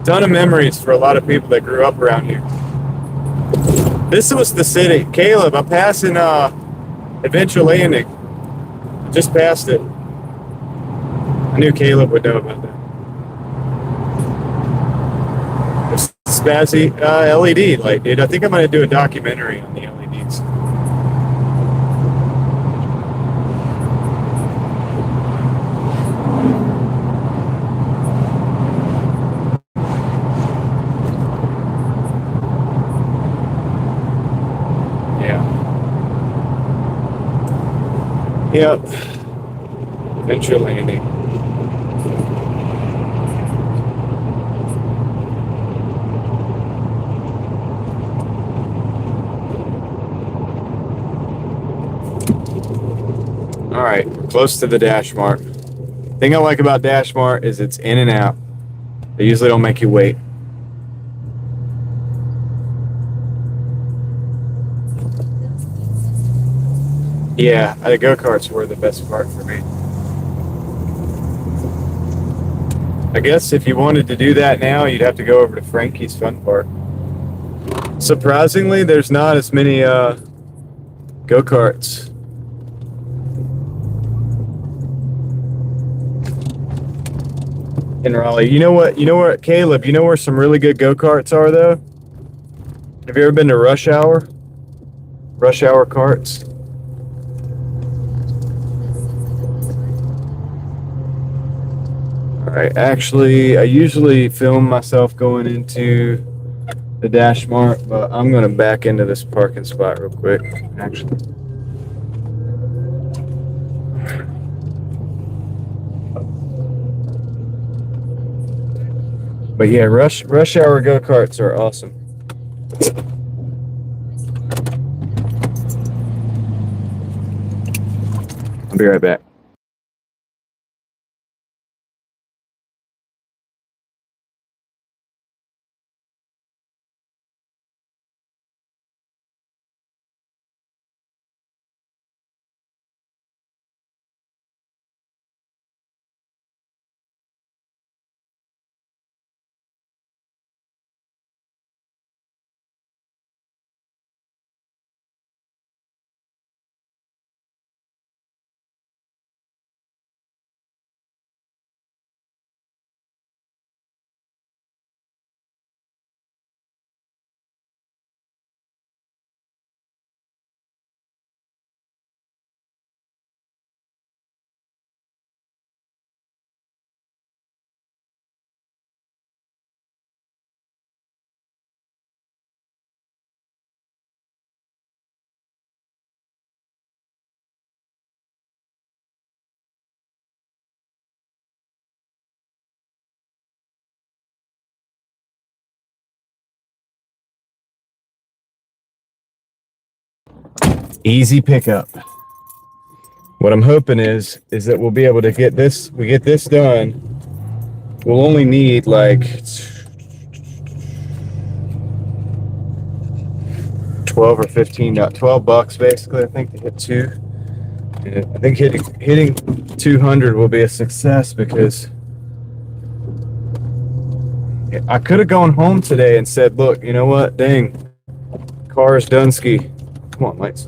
ton of memories for a lot of people that grew up around here. This was the city. Caleb, I'm passing Adventure Landing. I just passed it. I knew Caleb would know about that. It's spazzy LED light, dude. I think I'm gonna do a documentary on the LEDs. Yep. Adventure Landing. All right, we're close to the Dash Mart. Thing I like about Dash Mart is it's in and out. They usually don't make you wait. Yeah, the go-karts were the best part for me. I guess if you wanted to do that now, you'd have to go over to Frankie's Fun Park. Surprisingly, there's not as many go-karts. In Raleigh. You know what, Caleb, you know where some really good go-karts are, though? Have you ever been to Rush Hour? Rush Hour Karts? Alright, actually, I usually film myself going into the Dash Mart, but I'm going to back into this parking spot real quick, actually. But yeah, rush hour go-karts are awesome. I'll be right back. Easy pickup. What I'm hoping is that we'll be able to get this done. We'll only need like 12 or 15, $12 basically, I think, to hit two. And I think hitting 200 will be a success, because I could have gone home today and said, look, you know what, dang, car is Dunsky. Come on, lights.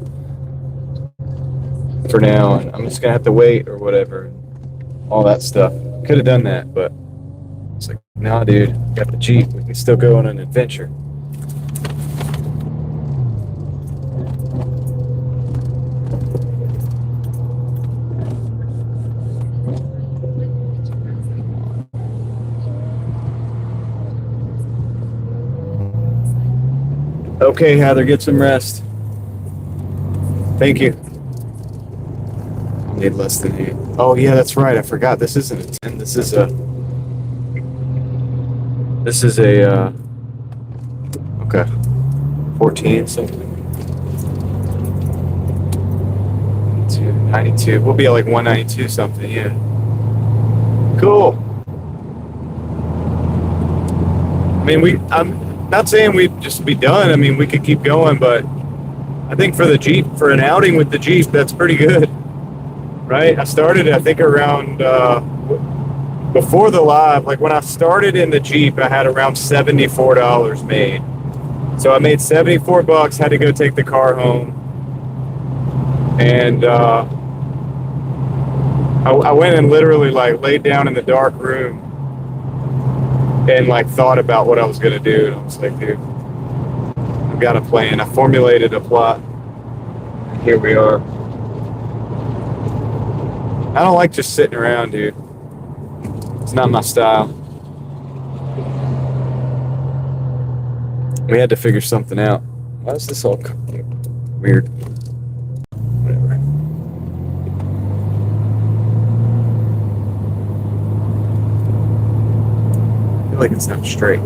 For now, and I'm just gonna have to wait or whatever, all that stuff. Could have done that, but it's like, nah, dude, got the Jeep. We can still go on an adventure. Okay, Heather, get some rest. Thank you. Need less than 8. Oh yeah, that's right. I forgot. This isn't a 10. This is a okay, 14 something. 92. We'll be at like 192 something. Yeah. Cool. I mean, I'm not saying we'd just be done. I mean, we could keep going, but I think for the Jeep, for an outing with the Jeep, that's pretty good, right? I started, I think, around before the live. Like when I started in the Jeep, I had around $74 made. So I made 74 bucks. Had to go take the car home, and I went and literally like laid down in the dark room and like thought about what I was gonna do. And I was like, dude, I've got a plan. I formulated a plot. Here we are. I don't like just sitting around, dude. It's not my style. We had to figure something out. Why is this all weird? Whatever. I feel like it's not straight.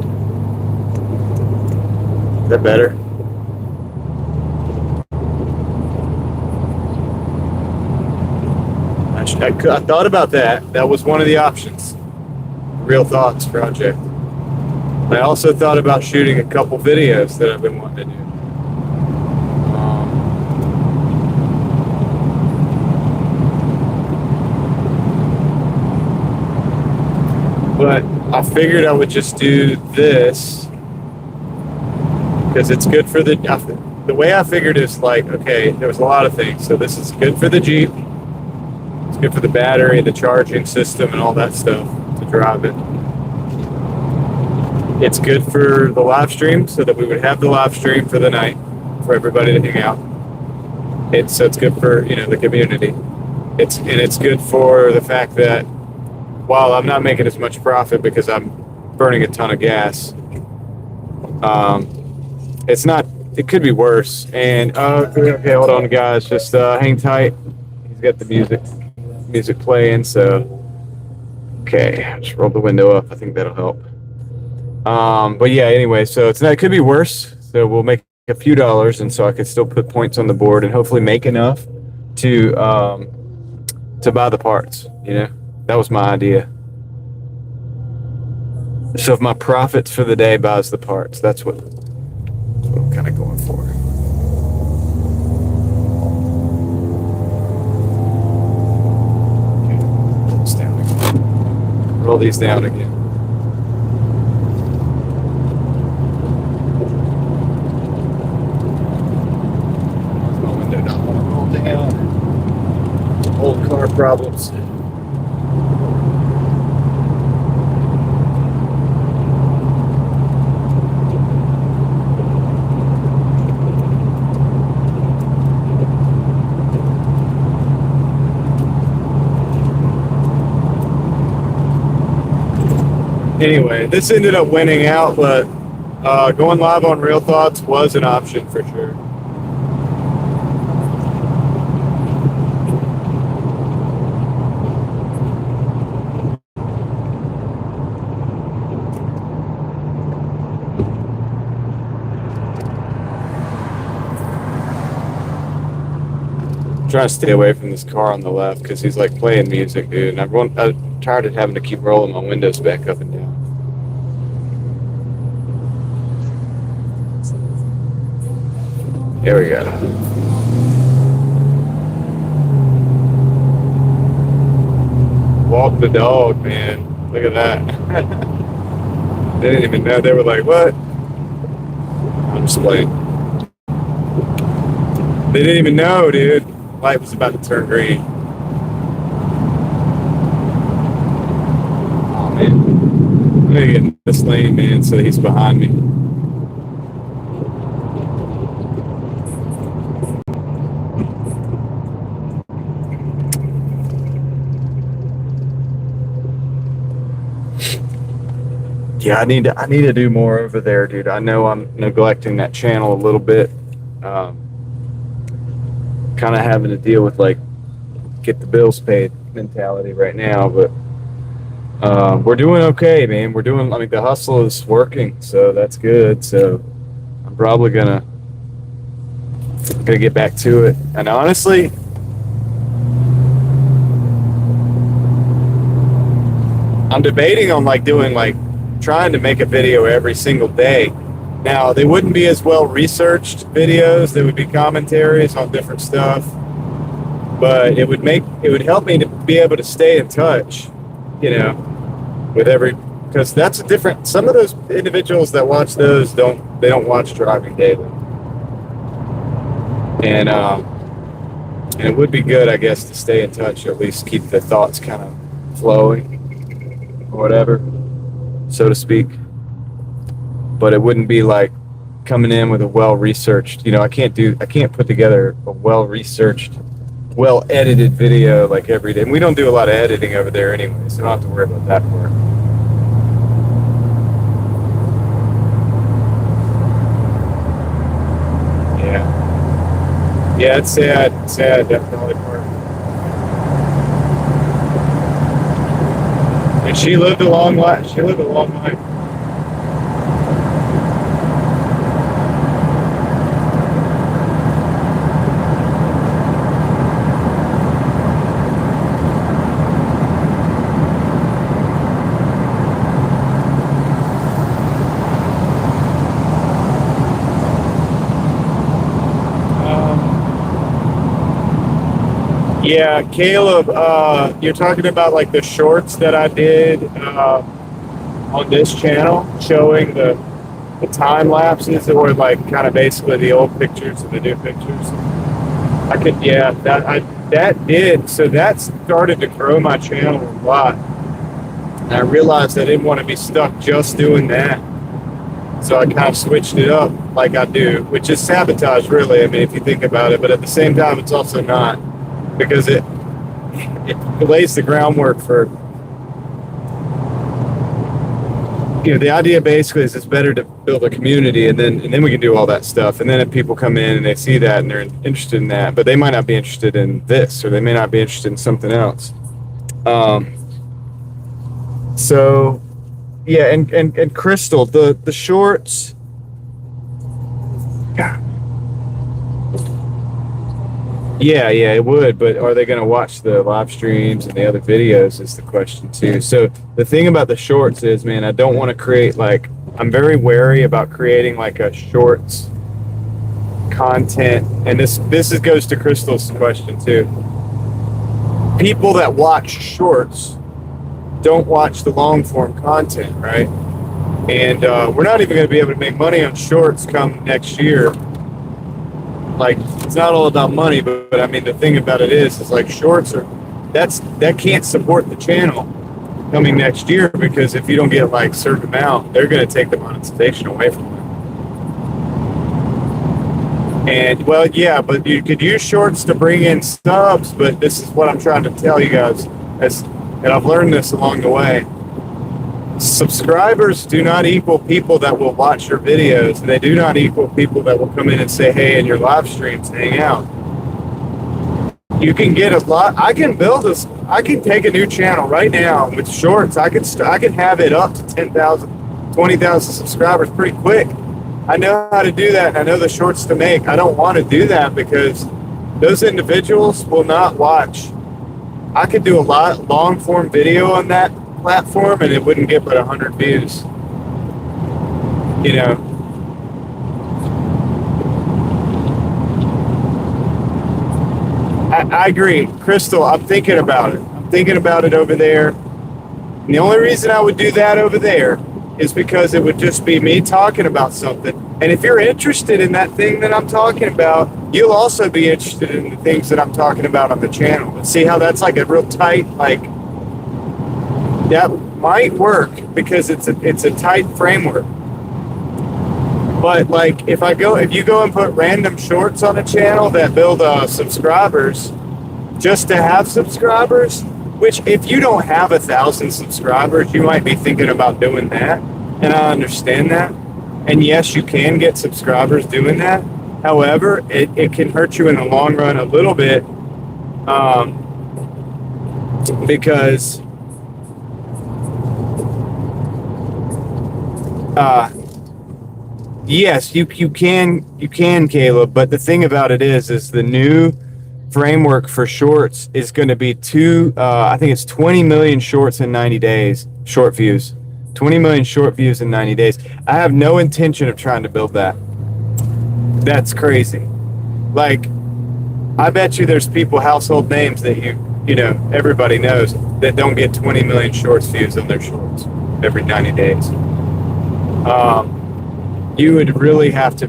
Is that better? I thought about that. That was one of the options. Real Thoughts project. I also thought about shooting a couple videos that I've been wanting to do. But I figured I would just do this because it's good for the way I figured is like, okay, there was a lot of things. So this is good for the Jeep. It's good for the battery, the charging system, and all that stuff to drive it. It's good for the live stream, so that we would have the live stream for the night for everybody to hang out. So it's good for, you know, the community. It's good for the fact that while I'm not making as much profit because I'm burning a ton of gas, it's not. It could be worse. And okay, hold on, guys. Just hang tight. He's got the music playing. So okay, just roll the window up. I think that'll help. But yeah, anyway, so it could be worse. So we'll make a few dollars, and so I could still put points on the board and hopefully make enough to buy the parts. You know, that was my idea. So if my profits for the day buys the parts, that's what I'm kind of going for. Okay, roll this down again. Roll these down again. Old car problems. Anyway, this ended up winning out, but going live on Real Thoughts was an option for sure. Trying to stay away from this car on the left because he's like playing music, dude. And I'm tired of having to keep rolling my windows back up and down. There we go. Walk the dog, man. Look at that. They didn't even know. They were like, what? I'm just playing. They didn't even know, dude. Light was about to turn green. Oh man, I'm gonna get in this lane, man, so he's behind me. Yeah, I need to do more over there, dude. I know I'm neglecting that channel a little bit. Kind of having to deal with like get the bills paid mentality right now, but we're doing okay, man. I mean, the hustle is working, so that's good. So I'm probably gonna get back to it. And honestly, I'm debating on like doing like trying to make a video every single day Now, they wouldn't be as well researched videos. They would be commentaries on different stuff, but it would help me to be able to stay in touch, with because that's a different. Some of those individuals that watch those don't watch Driving Daily, and it would be good, I guess, to stay in touch, or at least keep the thoughts kind of flowing, or whatever, so to speak. But it wouldn't be like coming in with a well-researched, I can't put together a well-researched, well-edited video like every day. And we don't do a lot of editing over there anyway, so I don't have to worry about that part. Yeah, it's sad, definitely part. And she lived a long life. Yeah, Caleb, you're talking about like the shorts that I did on this channel, showing the time lapses, or like kind of basically the old pictures and the new pictures. So that started to grow my channel a lot, and I realized I didn't want to be stuck just doing that. So I kind of switched it up like I do, which is sabotage, really. I mean, if you think about it, but at the same time, it's also not. Because it lays the groundwork for, the idea basically is it's better to build a community, and then we can do all that stuff. And then if people come in and they see that and they're interested in that, but they might not be interested in this, or they may not be interested in something else. So yeah, and Crystal, the shorts. Yeah, it would, but are they going to watch the live streams and the other videos is the question too. So the thing about the shorts is, man, I don't want to create I'm very wary about creating like a shorts content. And this goes to Crystal's question too. People that watch shorts don't watch the long form content, right? And we're not even going to be able to make money on shorts come next year. Like, it's not all about money, but I mean, the thing about it is like shorts that can't support the channel coming next year, because if you don't get like a certain amount, they're going to take the monetization away from it. And well, yeah, but you could use shorts to bring in subs, but this is what I'm trying to tell you guys, and I've learned this along the way. Subscribers do not equal people that will watch your videos, and they do not equal people that will come in and say hey in your live streams, hang out. You can get a lot. I can take a new channel right now with shorts. I can have it up to 10,000, 20,000 subscribers pretty quick. I know how to do that, and I know the shorts to make. I don't want to do that because those individuals will not watch. I could do a long form video on that platform and it wouldn't get but 100 views. I agree. Crystal, I'm thinking about it over there. And the only reason I would do that over there is because it would just be me talking about something. And if you're interested in that thing that I'm talking about, you'll also be interested in the things that I'm talking about on the channel. And see how that's like a real tight, that might work because it's a tight framework. But if you go and put random shorts on a channel that build subscribers just to have subscribers, which if you don't have 1,000 subscribers, you might be thinking about doing that. And I understand that. And yes, you can get subscribers doing that. However, it can hurt you in the long run a little bit, because yes, you can, Caleb, but the thing about it is the new framework for shorts is going to be I think it's 20 million shorts in 90 days, short views. 20 million short views in 90 days. I have no intention of trying to build that. That's crazy. Like, I bet you there's people, household names that you know, everybody knows that don't get 20 million shorts views on their shorts every 90 days. You would really have to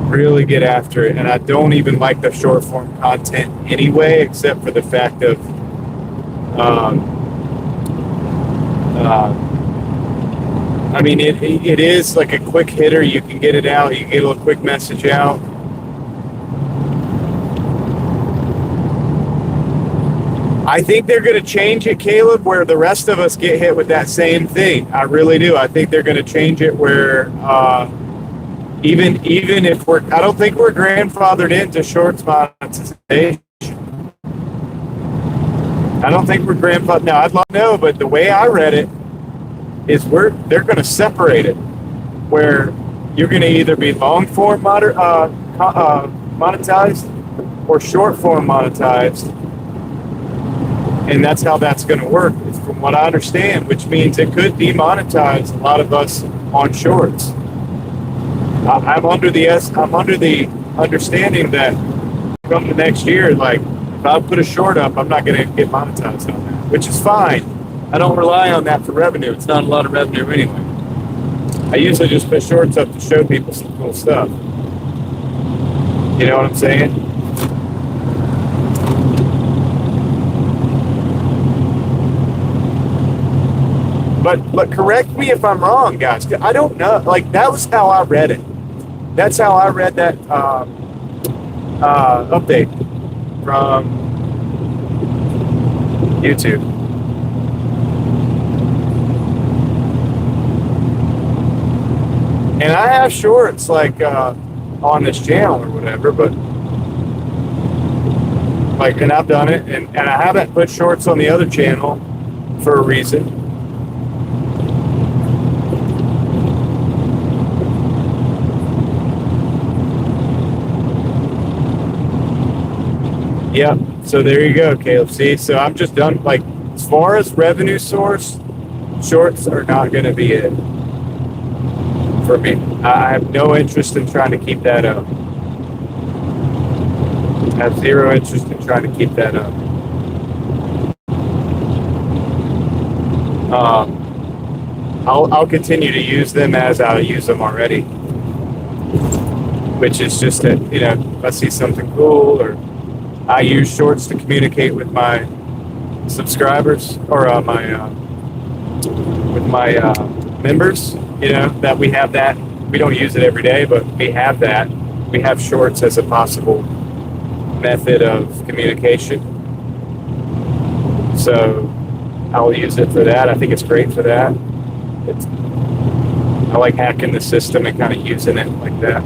really get after it. And I don't even like the short form content anyway, except for the fact of, I mean, it is like a quick hitter. You can get it out. You can get a little quick message out. I think they're going to change it, Caleb, where the rest of us get hit with that same thing. I really do. I think they're going to change it where even if I don't think we're grandfathered into shorts monetization. I don't think we're grandfathered. Now, I'd love to know, but the way I read it is they're going to separate it, where you're going to either be long form monetized or short form monetized. And that's how that's going to work, from what I understand, which means it could demonetize a lot of us on shorts. I'm under the understanding that come the next year, like if I put a short up, I'm not going to get monetized on that, which is fine. I don't rely on that for revenue. It's not a lot of revenue anyway. I usually just put shorts up to show people some cool stuff. You know what I'm saying? But correct me if I'm wrong, guys. I don't know. Like, that was how I read it. That's how I read that update from YouTube. And I have shorts like on this channel or whatever, but like, and I've done it, and I haven't put shorts on the other channel for a reason. Yep. So there you go, Caleb. See, so I'm just done. Like, as far as revenue source, shorts are not going to be it for me. I have no interest in trying to keep that up. I have zero interest in trying to keep that up. I'll continue to use them as I use them already, which is just that, you know, if I see something cool, or I use shorts to communicate with my subscribers, or with my members, you know, that we have that. We don't use it every day, but we have that. We have shorts as a possible method of communication. So I'll use it for that. I think it's great for that. I like hacking the system and kind of using it like that.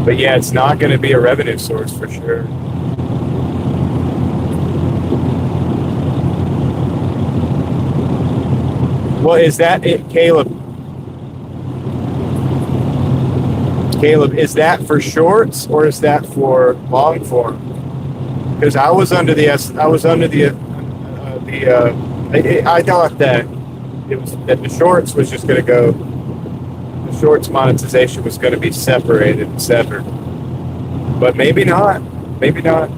But yeah, it's not going to be a revenue source for sure. Well, is that it, Caleb? Caleb, is that for shorts or is that for long form? Because I thought that it was that the shorts was just going to go. The shorts monetization was going to be separated and severed, but maybe not. Maybe not.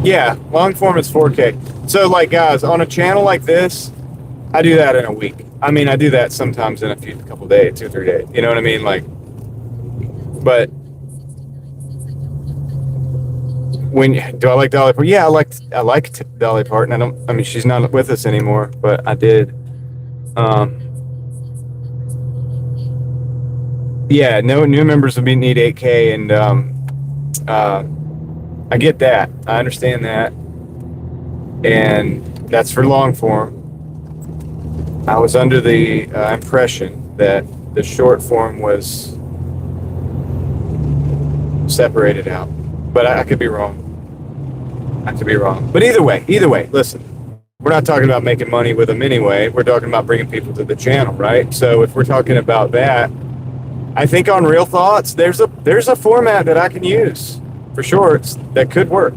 Yeah, long form is 4K. So, like, guys, on a channel like this, I do that in a week. I mean, I do that sometimes in a couple days, 2 or 3 days. You know what I mean? Like, but do I like Dolly Parton? Yeah, I liked Dolly Parton. I mean, she's not with us anymore, but I did. Yeah, no new members would need 8K, and I get that. I understand that. And that's for long form. I was under the impression that the short form was separated out. But I could be wrong. I could be wrong. But either way, listen. we're not talking about making money with them anyway. We're talking about bringing people to the channel, right? So if we're talking about that, I think on Real Thoughts, there's a format that I can use for shorts that could work.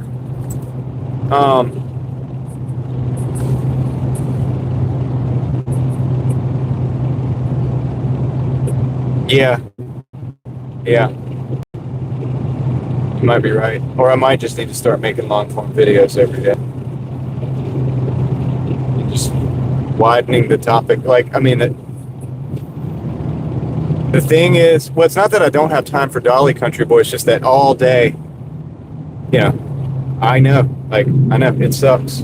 Yeah, you might be right. Or I might just need to start making long form videos every day. Just widening the topic. Like, I mean, the thing is, well, it's not that I don't have time for Dolly Country Boy. It's just that all day, I know, it sucks.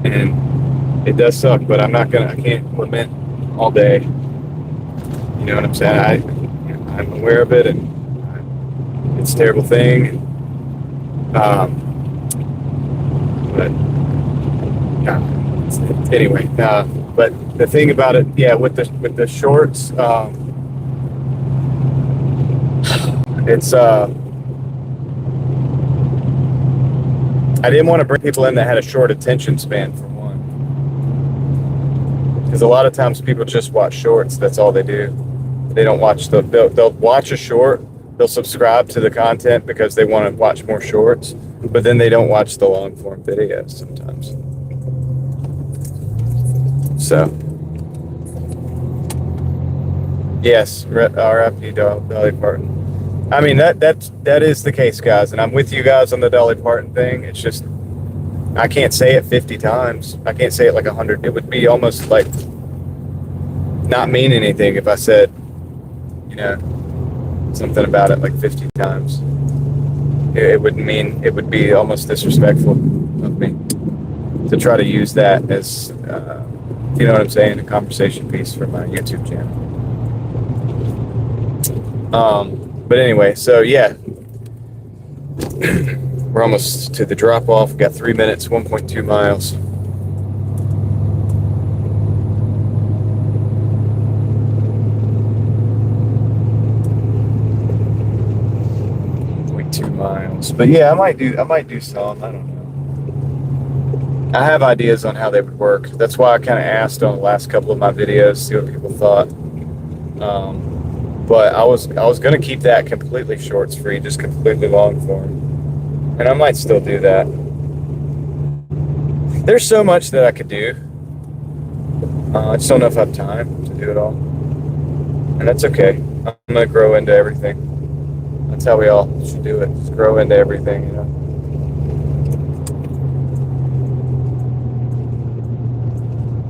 And it does suck, but I can't lament all day. You know what I'm saying? I'm aware of it, and it's a terrible thing. But anyway, but the thing about it, with the shorts, it's I didn't want to bring people in that had a short attention span, for one, because a lot of times people just watch shorts. That's all they do. They don't watch they'll watch a short, they'll subscribe to the content because they want to watch more shorts, but then they don't watch the long form videos sometimes. So yes, RIP Dolly Parton. I mean, that is the case, guys, and I'm with you guys on the Dolly Parton thing. It's just, I can't say it 50 times. I can't say it like 100. It would be almost like not mean anything if I said, something about it like 50 times. It would be almost disrespectful of me to try to use that as, you know what I'm saying, a conversation piece for my YouTube channel. But anyway, so yeah, we're almost to the drop off. We've got 3 minutes, 1.2 miles. Miles. But yeah, I might do some. I don't know. I have ideas on how they would work. That's why I kind of asked on the last couple of my videos, see what people thought. But I was gonna keep that completely shorts free, just completely long form, and I might still do that. There's so much that I could do. I just don't know if I have time to do it all, and that's okay. I'm gonna grow into everything. That's how we all should do it. Just grow into everything,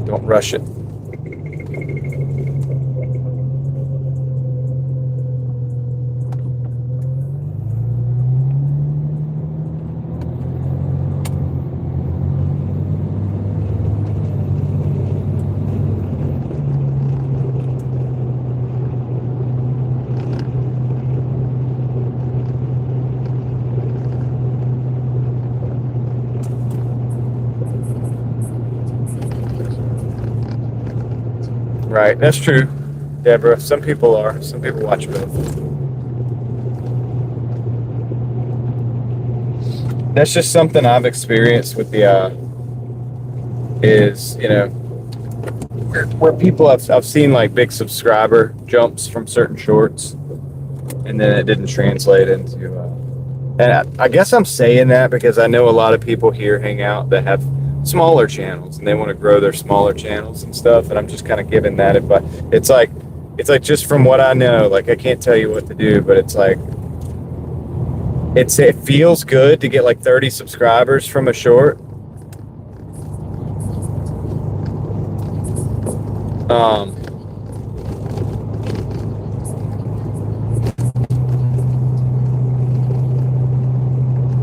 Don't rush it. Right, that's true, Deborah. Some people watch both. That's just something I've experienced with the where people I've seen like big subscriber jumps from certain shorts, and then it didn't translate into and I guess I'm saying that because I know a lot of people here hang out that have smaller channels and they want to grow their smaller channels and stuff, and I'm just kind of giving that advice. It's like just from what I know, like I can't tell you what to do, but it's like it feels good to get like 30 subscribers from a short.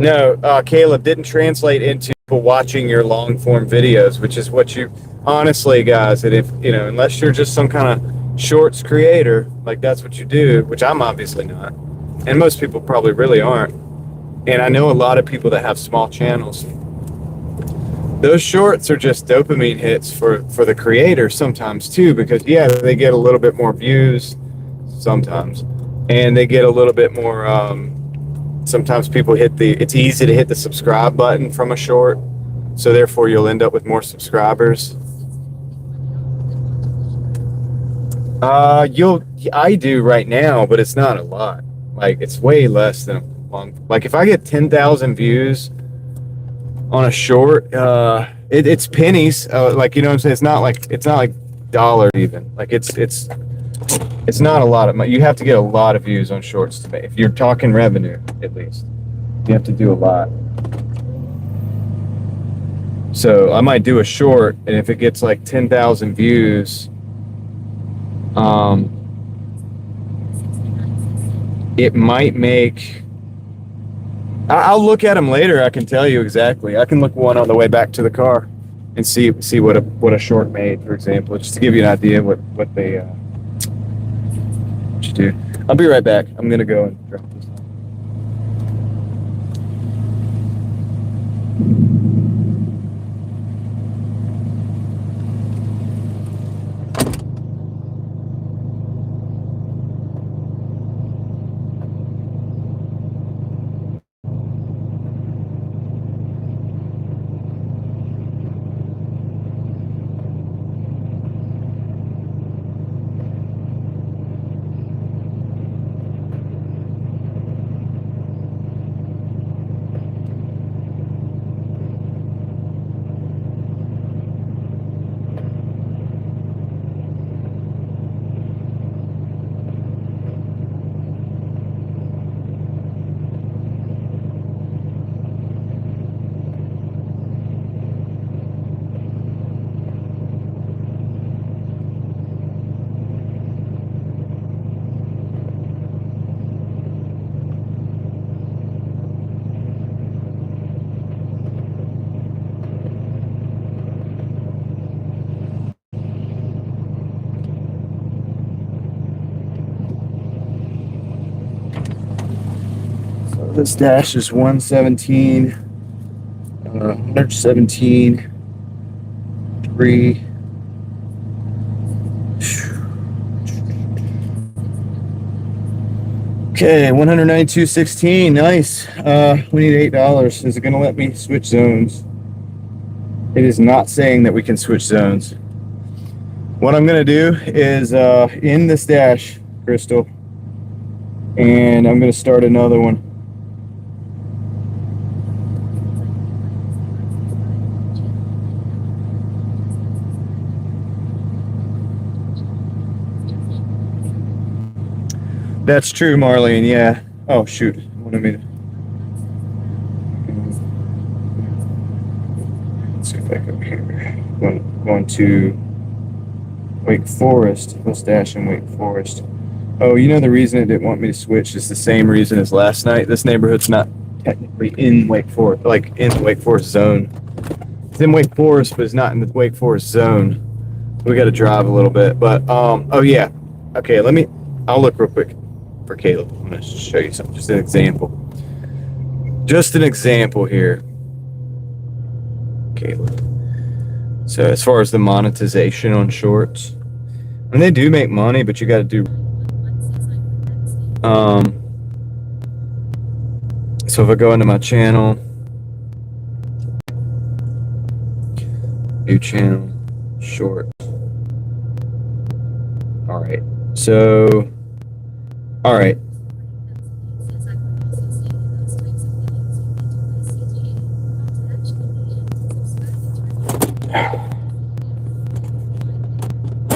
No, Caleb, didn't translate into watching your long form videos, which is what you honestly, guys, that if unless you're just some kind of shorts creator, like that's what you do, which I'm obviously not, and most people probably really aren't, and I know a lot of people that have small channels. Those shorts are just dopamine hits for the creator sometimes too, because they get a little bit more views sometimes, and they get a little bit more sometimes people it's easy to hit the subscribe button from a short. so therefore you'll end up with more subscribers. I do right now, but it's not a lot. Like, it's way less than a month. Like, if I get 10,000 views on a short, it's pennies. Like, you know what I'm saying? It's not like dollar even. Like, it's not a lot of money. You have to get a lot of views on shorts to make. If you're talking revenue, at least, you have to do a lot. So I might do a short, and if it gets like 10,000 views, it might make. I'll look at them later. I can tell you exactly. I can look one on the way back to the car, and see what a short made, for example, just to give you an idea what they what you do. I'll be right back. I'm gonna go and drop this. This dash is 117, 117, 3. Okay, 192.16. Nice. We need $8. Is it going to let me switch zones? It is not saying that we can switch zones. What I'm going to do is end this dash, Crystal, and I'm going to start another one. That's true, Marlene. Yeah. Oh, shoot. Wanted me to. Let's go back up here. Going to Wake Forest. Let's dash in Wake Forest. Oh, you know the reason it didn't want me to switch is the same reason as last night. This neighborhood's not technically in Wake Forest, like in the Wake Forest zone. It's in Wake Forest, but it's not in the Wake Forest zone. We got to drive a little bit. But oh yeah. Okay, I'll look real quick for Caleb. I'm going to show you something, just an example. Just an example here, Caleb. So as far as the monetization on shorts, and they do make money, but you got to do. So if I go into my channel, new channel, shorts. All right. So. All right.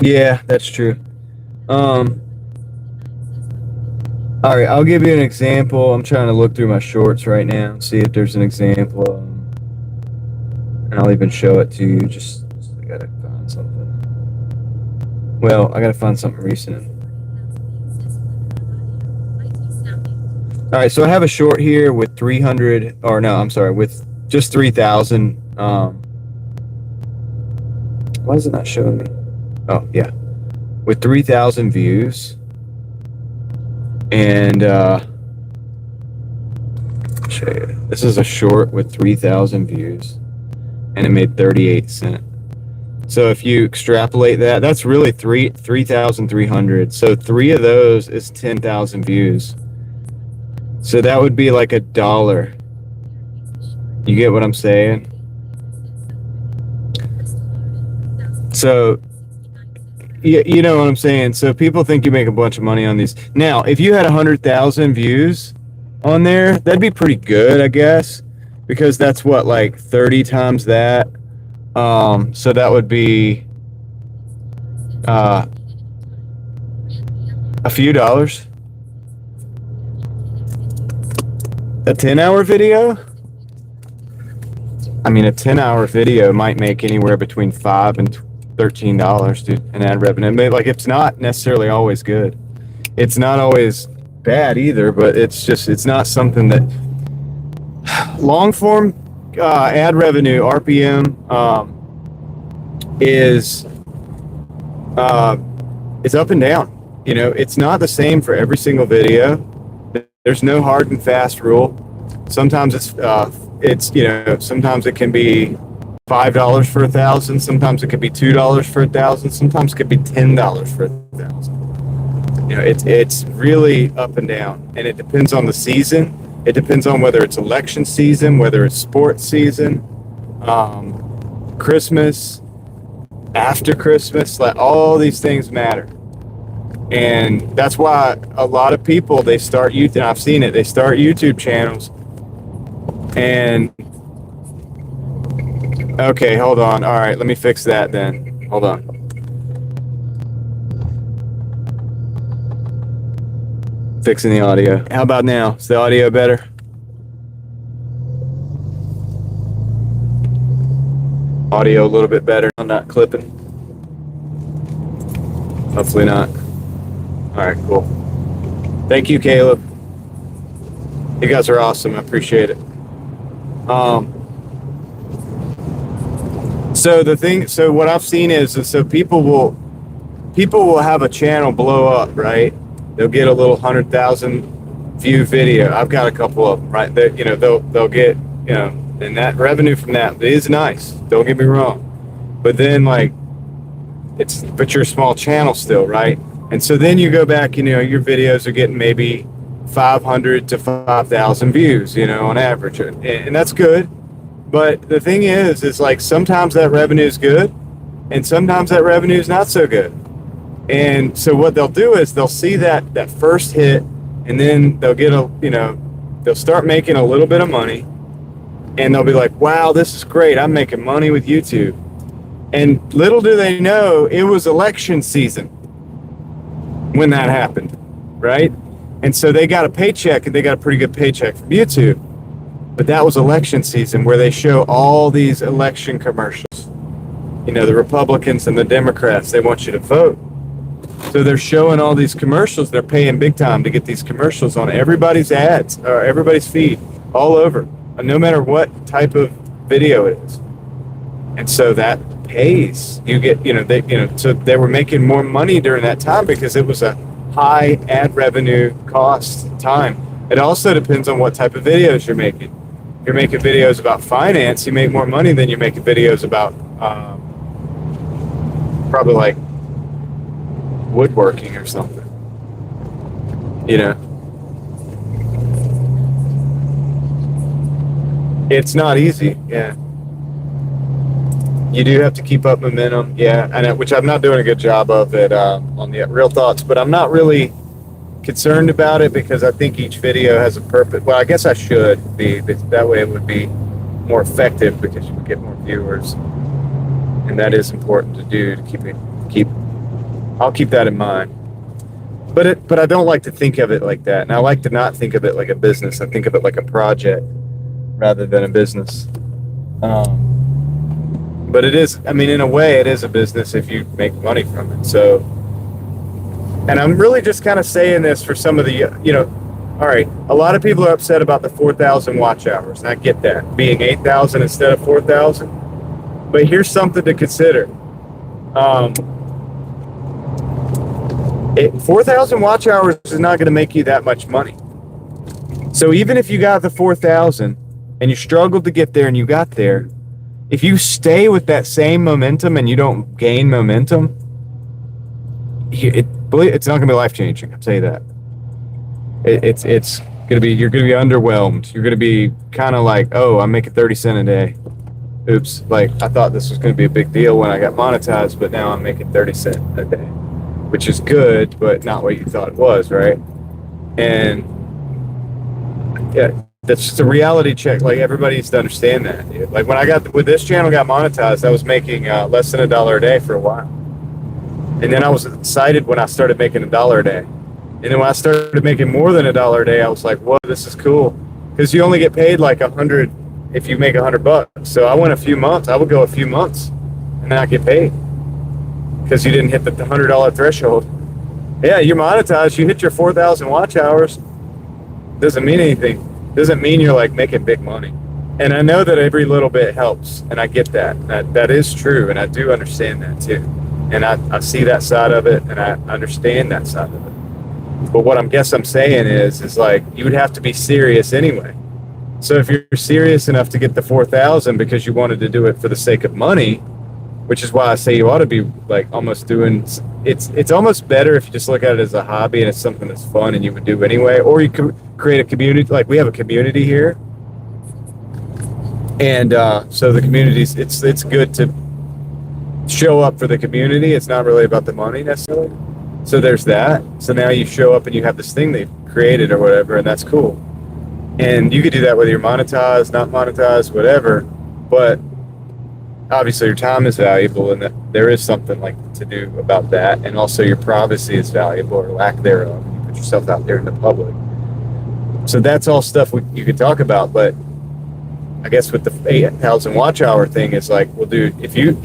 Yeah, that's true. All right, I'll give you an example. I'm trying to look through my shorts right now and see if there's an example. And I'll even show it to you. Just I gotta find something. Well, I gotta find something recent. All right, so I have a short here with 300, or no, I'm sorry, with just 3,000. Why is it not showing me? Oh, yeah. With 3,000 views. And, show you. This is a short with 3,000 views. And it made 38 cents. So if you extrapolate that, that's really 3,300. So 3 of those is 10,000 views. So that would be like $1. You get what I'm saying? So you know what I'm saying? So people think you make a bunch of money on these. Now, if you had 100,000 views on there, that'd be pretty good, I guess, because that's what, like 30 times that. So that would be a few dollars. A 10-hour video? I mean, a 10-hour video might make anywhere between $5 and $13, dude, in ad revenue. But, like, it's not necessarily always good. It's not always bad either, but it's not something that long form ad revenue RPM is up and down. You know, it's not the same for every single video. There's no hard and fast rule. Sometimes it's you know, sometimes it can be $5 for 1,000. Sometimes it could be $2 for 1,000. Sometimes it could be $10 for 1,000. You know, it's really up and down, and it depends on the season. It depends on whether it's election season, whether it's sports season, Christmas, after Christmas. Like, all these things matter. And that's why a lot of people, they start YouTube, and I've seen it, they start YouTube channels and, okay, hold on. All right, let me fix that then. Hold on. Fixing the audio. How about now? Is the audio better? Audio a little bit better. I'm not clipping. Hopefully not. All right, cool. Thank you, Caleb. You guys are awesome. I appreciate it. So what I've seen is so people will have a channel blow up, right? They'll get a little 100,000 view video. I've got a couple of them, right? That, you know, they'll get, you know, and that revenue from that is nice. Don't get me wrong, but then, like, but you're a small channel still, right? And so then you go back, you know, your videos are getting maybe 500 to 5,000 views, you know, on average. And that's good. But the thing is like, sometimes that revenue is good and sometimes that revenue is not so good. And so what they'll do is they'll see that first hit, and then they'll get they'll start making a little bit of money, and they'll be like, wow, this is great. I'm making money with YouTube. And little do they know, it was election season when that happened, right? And so they got a paycheck, and they got a pretty good paycheck from YouTube. But that was election season, where they show all these election commercials. You know, the Republicans and the Democrats, they want you to vote. So they're showing all these commercials. They're paying big time to get these commercials on everybody's ads or everybody's feed all over, no matter what type of video it is. And so that pays. You get, so they were making more money during that time because it was a high ad revenue cost time. It also depends on what type of videos you're making. If you're making videos about finance, you make more money than you're making videos about probably like woodworking or something. You know, it's not easy. Yeah. You do have to keep up momentum, yeah, and which I'm not doing a good job of it on the Real Thoughts, but I'm not really concerned about it because I think each video has a purpose. Well, I guess I should be, but that way it would be more effective because you would get more viewers, and that is important to do to keep. I'll keep that in mind, but I don't like to think of it like that, and I like to not think of it like a business. I think of it like a project rather than a business. But it is, I mean, in a way, it is a business if you make money from it. So, and I'm really just kind of saying this for some of the, all right, a lot of people are upset about the 4,000 watch hours, and I get that, being 8,000 instead of 4,000. But here's something to consider. 4,000 watch hours is not going to make you that much money. So even if you got the 4,000 and you struggled to get there and you got there, if you stay with that same momentum and you don't gain momentum, it's not going to be life-changing. I'll tell you that. It's going to be, you're going to be underwhelmed. You're going to be kind of like, oh, I'm making 30 cents a day. oops, like I thought this was going to be a big deal when I got monetized, but now I'm making 30 cents a day, which is good, but not what you thought it was, right? And yeah, that's just a reality check. Like everybody needs to understand that. Dude. Like when this channel got monetized, I was making less than $1 a day for a while. And then I was excited when I started making $1 a day. And then when I started making more than $1 a day, I was like, whoa, this is cool. Because you only get paid like 100 if you make $100. So I went a few months. I would go a few months and not get paid because you didn't hit the $100 threshold. Yeah, you're monetized. You hit your 4,000 watch hours. Doesn't mean anything. Doesn't mean you're like making big money. And I know that every little bit helps, and I get that. That is true, and I do understand that too. And I see that side of it, and I understand that side of it. But what I'm saying is like you would have to be serious anyway. So if you're serious enough to get the 4,000 because you wanted to do it for the sake of money, which is why I say you ought to be like almost doing. It's almost better if you just look at it as a hobby and it's something that's fun and you would do anyway. Or you could create a community. Like we have a community here, and so the community's it's good to show up for the community. It's not really about the money necessarily. So there's that. So now you show up and you have this thing they've created or whatever, and that's cool. And you could do that whether you're monetized, not monetized, whatever. But obviously your time is valuable, and there is something like to do about that. And also your privacy is valuable, or lack thereof. You put yourself out there in the public. So that's all stuff you could talk about. But I guess with the 8,000 watch hour thing, it's like, well, dude, if you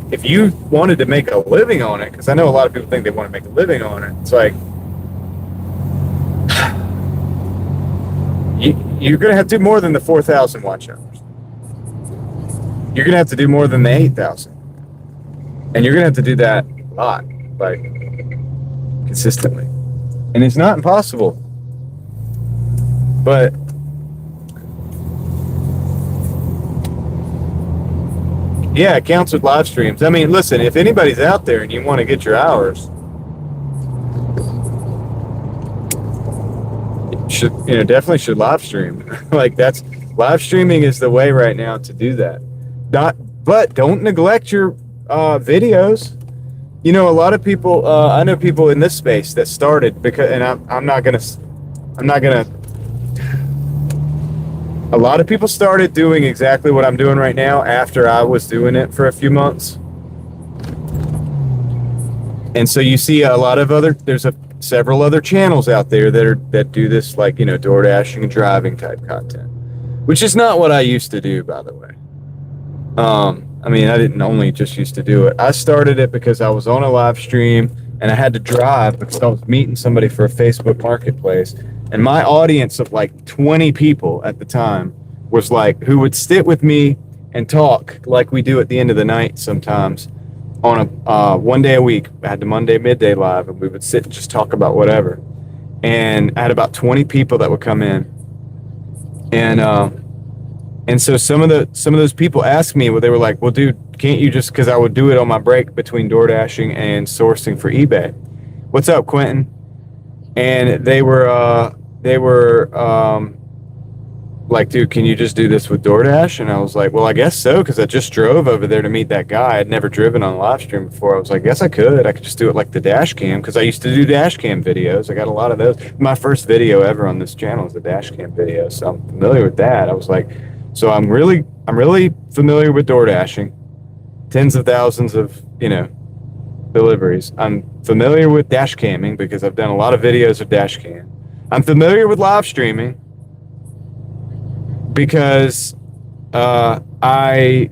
wanted to make a living on it, because I know a lot of people think they want to make a living on it. It's like you're going to have to do more than the 4,000 watch hours. You're going to have to do more than the 8,000. And you're going to have to do that a lot, like consistently. And it's not impossible. But yeah, it counts with live streams. I mean, listen, if anybody's out there and you want to get your hours, definitely should live stream. Like live streaming is the way right now to do that. But don't neglect your videos. You know, a lot of people. I know people in this space that started because, and I'm not gonna. A lot of people started doing exactly what I'm doing right now after I was doing it for a few months. And so you see a lot of several other channels out there that do this, like, Doordashing and driving type content, which is not what I used to do, by the way. I mean, I didn't only just used to do it. I started it because I was on a live stream and I had to drive because I was meeting somebody for a Facebook marketplace. And my audience of like 20 people at the time was like, who would sit with me and talk like we do at the end of the night sometimes on a one day a week. I had the Monday midday live, and we would sit and just talk about whatever. And I had about 20 people that would come in. And so some of those people asked me, well, they were like, well, dude, can't you just, because I would do it on my break between Doordashing and sourcing for eBay. What's up, Quentin? And they were like, dude, can you just do this with DoorDash? And I was like, well, I guess so, because I just drove over there to meet that guy. I'd never driven on a live stream before. I was like, yes, I could just do it like the dash cam, because I used to do dash cam videos. I got a lot of those. My first video ever on this channel is a dash cam video, so I'm familiar with that. I was like, so I'm really familiar with DoorDashing, tens of thousands of, deliveries. I'm familiar with dash camming because I've done a lot of videos of dash cam. I'm familiar with live streaming because I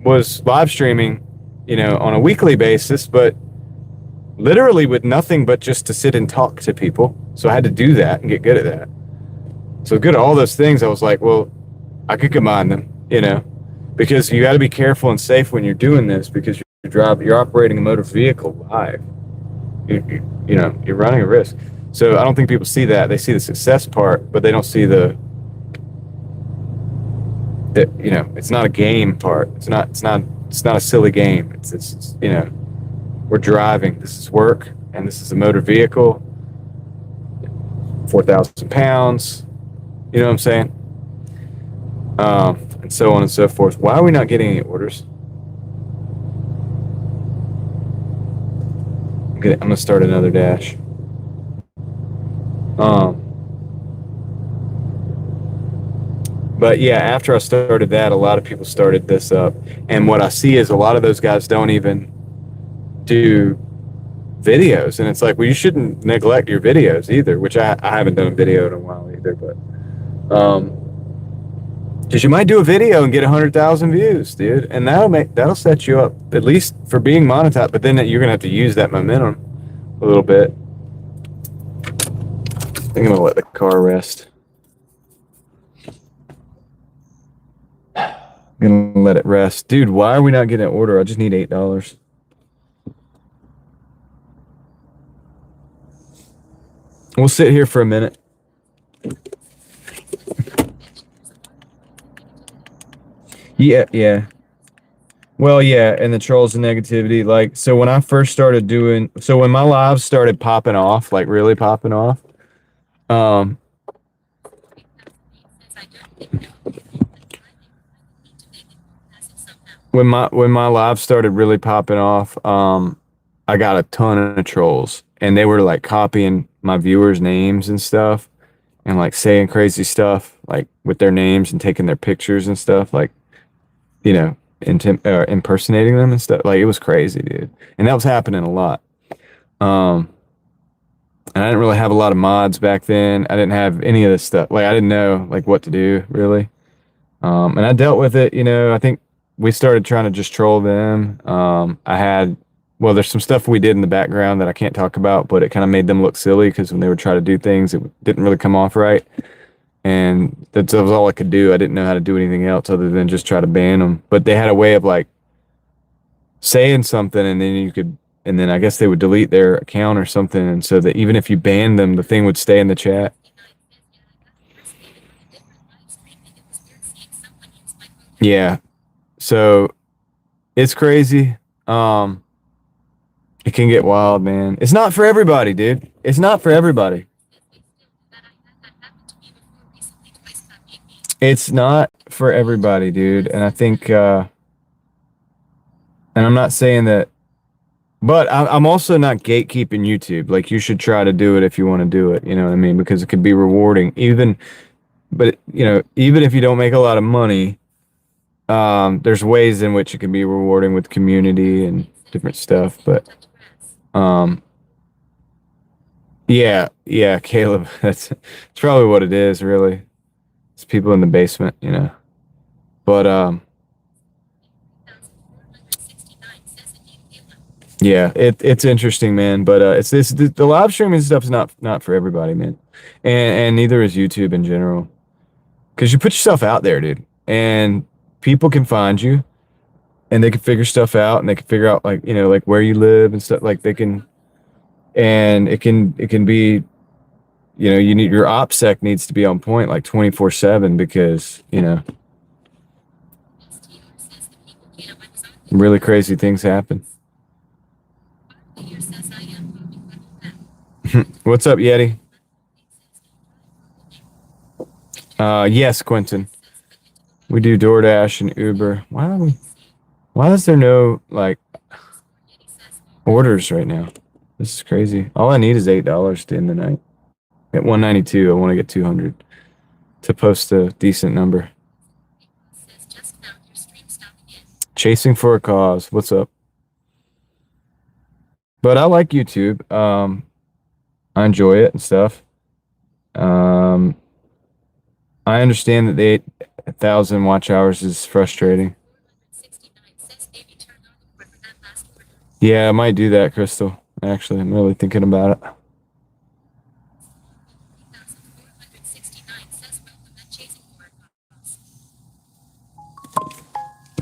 was live streaming, on a weekly basis, but literally with nothing but just to sit and talk to people. So I had to do that and get good at that. So good at all those things. I was like, well, I could combine them, because you got to be careful and safe when you're doing this, because you're operating a motor vehicle live. You're running a risk. So I don't think people see that. They see the success part, but they don't see it's not a game part. It's not a silly game. It's we're driving. This is work, and this is a motor vehicle. 4,000 pounds. You know what I'm saying? and so on and so forth. Why are we not getting any orders? I'm gonna start another dash. But yeah, after I started that, a lot of people started this up, and what I see is a lot of those guys don't even do videos, and it's like, well, you shouldn't neglect your videos either, which I haven't done a video in a while either, but because you might do a video and get 100,000 views, dude, and that'll set you up at least for being monetized. But then you're gonna have to use that momentum a little bit. I think I'm gonna let the car rest. I'm gonna let it rest, dude. Why are we not getting an order? I just need $8. We'll sit here for a minute. Yeah. Well, yeah, and the trolls and negativity. Like, so when I first started doing, so when my lives started popping off, like really popping off, um, when my lives started really popping off, I got a ton of trolls, and they were like copying my viewers' names and stuff, and like saying crazy stuff, like with their names and taking their pictures and stuff, like, you know, impersonating them and stuff. Like, it was crazy, dude. And that was happening a lot. And I didn't really have a lot of mods back then. I didn't have any of this stuff. Like, I didn't know like what to do really. And I dealt with it, I think we started trying to just troll them. Well, there's some stuff we did in the background that I can't talk about, but it kind of made them look silly because when they would try to do things, it didn't really come off right. And that was all I could do. I didn't know how to do anything else other than just try to ban them. But they had a way of like saying something, and then I guess they would delete their account or something. And so that even if you banned them, the thing would stay in the chat. Yeah. So it's crazy. It can get wild, man. It's not for everybody, dude. It's not for everybody. It's not for everybody, dude. And I think, and I'm not saying that, but I'm also not gatekeeping YouTube. Like, you should try to do it if you want to do it. You know what I mean? Because it could be rewarding. But even if you don't make a lot of money, there's ways in which it can be rewarding with community and different stuff. But, yeah, Caleb, it's probably what it is, really. It's people in the basement, But, yeah, it's interesting, man. But it's the live streaming stuff is not for everybody, man, and neither is YouTube in general. Because you put yourself out there, dude, and people can find you, and they can figure stuff out, and they can figure out like where you live and stuff. Like, they can, and it can be, you need your OPSEC needs to be on point like 24/7 because really crazy things happen. What's up, Yeti? Yes, Quentin. We do Doordash and Uber. Why is there no like orders right now? This is crazy. All I need is $8 to end the night. At 192, I want to get 200 to post a decent number. Chasing for a cause. What's up? But I like YouTube. I enjoy it and stuff. I understand that the 8,000 watch hours is frustrating. Yeah, I might do that, Crystal. Actually, I'm really thinking about it.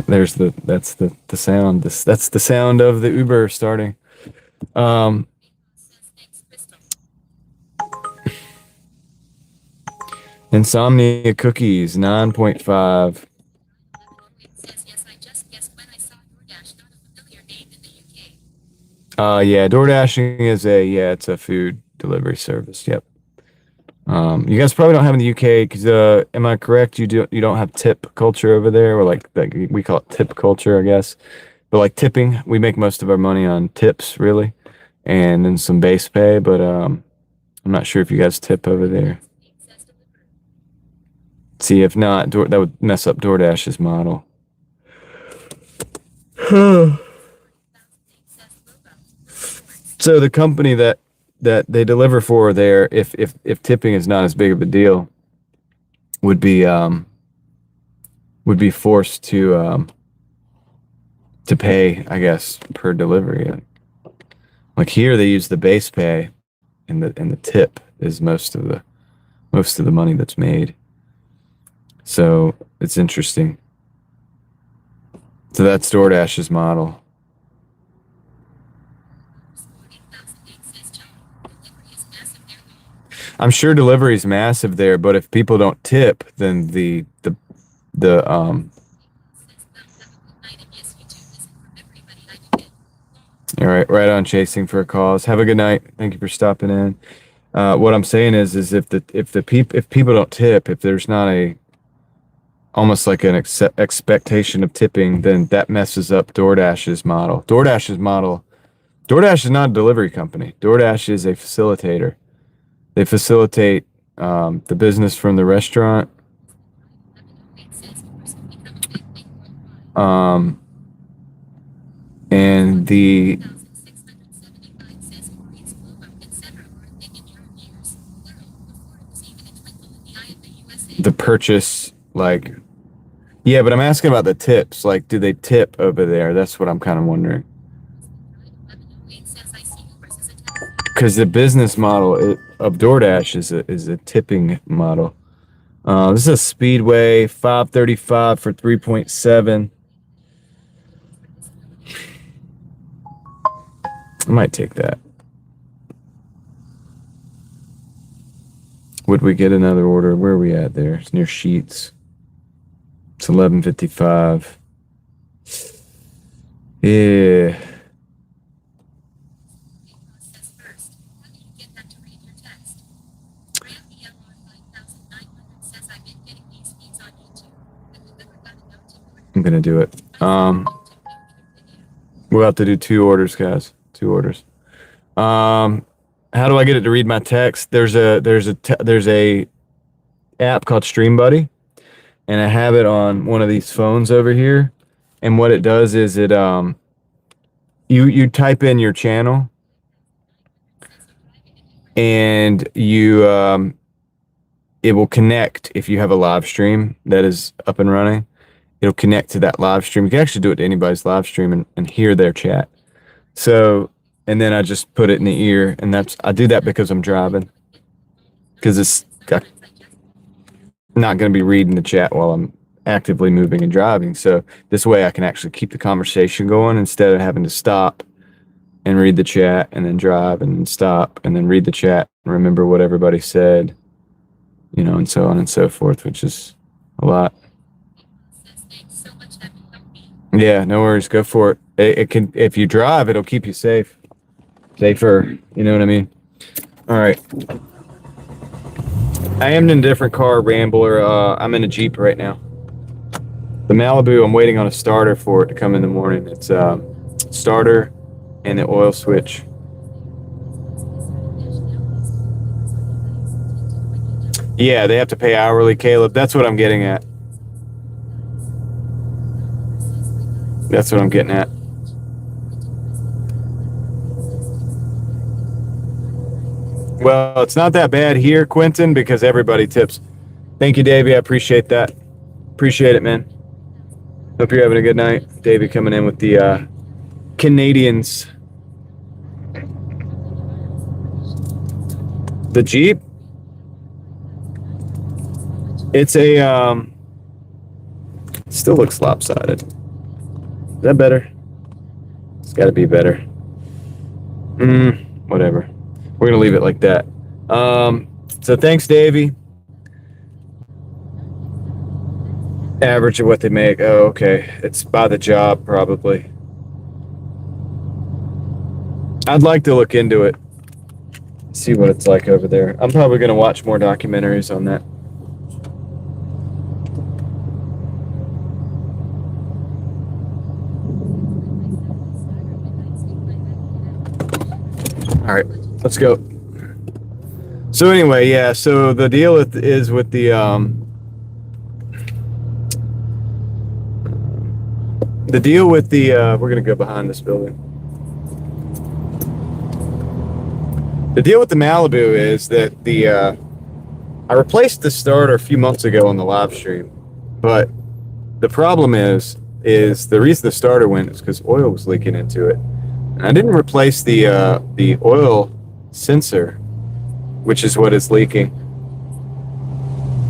That's the sound. That's the sound of the Uber starting. Insomnia Cookies 9.5. Yeah, Doordashing is it's a food delivery service. Yep. You guys probably don't have in the UK because am I correct? You don't have tip culture over there, or like we call it tip culture, I guess. But like tipping, we make most of our money on tips, really, and then some base pay. But I'm not sure if you guys tip over there. See, if not, that would mess up Doordash's model. So the company that they deliver for there, if tipping is not as big of a deal, would be forced to pay, I guess, per delivery. Like here, they use the base pay, and the tip is most of the money that's made. So it's interesting. So that's Doordash's model. I'm sure delivery is massive there, but if people don't tip, then the all right on, chasing for a cause. Have a good night. Thank you for stopping in. What I'm saying is if people don't tip, if there's not almost like an expectation of tipping, then that messes up Doordash's model. Doordash is not a delivery company. Doordash is a facilitator. They facilitate the business from the restaurant. And the purchase, like, yeah, but I'm asking about the tips. Like, do they tip over there? That's what I'm kind of wondering. Because the business model of Doordash is a tipping model. This is a Speedway 535 for 3.7. I might take that. Would we get another order? Where are we at there? It's near Sheets. It's 11:55. Yeah. I'm gonna do it. We'll have to do 2 orders, guys. 2 orders. How do I get it to read my text? There's a app called StreamBuddy, and I have it on one of these phones over here. And what it does is it you type in your channel, and it will connect if you have a live stream that is up and running. It'll connect to that live stream. You can actually do it to anybody's live stream and hear their chat. So, and then I just put it in the ear, and I do that because I'm driving, because it's not going to be reading the chat while I'm actively moving and driving. So this way I can actually keep the conversation going instead of having to stop and read the chat and then drive and then stop and then read the chat and remember what everybody said, and so on and so forth, which is a lot. Yeah, no worries. Go for it. It can, if you drive, it'll keep you safer. You know what I mean? All right. I am in a different car, Rambler. I'm in a Jeep right now. The Malibu, I'm waiting on a starter for it to come in the morning. It's starter and the oil switch. Yeah, they have to pay hourly, Caleb. That's what I'm getting at. That's what I'm getting at. Well, it's not that bad here, Quentin, because everybody tips. Thank you, Davey. I appreciate that. Appreciate it, man. Hope you're having a good night. Davey coming in with the Canadians. The Jeep? It's still looks lopsided. Is that better? It's got to be better. Whatever. We're going to leave it like that. So thanks, Davey. Average of what they make. Oh, okay. It's by the job, probably. I'd like to look into it. see what it's like over there. I'm probably going to watch more documentaries on that. All right, let's go. So anyway, yeah, so the deal is with the we're gonna go behind this building. The deal with the Malibu is that I replaced the starter a few months ago on the live stream, but the problem is the reason the starter went is because oil was leaking into it, and I didn't replace the oil sensor, which is what is leaking,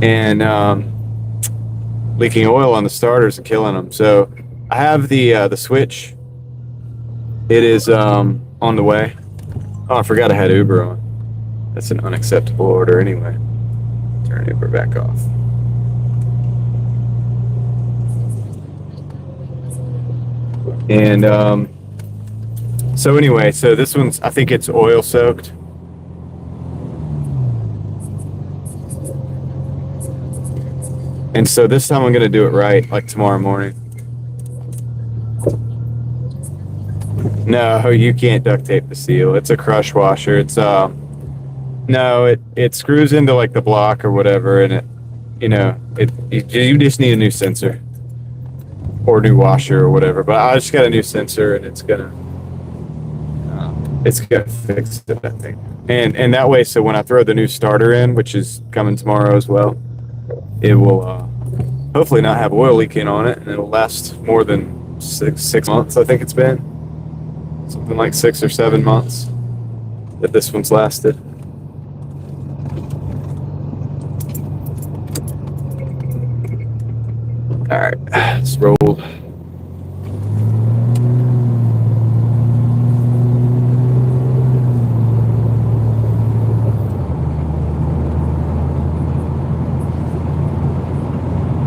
and leaking oil on the starters and killing them. So I have the switch. It is on the way. Oh, I forgot I had Uber on. That's an unacceptable order anyway. Turn Uber back off. And so anyway, so this one's, I think it's oil soaked. And so this time I'm going to do it right, like tomorrow morning. No, you can't duct tape the seal. It's a crush washer. It's no, it screws into like the block or whatever, and you just need a new sensor or new washer or whatever. But I just got a new sensor, and it's gonna fix it, I think. And that way, so when I throw the new starter in, which is coming tomorrow as well, it will hopefully not have oil leaking on it, and it'll last more than six months. I think it's been something like 6 or 7 months that this one's lasted. All right, let's roll.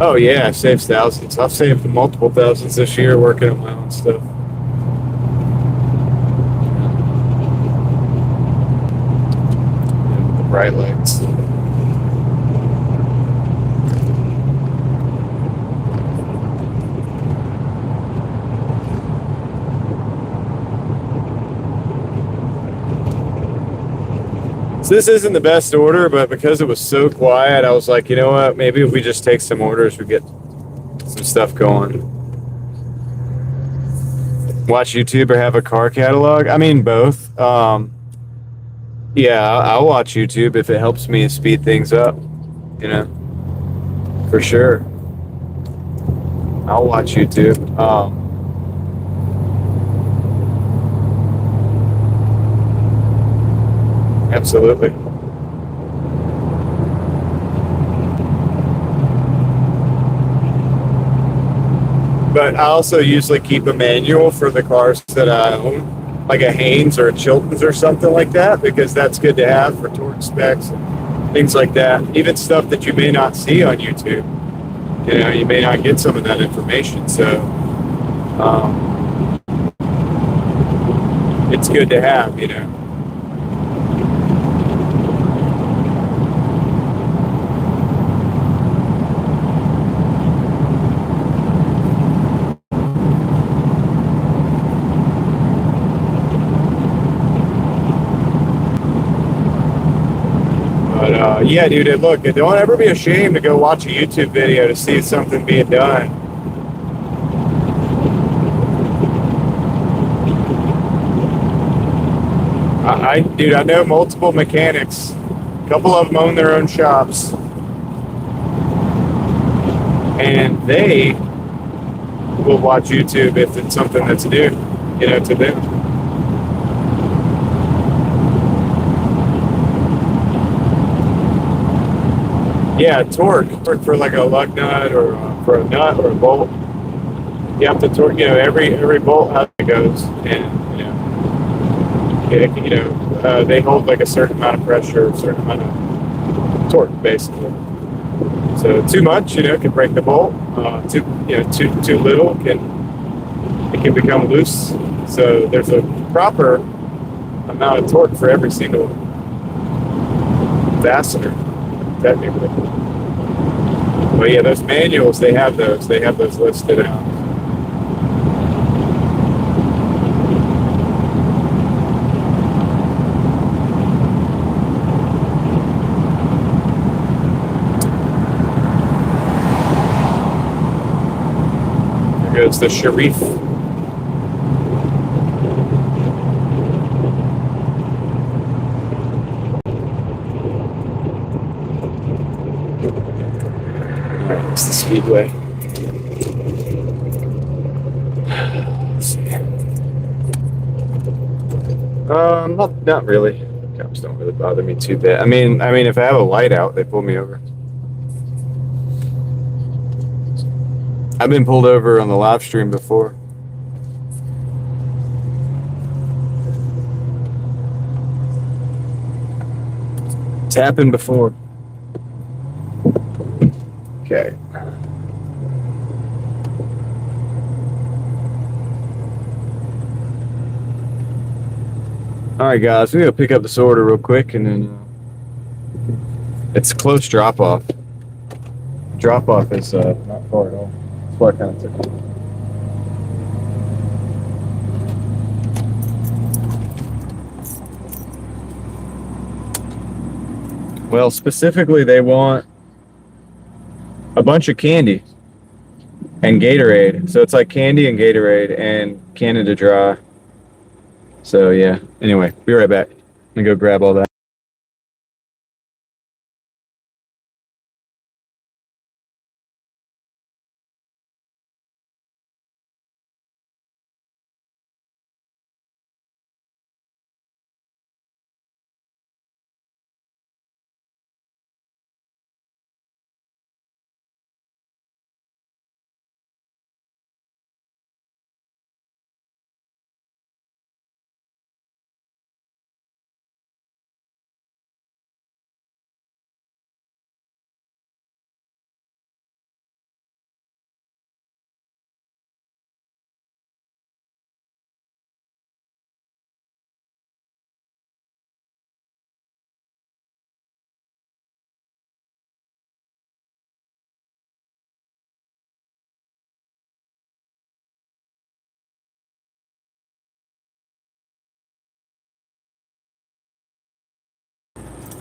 Oh yeah, I saved thousands. I've saved multiple thousands this year working on my own stuff. The bright lights. This isn't the best order, but because it was so quiet, I was like, you know what? Maybe if we just take some orders, we get some stuff going. Watch YouTube or have a car catalog? I mean, both. Yeah, I'll watch YouTube if it helps me speed things up, for sure. I'll watch YouTube. Absolutely. But I also usually keep a manual for the cars that I own, like a Haynes or a Chilton's or something like that, because that's good to have for torque specs and things like that. Even stuff that you may not see on YouTube. You may not get some of that information. So it's good to have, yeah, dude, look, don't ever be ashamed to go watch a YouTube video to see something being done. I know multiple mechanics. A couple of them own their own shops. And they will watch YouTube if it's something that's new, to them. Yeah, torque for like a lug nut or for a nut or a bolt. You have to torque, every bolt how it goes, and they hold like a certain amount of pressure, a certain amount of torque, basically. So too much, can break the bolt. Too little can become loose. So there's a proper amount of torque for every single fastener, technically. But yeah, those manuals, they have those. They have those listed out. There goes the Sharif. It's the Speedway. Let's see. Not really. Cops don't really bother me too bad. I mean, if I have a light out, they pull me over. I've been pulled over on the live stream before. It's happened before. Okay. All right, guys, we're gonna pick up this order real quick, and then it's a close drop off. Drop off is not far at all. That's why I kind of took it. Well, specifically, they want a bunch of candy and Gatorade. So it's like candy and Gatorade and Canada Dry. So yeah. Anyway, be right back. I'm gonna go grab all that.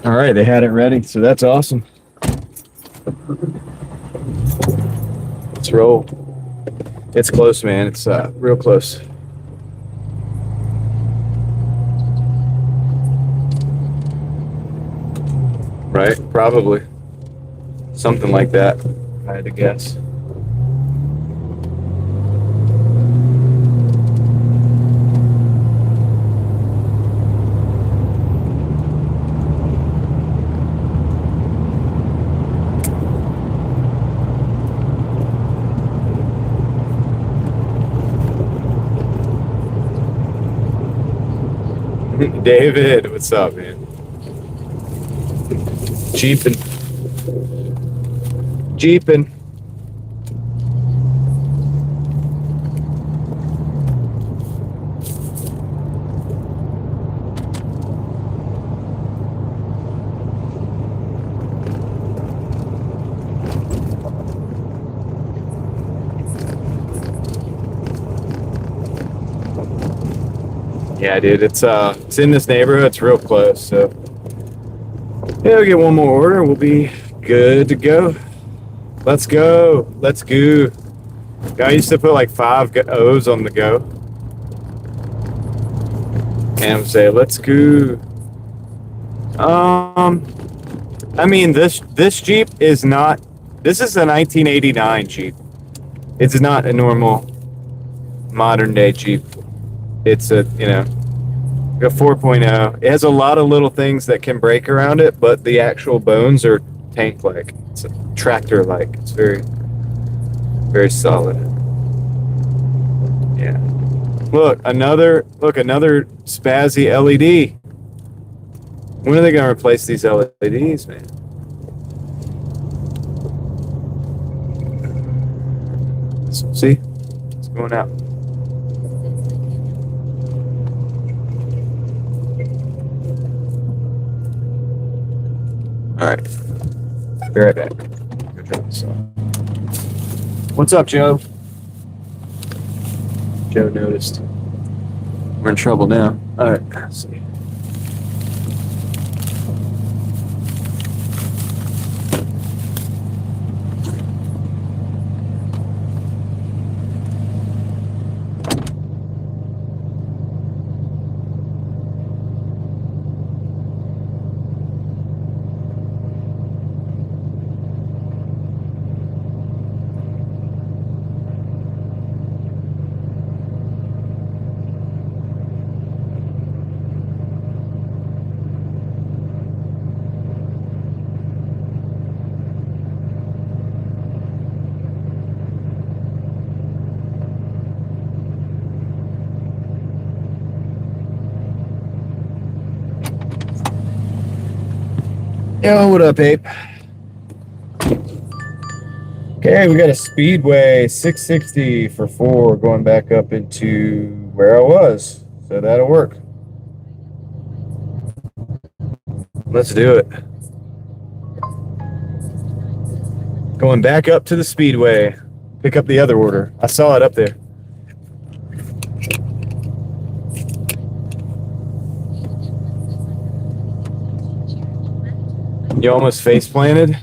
All right, they had it ready, so that's awesome. Let's roll. It's close, man. It's real close. Right? Probably. Something like that, if I had to guess. David, what's up, man? Jeeping. Yeah, dude, it's in this neighborhood. It's real close, so yeah, we'll get one more order. We'll be good to go. Let's go. Let's go. I used to put like 5 O's on the go, and say, "Let's go." I mean, this Jeep is not. This is a 1989 Jeep. It's not a normal modern day Jeep. It's a, a 4.0. It has a lot of little things that can break around it, but the actual bones are tank-like. It's a tractor-like. It's very, very solid. Yeah. Look, another spazzy LED. When are they going to replace these LEDs, man? See? It's going out. right. Be right back. Go drop this off. What's up, Joe? Joe noticed. We're in trouble now. All right, let's see. Yo, what up, Ape? Okay, we got a Speedway 660 for 4 going back up into where I was. So that'll work. Let's do it. Going back up to the Speedway. Pick up the other order. I saw it up there. You almost face planted?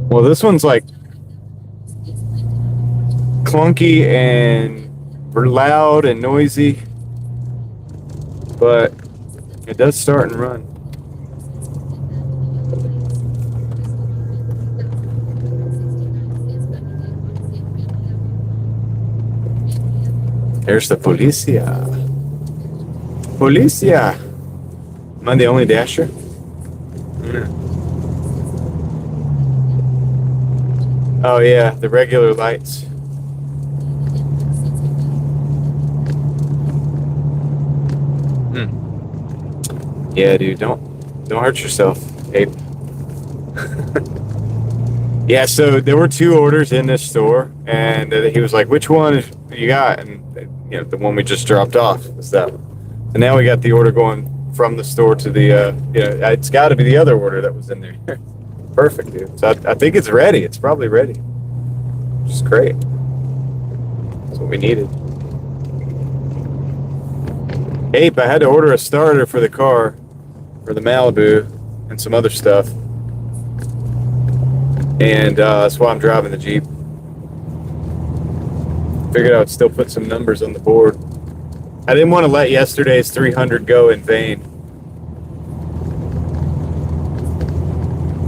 Well, this one's like clunky and loud and noisy, but it does start and run. There's the Policia. Policia. Am I the only dasher? Oh yeah, the regular lights. Yeah, dude, don't hurt yourself, Ape. Yeah, so there were 2 orders in this store, and he was like, "Which one you got?" And you know, the one we just dropped off was that one. And now we got the order going from the store to the, it's got to be the other order that was in there. Perfect, dude. So I think it's ready. It's probably ready. Which is great. That's what we needed. Ape, I had to order a starter for the car, for the Malibu, and some other stuff. And that's why I'm driving the Jeep. Figured I would still put some numbers on the board. I didn't want to let yesterday's 300 go in vain.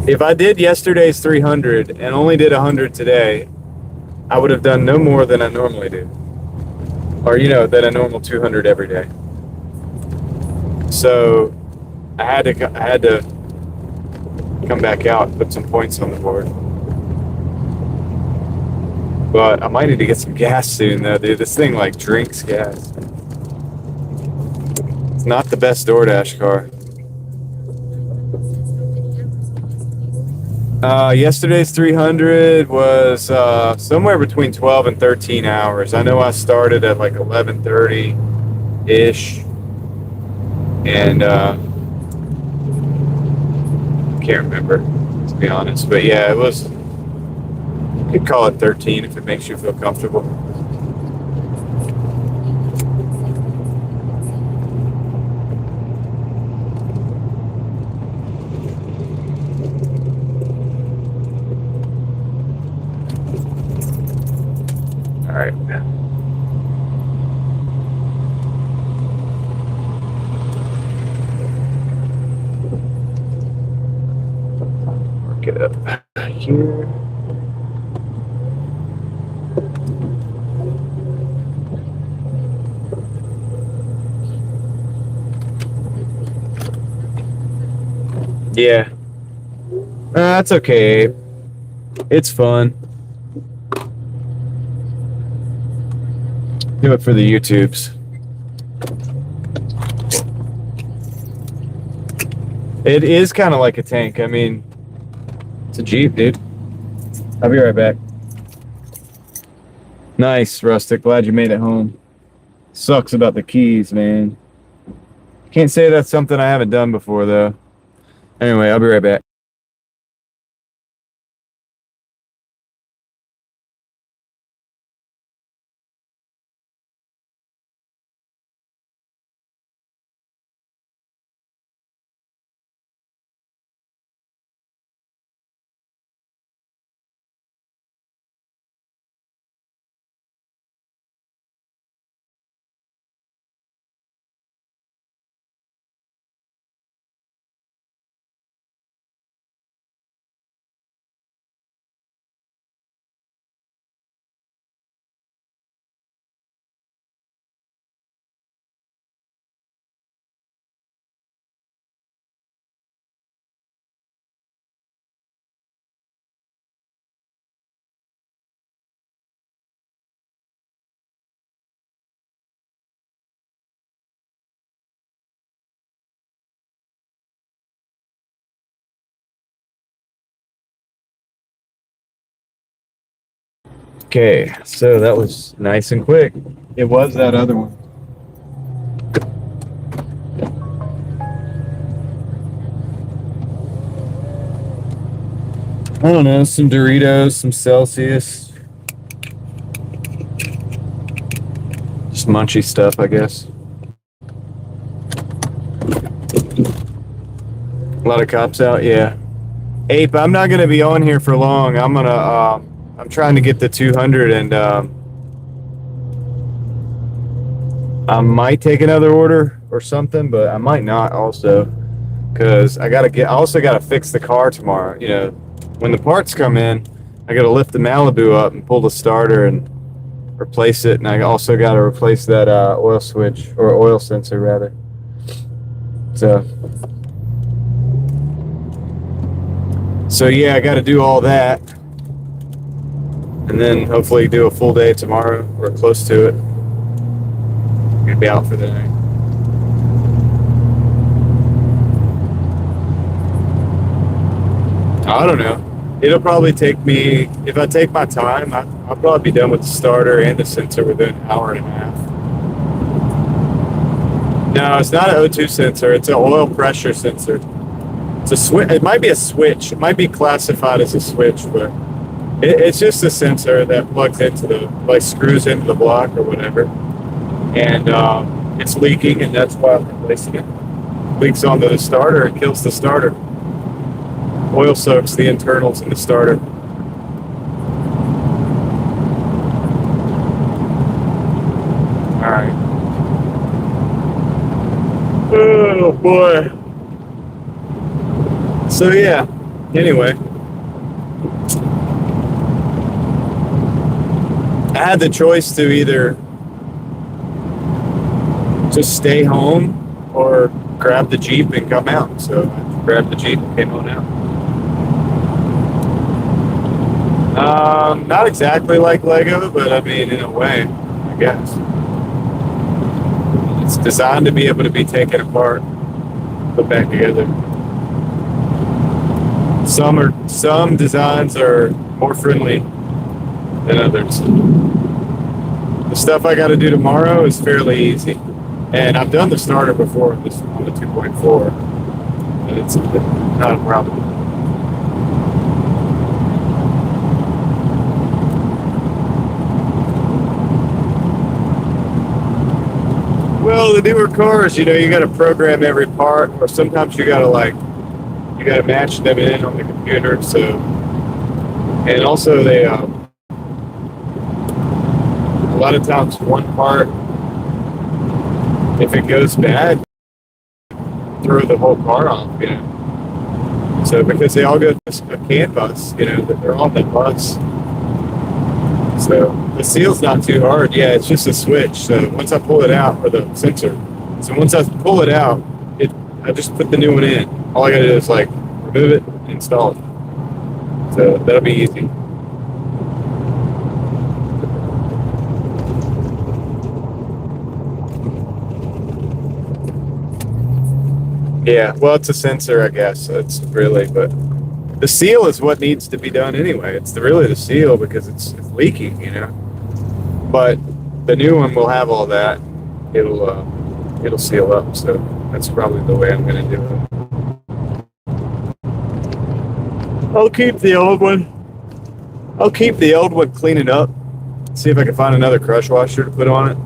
If I did yesterday's 300 and only did 100 today, I would have done no more than I normally do. Or, than a normal 200 every day. So I had to come back out and put some points on the board. But I might need to get some gas soon, though, dude. This thing, drinks gas. It's not the best Doordash car. Yesterday's 300 was somewhere between 12 and 13 hours. I know I started at 11:30-ish. And can't remember, to be honest. But yeah, it was, you could call it 13 if it makes you feel comfortable. All right. Work it up here. Yeah. That's okay. It's fun. Do it for the YouTubes. It is kind of like a tank. I mean, it's a Jeep, dude. I'll be right back. Nice, Rustic. Glad you made it home. Sucks about the keys, man. Can't say that's something I haven't done before, though. Anyway, I'll be right back. Okay, so that was nice and quick. It was that other one. I don't know, some Doritos, some Celsius. Just munchy stuff, I guess. A lot of cops out, yeah. Ape, I'm not gonna be on here for long. I'm trying to get the 200, and I might take another order or something, but I might not also, because I also gotta fix the car tomorrow. You know, when the parts come in, I gotta lift the Malibu up and pull the starter and replace it, and I also gotta replace that oil switch, or oil sensor rather. So yeah, I gotta do all that, and then hopefully do a full day tomorrow or close to it. I'm gonna be out for the night. I don't know. It'll probably take me, if I take my time, I'll probably be done with the starter and the sensor within an hour and a half. No, it's not an O2 sensor. It's an oil pressure sensor. It's a switch. It might be a switch. It might be classified as a switch, but it's just a sensor that plugs into like screws into the block or whatever. And it's leaking, and that's why I'm replacing it. Leaks onto the starter and kills the starter. Oil soaks the internals in the starter. All right. Oh boy. So yeah. Anyway, I had the choice to either just stay home or grab the Jeep and come out. So I grabbed the Jeep and came on out. Not exactly like Lego, but I mean, in a way, I guess. It's designed to be able to be taken apart, put back together. Some designs are more friendly than others. The stuff I got to do tomorrow is fairly easy, and I've done the starter before on the 2.4, and it's not a problem. Well, the newer cars, you know, you got to program every part, or sometimes you got to match them in on the computer. So, and also they, a lot of times one part, if it goes bad, throw the whole car off, you know. So because they all go to a CAN bus, you know, they're on the bus. So the seal's not too hard. Yeah, it's just a switch. So once I pull it out, or the sensor. So once I pull it out, I just put the new one in. All I gotta do is like remove it, install it. So that'll be easy. Yeah, well, it's a sensor, I guess. It's really, but the seal is what needs to be done anyway. It's really the seal, because it's leaking, you know. But the new one will have all that. It'll seal up. So That's probably the way I'm going to do it. I'll keep the old one. I'll keep the old one, clean it up, see if I can find another crush washer to put on it,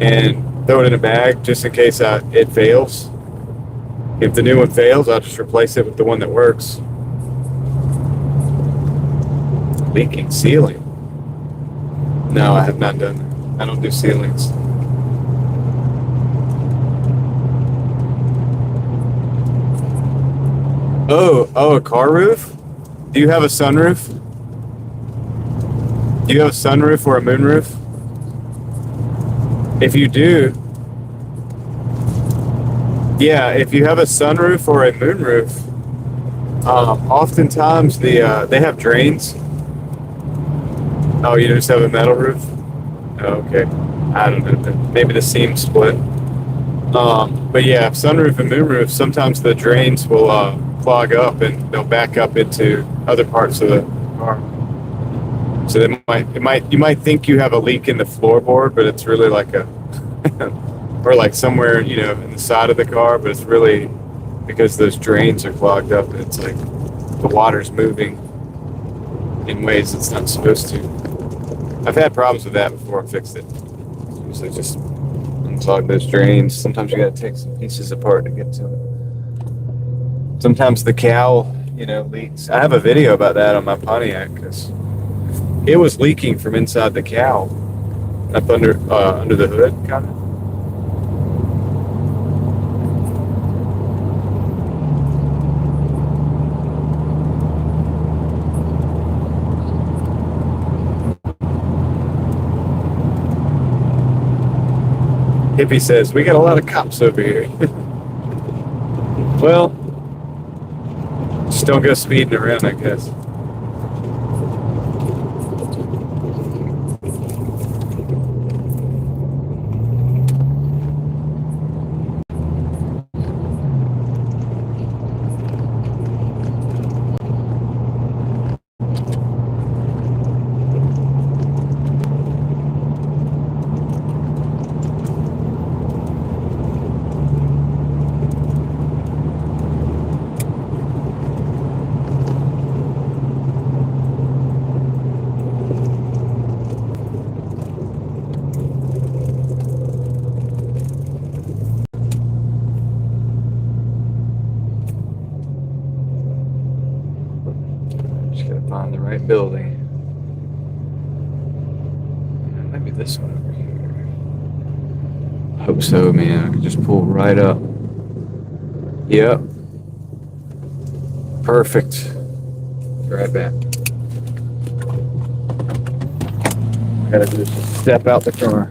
and throw it in a bag just in case it fails. If the new one fails, I'll just replace it with the one that works. Leaking ceiling. No, I have not done that. I don't do ceilings. Oh, a car roof? Do you have a sunroof? Do you have a sunroof or a moonroof? If you do, yeah, if you have a sunroof or a moonroof, oftentimes they have drains. Oh, you just have a metal roof? Oh, okay. I don't know. Maybe the seam split. But yeah, sunroof and moonroof, sometimes the drains will clog up and they'll back up into other parts of the car. So you might think you have a leak in the floorboard, but it's really like a or like somewhere, in the side of the car, but it's really because those drains are clogged up and it's like the water's moving in ways it's not supposed to. I've had problems with that before and fixed it. Usually just unclog those drains. Sometimes you gotta take some pieces apart to get to it. Sometimes the cowl, leaks. I have a video about that on my Pontiac because it was leaking from inside the cowl up under the hood, kind of. Hippie says, we got a lot of cops over here. Well, just don't go speeding around, I guess. Find the right building. Maybe this one over here. I hope so, man. I can just pull right up. Yep. Perfect. Be right back. I gotta just step out the car.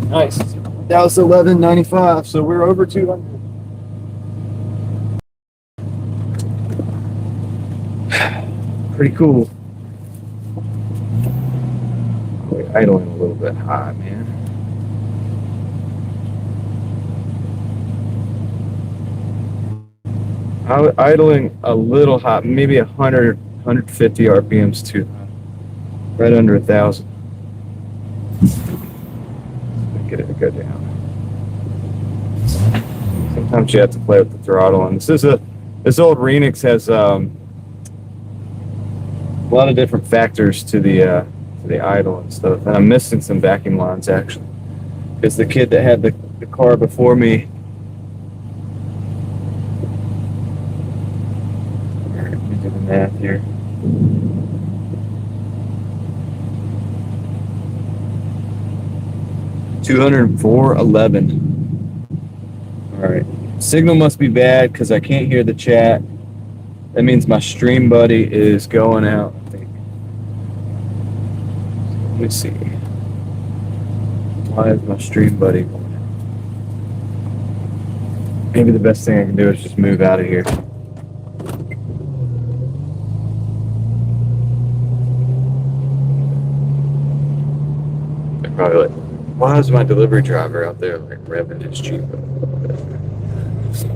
Nice. That was 1195, so we're over 200. Pretty cool. We're idling a little bit high, man. Idling a little high, maybe 100, 150 RPMs too high. Right under 1,000. Get it to go down. Sometimes you have to play with the throttle, and this old Renix has a lot of different factors to the idle and stuff. And I'm missing some vacuum lines actually, because the kid that had the car before me. Let me do the math here. $204.11. All right. Signal must be bad because I can't hear the chat. That means my stream buddy is going out, I think. Let me see. Why is my stream buddy going out? Maybe the best thing I can do is just move out of here. probably like, why is my delivery driver out there like revving his Jeep?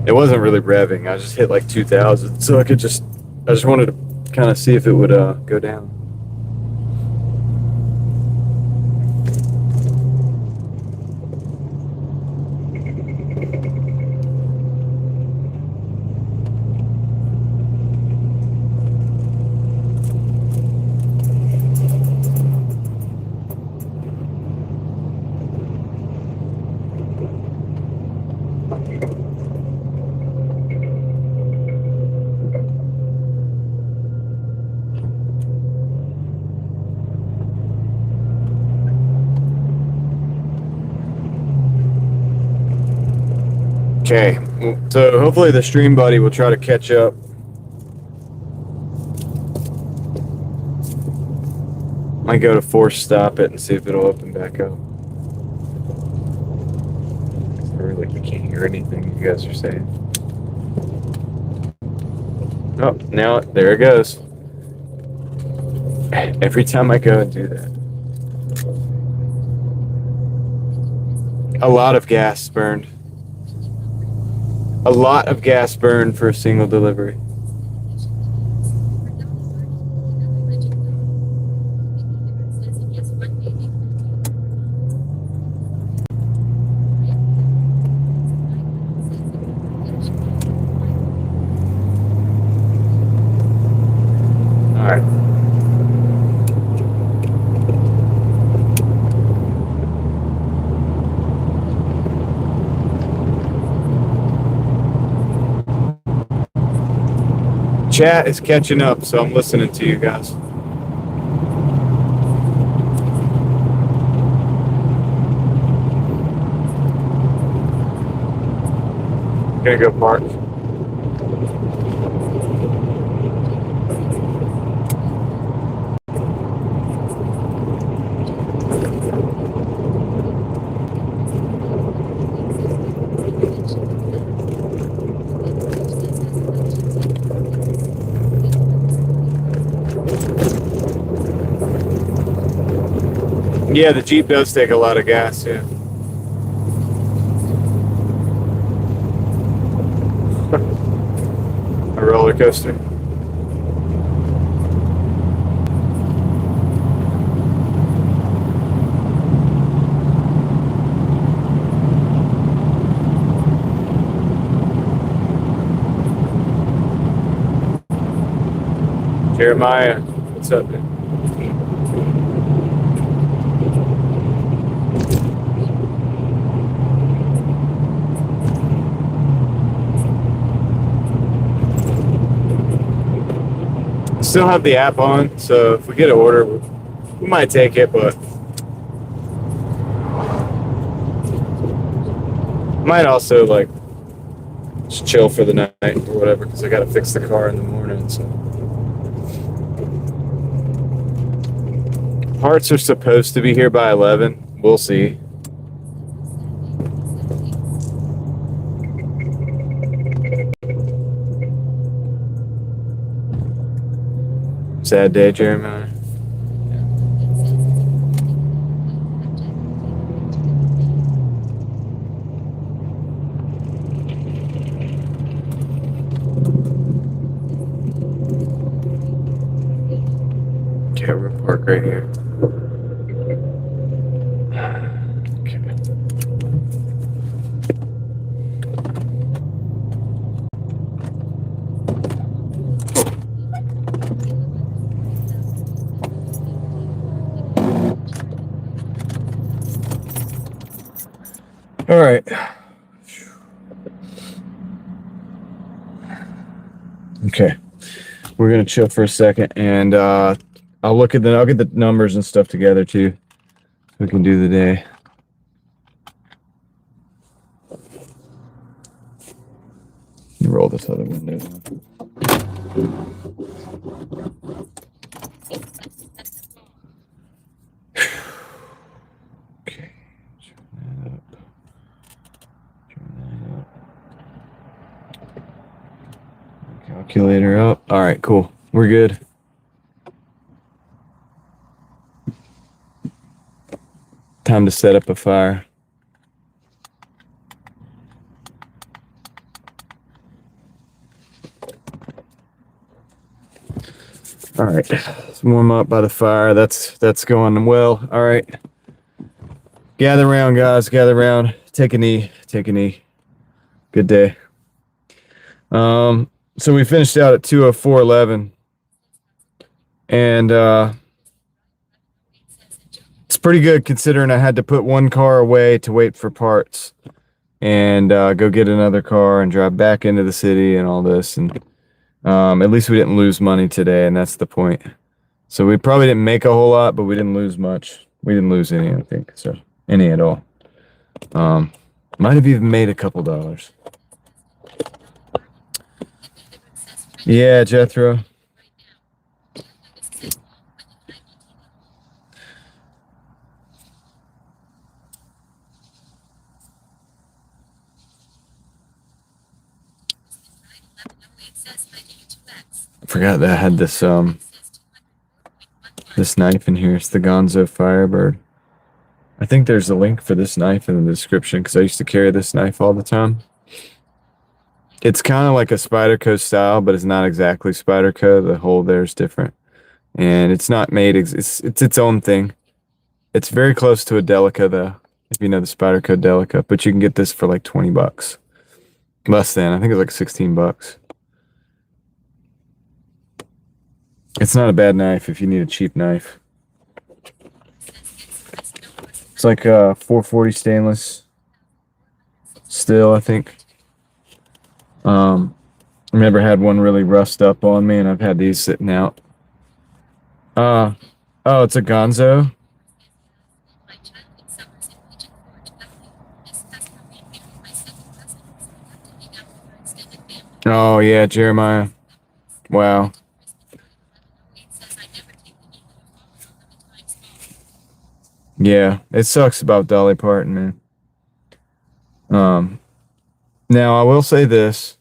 It wasn't really revving. I just hit like 2,000, so I just wanted to kind of see if it would go down. Okay, so hopefully the stream buddy will try to catch up. Might go to force stop it and see if it'll open back up. I really can't hear anything you guys are saying. Oh, now there it goes. Every time I go and do that. A lot of gas burned. A lot of gas burned for a single delivery. All right. Chat is catching up, so I'm listening to you guys. Gonna go park. Yeah, the Jeep does take a lot of gas, yeah. A roller coaster. Jeremiah, what's up, man? Still have the app on, so if we get an order, we might take it, but might also like just chill for the night or whatever, because I got to fix the car in the morning. So parts are supposed to be here by 11. We'll see. Sad day, Jeremiah. Okay, we're gonna park right here. All right. Okay. We're gonna chill for a second, and I'll get the numbers and stuff together too. We can do the day. Roll this other window down. Okay. Turn that up. Calculator up. All right, cool. We're good. Time to set up a fire. All right, let's warm up by the fire. That's going well. All right, gather around, guys. Gather around. Take a knee. Take a knee. Good day. So we finished out at 2:04:11, and it's pretty good considering I had to put one car away to wait for parts, and go get another car and drive back into the city and all this. And at least we didn't lose money today, and that's the point. So we probably didn't make a whole lot, but we didn't lose much. We didn't lose any, I think, so any at all. Might have even made a couple dollars. Yeah, Jethro. I forgot that I had this this knife in here. It's the Gonzo Firebird. I think there's a link for this knife in the description because I used to carry this knife all the time. It's kind of like a Spyderco style, but it's not exactly Spyderco. The hole there is different, and it's not made. It's its own thing. It's very close to a Delica, though, if you know the Spyderco Delica. But you can get this for like $20, less than. I think it's like $16. It's not a bad knife if you need a cheap knife. It's like 440 stainless still, I think. I've never had one really rust up on me, and I've had these sitting out. Oh, it's a Gonzo. Oh yeah, Jeremiah. Wow. Yeah, it sucks about Dolly Parton, man. Now I will say this.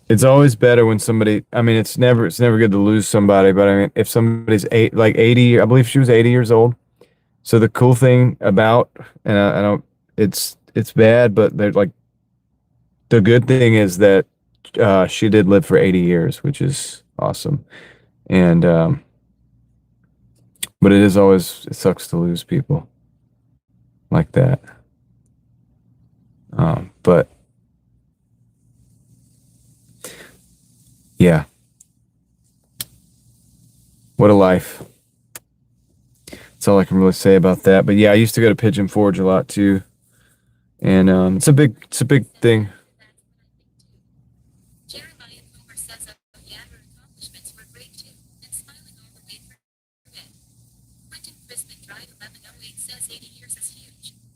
It's always better when somebody, I mean, it's never good to lose somebody, but I mean, if somebody's 80, I believe she was 80 years old. So the cool thing about, and I don't, it's bad, but they're like, the good thing is that she did live for 80 years, which is awesome. And, but it sucks to lose people like that. But yeah, what a life. That's all I can really say about that. But yeah, I used to go to Pigeon Forge a lot too, and it's a big thing.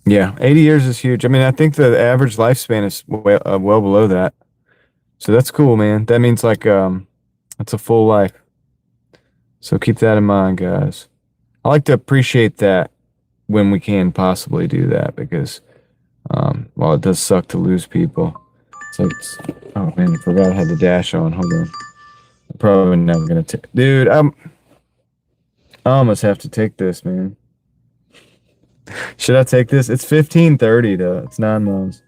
Yeah, 80 years is huge. I mean, I think the average lifespan is well below that. So that's cool, man. That means like that's a full life. So keep that in mind, guys. I like to appreciate that when we can possibly do that because while it does suck to lose people. Oh man, I forgot I had the dash on. Hold on. I'm probably never gonna take, dude, I almost have to take this, man. Should I take this? It's 15:30 though. It's 9 miles.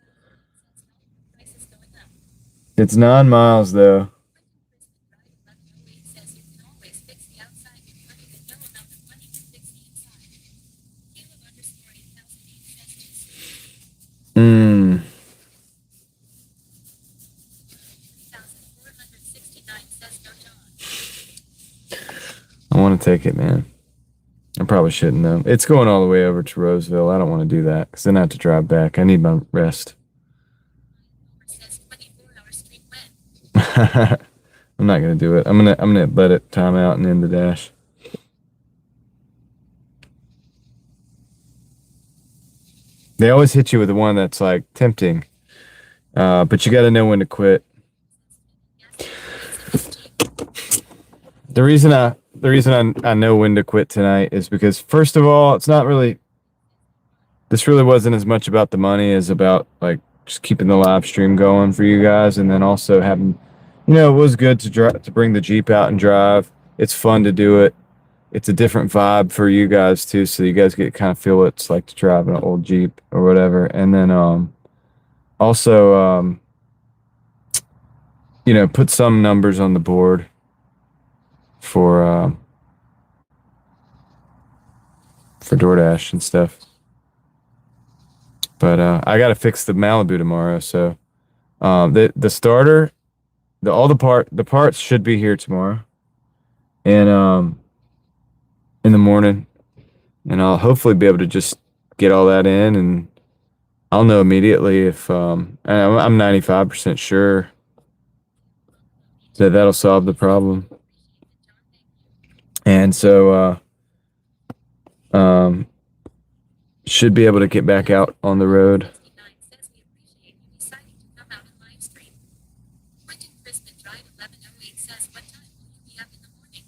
It's 9 miles though. I want to take it, man. I probably shouldn't though. It's going all the way over to Roseville. I don't want to do that because then I have to drive back. I need my rest. I'm not gonna do it. I'm gonna let it time out and end the dash. They always hit you with the one that's like tempting, but you got to know when to quit. The reason I know when to quit tonight is because first of all, it's not really. This really wasn't as much about the money as about like just keeping the live stream going for you guys, and then also having, it was good to bring the Jeep out and drive. It's fun to do it. it's a different vibe for you guys too, so you guys get kind of feel what it's like to drive an old Jeep or whatever. And then also you know, put some numbers on the board for DoorDash and stuff. But I got to fix the Malibu tomorrow, so the starter, the parts should be here tomorrow, and in the morning, and I'll hopefully be able to just get all that in, and I'll know immediately if and I'm 95% sure that that'll solve the problem. And so should be able to get back out on the road.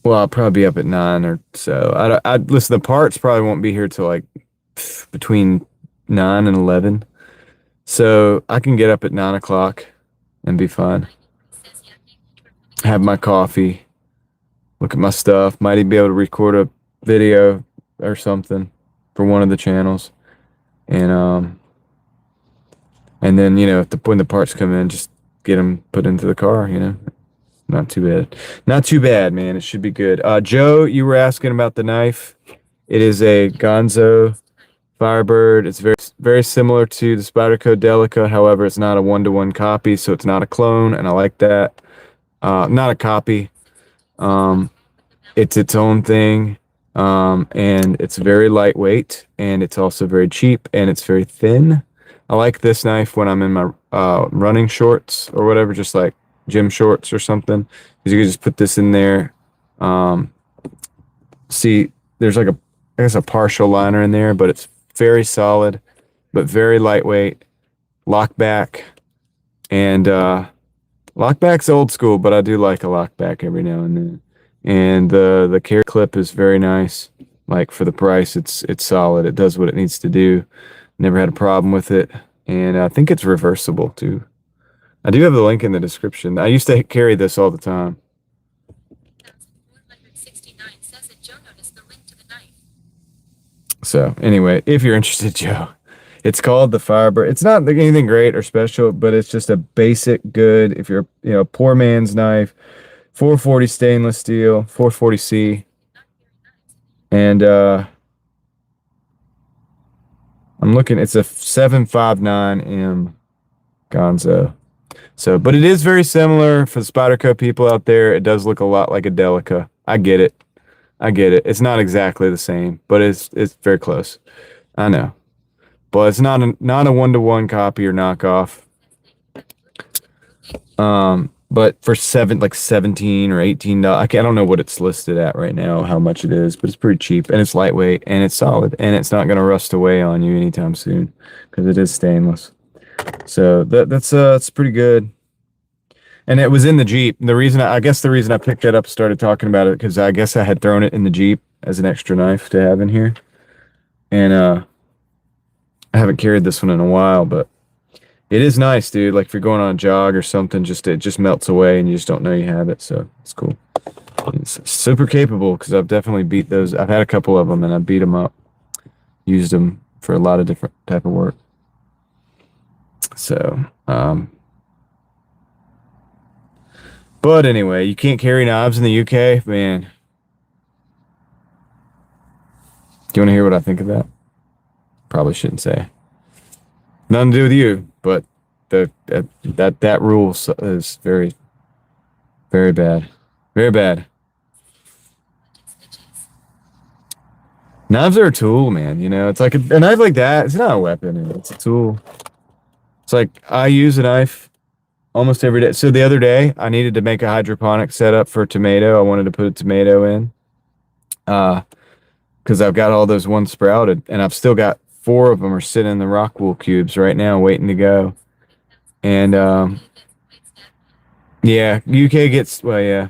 Well, I'll probably be up at 9 or so. I listen. The parts probably won't be here till like between 9 and 11, so I can get up at 9 o'clock and be fine. Have my coffee, look at my stuff. Might even be able to record a video or something for one of the channels, and then you know when the parts come in, just get them put into the car. You know. Not too bad. Not too bad, man. It should be good. Joe, you were asking about the knife. It is a Gonzo Firebird. It's very similar to the Spyderco Delica. However, it's not a one-to-one copy, so it's not a clone, and I like that. Not a copy. It's its own thing, and it's very lightweight, and it's also very cheap, and it's very thin. I like this knife when I'm in my running shorts or whatever, just like gym shorts or something, because you can just put this in there. See, there's like I guess a partial liner in there, but it's very solid, but very lightweight. Lockback, and lockback's old school, but I do like a lockback every now and then. And the carry clip is very nice. Like for the price, it's solid. It does what it needs to do. Never had a problem with it, and I think it's reversible too. I do have the link in the description. I used to carry this all the time. So anyway, if you're interested, Joe, it's called the Firebird. It's not anything great or special, but it's just a basic good, if you're, you know, poor man's knife, 440 stainless steel, 440C. And I'm looking, it's a 759M Gonzo. So, but it is very similar for the Spyderco people out there. It does look a lot like a Delica. I get it. I get it. It's not exactly the same, but it's very close. I know. But it's not a one-to-one copy or knockoff. But for 17 or $18, I don't know what it's listed at right now, how much it is, but it's pretty cheap, and it's lightweight, and it's solid, and it's not going to rust away on you anytime soon because it is stainless. So that's pretty good. And it was in the Jeep. I guess the reason I picked it up, started talking about it, because I guess I had thrown it in the Jeep as an extra knife to have in here. And I haven't carried this one in a while, but it is nice, dude. Like if you're going on a jog or something, it just melts away and you just don't know you have it. So it's cool. It's super capable, because I've definitely beat those. I've had a couple of them and I beat them up. Used them for a lot of different type of work. So, but anyway, you can't carry knives in the UK, man. Do you want to hear what I think of that? Probably shouldn't say. Nothing to do with you, but that rule is very, very bad. Very bad. Knives are a tool, man. You know, it's like a knife like that. It's not a weapon. It's a tool. It's like I use a knife almost every day. So the other day, I needed to make a hydroponic setup for tomato. I wanted to put a tomato in, because I've got all those ones sprouted, and I've still got 4 of them are sitting in the rock wool cubes right now, waiting to go. And yeah, UK gets, well, yeah.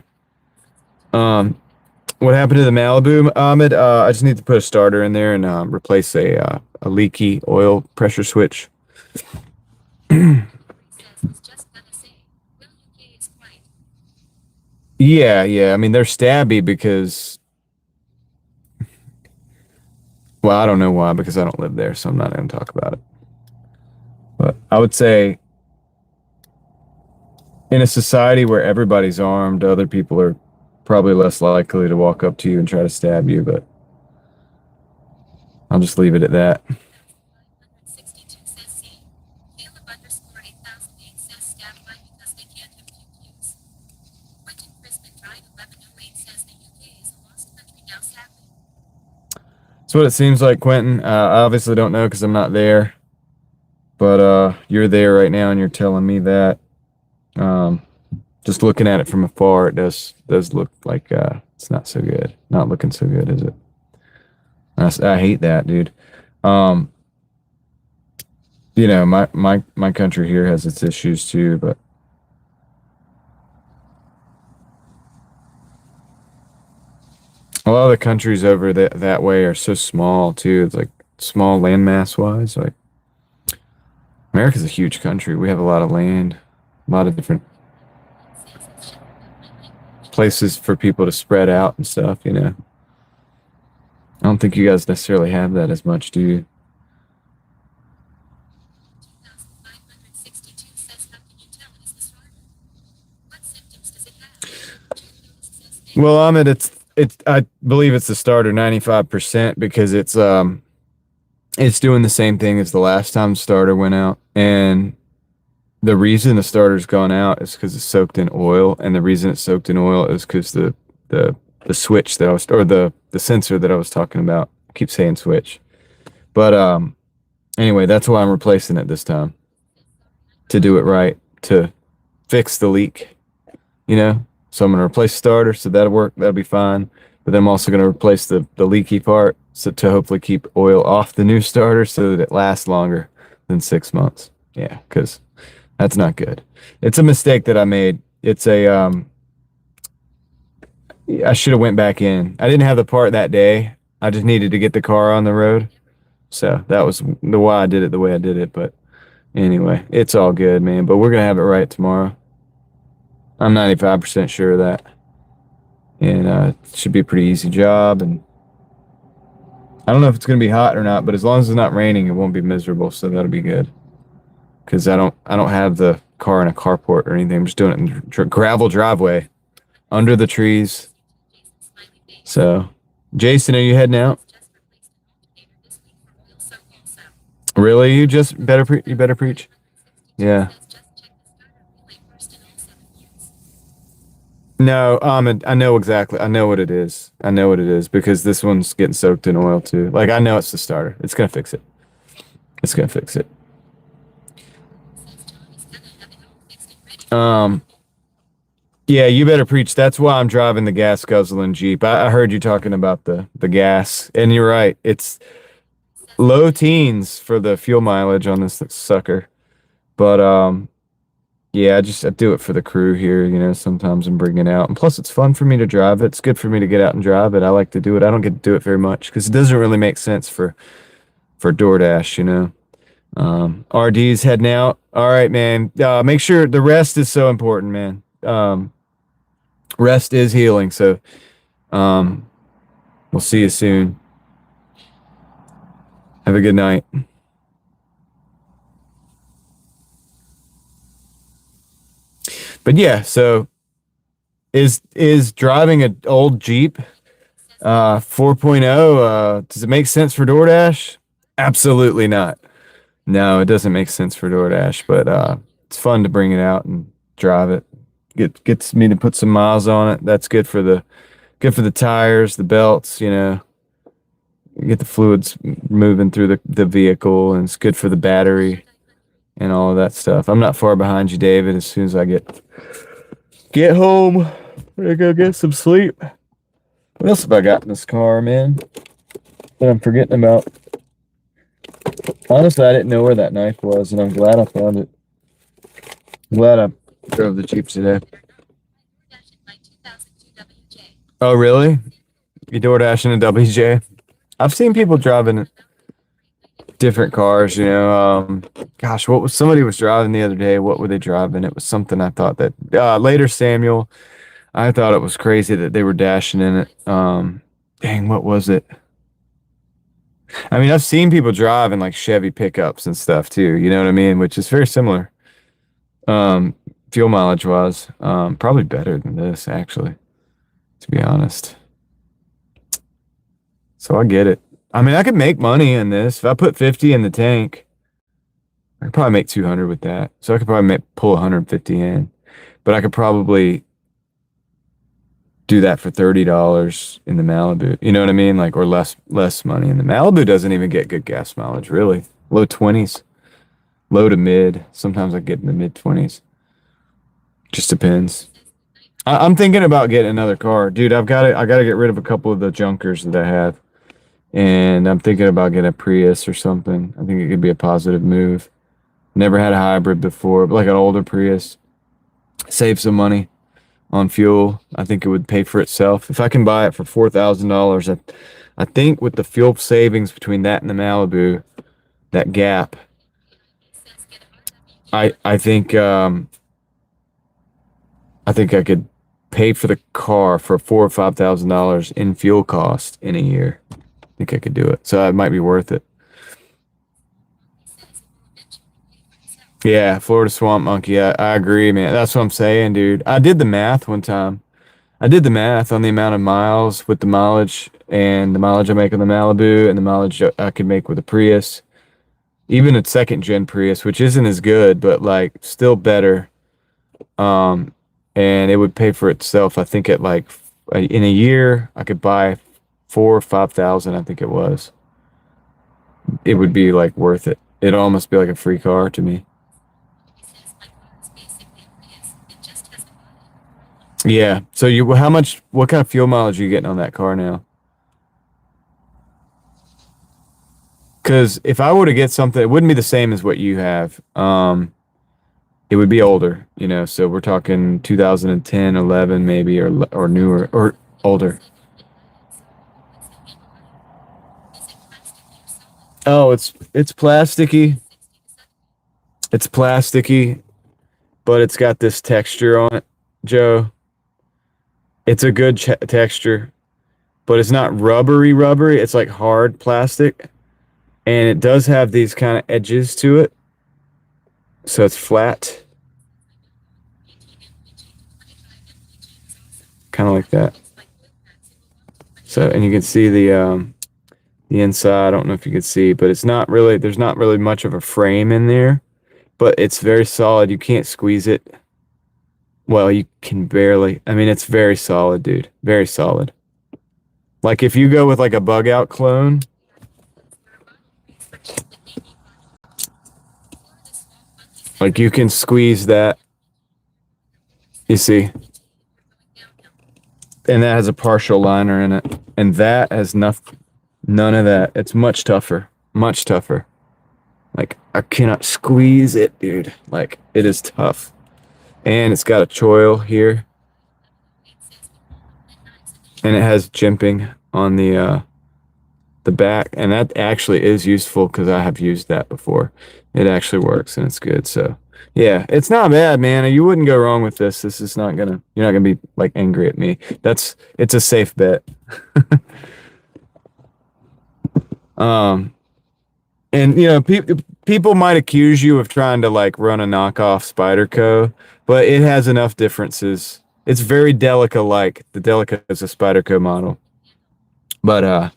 What happened to the Malibu, Ahmed? I just need to put a starter in there and replace a leaky oil pressure switch. Yeah. I mean, they're stabby because Well, I don't know why, because I don't live there, so I'm not going to talk about it. But I would say in a society where everybody's armed, other people are probably less likely to walk up to you and try to stab you, but I'll just leave it at that. That's what it seems like, Quentin. I obviously don't know because I'm not there, but you're there right now and you're telling me that. Um, just looking at it from afar, it does look like it's not so good. Not looking so good, is it? I hate that, dude. Um, my country here has its issues too, but a lot of the countries over that way are so small too. It's like small landmass wise. Like America's a huge country. We have a lot of land, a lot of different places for people to spread out and stuff. I don't think you guys necessarily have that as much, do you? Well, Ahmed, it's I believe it's the starter 95% because it's doing the same thing as the last time the starter went out. And the reason the starter's gone out is because it's soaked in oil, and the reason it's soaked in oil is because the the switch that I was or the sensor that I was talking about. I keep saying switch. But anyway, that's why I'm replacing it this time to do it right, to fix the leak, you know? So I'm going to replace the starter, so that'll work. That'll be fine. But then I'm also going to replace the leaky part so to hopefully keep oil off the new starter so that it lasts longer than 6 months. Yeah, because that's not good. It's a mistake that I made. It's a I should have went back in. I didn't have the part that day. I just needed to get the car on the road. So that was the why I did it the way I did it. But anyway, it's all good, man. But we're gonna have it right tomorrow. I'm 95% sure of that. And it should be a pretty easy job. And I don't know if it's gonna be hot or not, but as long as it's not raining, it won't be miserable. So that'll be good. Because I don't have the car in a carport or anything. I'm just doing it in gravel driveway under the trees. So, Jason, are you heading out? Really? You better preach. Yeah. No, I know exactly. I know what it is. I know what it is because this one's getting soaked in oil too. Like I know it's the starter. It's gonna fix it. It's gonna fix it. Um, yeah, you better preach. That's why I'm driving the gas guzzling Jeep. I heard you talking about the gas, and you're right. It's low teens for the fuel mileage on this sucker. But yeah, I do it for the crew here, sometimes and bring it out. And plus it's fun for me to drive it. It's good for me to get out and drive it. I like to do it. I don't get to do it very much because it doesn't really make sense for Doordash. RD's heading out. All right, man. Make sure the rest is so important, man. Rest is healing. So we'll see you soon. Have a good night. But yeah, so is driving an old Jeep 4.0 does it make sense for DoorDash? Absolutely not. No, it doesn't make sense for DoorDash, but it's fun to bring it out and drive it. Gets me to put some miles on it. That's good for the tires, the belts, get the fluids moving through the vehicle, and it's good for the battery and all of that stuff. I'm not far behind you, David. As soon as I get home, I'm gonna go get some sleep. What else have I got in this car, man, that I'm forgetting about? Honestly, I didn't know where that knife was, and I'm glad I found it. I'm glad I drove the Jeep today. Oh, really? You DoorDashing a WJ? I've seen people driving different cars, gosh, somebody was driving the other day? What were they driving? It was something I thought that later Samuel, I thought it was crazy that they were dashing in it. Dang, what was it? I mean, I've seen people drive in like Chevy pickups and stuff too, you know what I mean? Which is very similar, um, fuel mileage wise. Probably better than this, actually, to be honest. So I get it. I mean, I could make money in this. If I put 50 in the tank, I could probably make 200 with that. So I could probably pull 150 in, but I could probably do that for $30 in the Malibu. You know what I mean? Like, or less money. And the Malibu doesn't even get good gas mileage, really. Low 20s, low to mid. Sometimes I get in the mid 20s. Just depends. I'm thinking about getting another car, dude. I gotta get rid of a couple of the junkers that I have, and I'm thinking about getting a Prius or something. I think it could be a positive move. Never had a hybrid before, but like an older Prius. Save some money on fuel. I think it would pay for itself. If I can buy it for $4,000, I think with the fuel savings between that and the Malibu, that gap, I think I think I could pay for the car for $4,000 or $5,000 in fuel cost in a year. I think I could do it. So it might be worth it. Yeah, Florida Swamp Monkey. I agree, man. That's what I'm saying, dude. I did the math one time. I did the math on the amount of miles with the mileage and the mileage I make on the Malibu and the mileage I could make with a Prius. Even a second gen Prius, which isn't as good, but like still better. Um, and it would pay for itself. I think at like in a year, I could buy 4 or 5 thousand. I think it was. It would be like worth it. It'd almost be like a free car to me. Yeah. So how much? What kind of fuel mileage are you getting on that car now? Because if I were to get something, it wouldn't be the same as what you have. It would be older, you know. So we're talking 2010, 11, maybe, or newer, or older. Oh, it's plasticky. It's plasticky, but it's got this texture on it, Joe. It's a good texture, but it's not rubbery rubbery. It's like hard plastic, and it does have these kind of edges to it, so it's flat, kind of like that. So, and you can see the inside. I don't know if you can see, but it's not really, there's not really much of a frame in there, but it's very solid. You can't squeeze it. Well, you can barely. I mean, it's very solid, dude. Very solid. Like if you go with like a bug out clone, like you can squeeze that. You see? And that has a partial liner in it. And that has none of that. It's much tougher. Much tougher. Like I cannot squeeze it, dude. Like it is tough. And it's got a choil here. And it has jimping on the back, and that actually is useful because I have used that before. It actually works and it's good. So yeah, it's not bad, man. You wouldn't go wrong with this. This is not gonna, you're not gonna be like angry at me. It's a safe bet. Um, and you know, people might accuse you of trying to like run a knockoff Spyderco, but it has enough differences. It's very Delica like. The Delica is a Spyderco model. But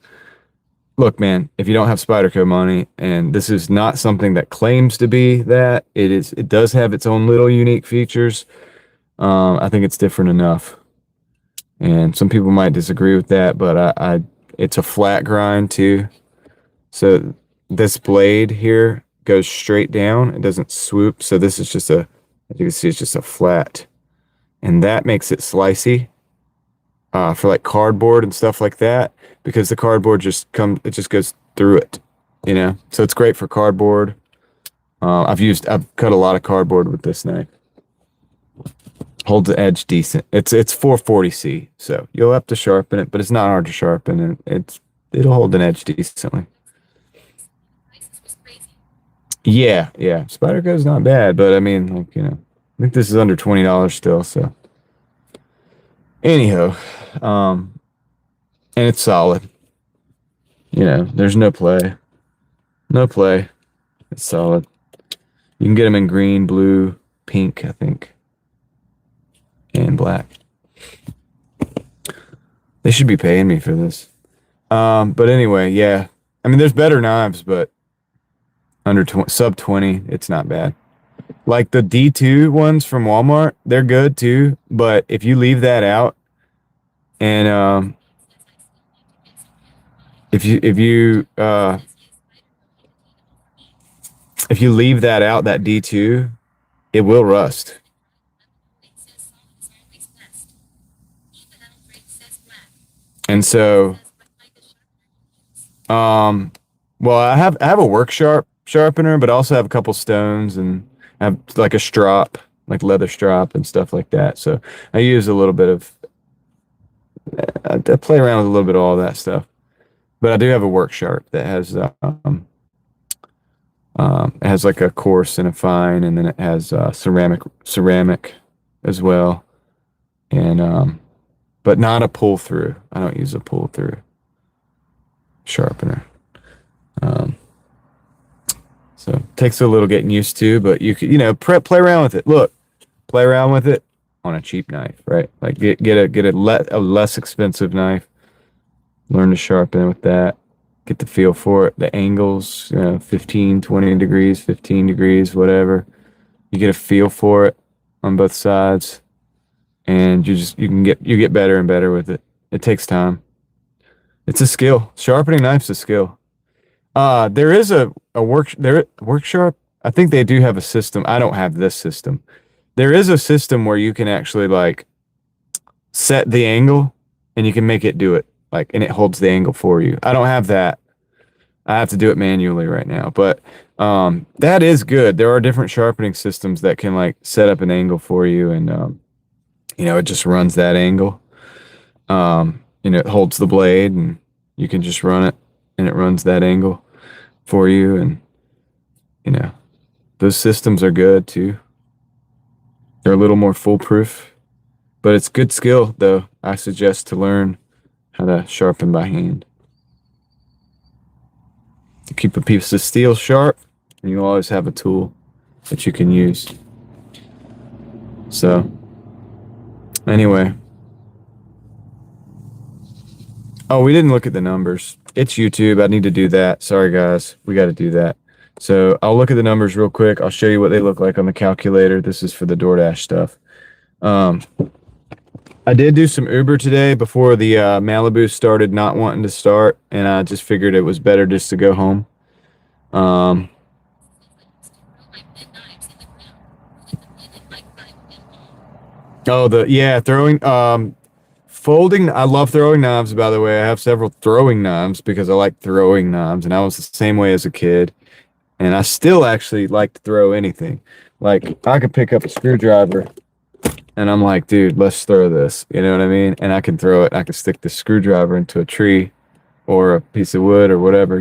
look, man, if you don't have Spyderco money, and this is not something that claims to be that, it does have its own little unique features. I think it's different enough. And some people might disagree with that, but it's a flat grind too. So this blade here goes straight down. It doesn't swoop. So this is just as you can see, it's just a flat. And that makes it slicey for like cardboard and stuff like that, because the cardboard it just goes through it, you know? So it's great for cardboard. I've cut a lot of cardboard with this knife. Holds the edge decent. It's 440C, so you'll have to sharpen it, but it's not hard to sharpen, and it'll hold an edge decently. Yeah, yeah. Spyderco's not bad, but I mean, like, you know, I think this is under $20 still, so. Anyhow, and it's solid. you know, there's no play. No play. It's solid. You can get them in green, blue, pink, I think, and black. They should be paying me for this. But anyway, yeah. I mean, there's better knives, but under sub 20, it's not bad. Like the D2 ones from Walmart, they're good too. But if you leave that out, and if you leave that out, that D2, it will rust. And so, well, I have a work sharpener, but I also have a couple stones and I have like a strop, like leather strop and stuff like that. So I use a little bit of, I play around with a little bit of all that stuff. But I do have a work sharp that has, it has like a coarse and a fine, and then it has ceramic as well, and but not a pull through. I don't use a pull through sharpener. So it takes a little getting used to, but you know, play around with it. Look, play around with it on a cheap knife, right? Like get a less expensive knife. Learn to sharpen with that. Get the feel for it. The angles, 15, 20 degrees, 15 degrees, whatever. You get a feel for it on both sides, and you get better and better with it. It takes time. It's a skill. Sharpening knife's a skill. There is a work sharp. I think they do have a system. I don't have this system. There is a system where you can actually like set the angle and you can make it do it. Like, and it holds the angle for you. I don't have that. I have to do it manually right now, but that is good. There are different sharpening systems that can like set up an angle for you, and it just runs that angle. It holds the blade, and you can just run it, and it runs that angle for you, and those systems are good too. They're a little more foolproof, but it's good skill though. I suggest to learn how to sharpen by hand. To keep a piece of steel sharp, and you always have a tool that you can use. So, anyway. Oh, we didn't look at the numbers. It's YouTube. I need to do that. Sorry, guys. We got to do that. So, I'll look at the numbers real quick. I'll show you what they look like on the calculator. This is for the Doordash stuff. I did do some Uber today before the Malibu started not wanting to start, and I just figured it was better just to go home. Throwing, folding. I love throwing knives, by the way. I have several throwing knives because I like throwing knives, and I was the same way as a kid. And I still actually like to throw anything. Like, I could pick up a screwdriver and I'm like, dude, let's throw this. You know what I mean? And I can throw it. I can stick the screwdriver into a tree or a piece of wood or whatever,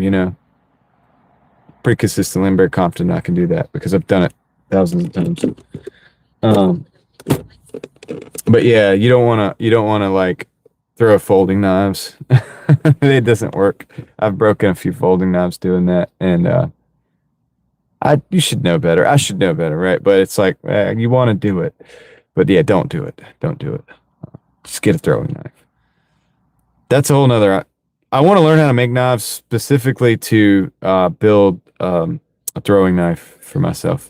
Pretty consistently. I'm very confident I can do that because I've done it thousands of times. But yeah, you don't want to like throw folding knives. It doesn't work. I've broken a few folding knives doing that, and you should know better. I should know better, right? But it's like, you want to do it. But yeah, don't do it. Don't do it. Just get a throwing knife. That's a whole nother. I want to learn how to make knives specifically to build a throwing knife for myself.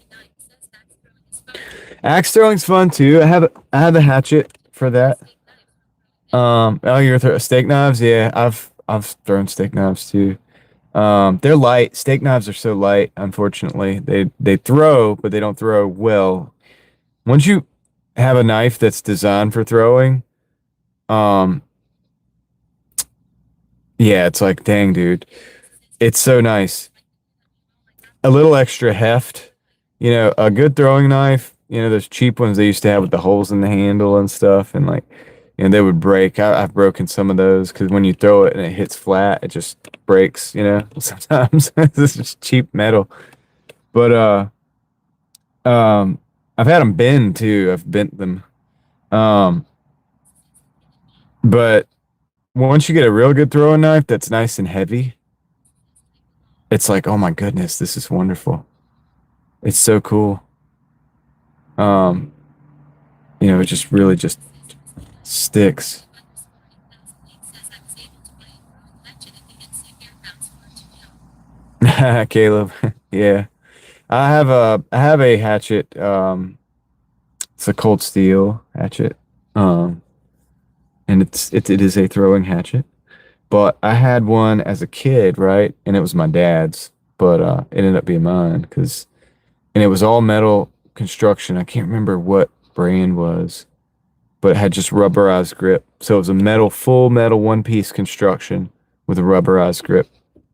Axe throwing's fun too. I have a hatchet for that. You're steak knives? Yeah, I've thrown steak knives too. They're light. Steak knives are so light, unfortunately. They throw, but they don't throw well. Once you have a knife that's designed for throwing, yeah, it's like, dang, dude, it's so nice. A little extra heft, a good throwing knife, those cheap ones they used to have with the holes in the handle and stuff, and like, they would break. I've broken some of those because when you throw it and it hits flat, it just breaks, sometimes. This is cheap metal. But I've had them bend too. I've bent them. But once you get a real good throwing knife that's nice and heavy, it's like, oh my goodness, this is wonderful. It's so cool. Um, it just really just sticks. Caleb. Yeah. I have a hatchet. It's a cold steel hatchet. Um, and it is a throwing hatchet. But I had one as a kid, right? And it was my dad's, but it ended up being mine because and it was all metal construction. I can't remember what brand was, but it had just rubberized grip. So it was a full metal one piece construction with a rubberized grip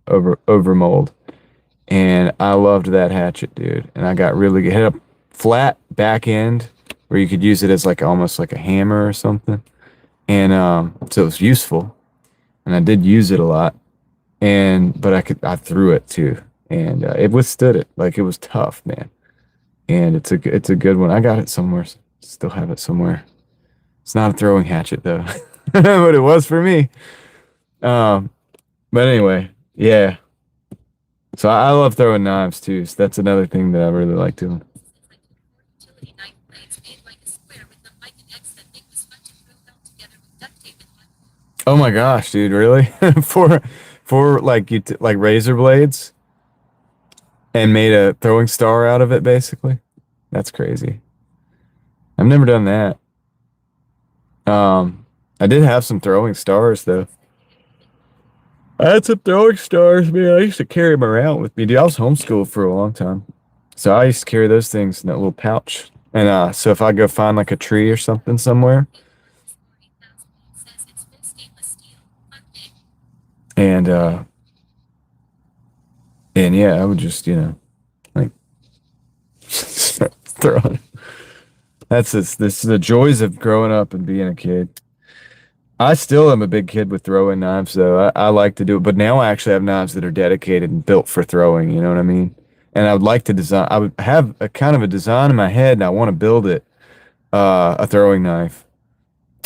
over mold. And I loved that hatchet, dude. And I got really good. It had a flat back end where you could use it as like almost like a hammer or something. And so it was useful. And I did use it a lot. But I threw it too. And it withstood it. Like it was tough, man. And it's a good one. I got it somewhere. Still have it somewhere. It's not a throwing hatchet though. But it was for me. Um, but anyway, yeah. So I love throwing knives too. So that's another thing that I really like doing. Oh my gosh, dude, really? For like like razor blades and made a throwing star out of it basically. That's crazy. I've never done that. I did have some throwing stars though. I had some throwing stars, man. I used to carry them around with me, dude. I was homeschooled for a long time. So I used to carry those things in that little pouch. And so if I go find like a tree or something somewhere, and yeah, I would just, like start throwing. This is the joys of growing up and being a kid. I still am a big kid with throwing knives, though. I like to do it, but now I actually have knives that are dedicated and built for throwing. You know what I mean? And I would like to design. I would have a kind of a design in my head, and I want to build it, a throwing knife.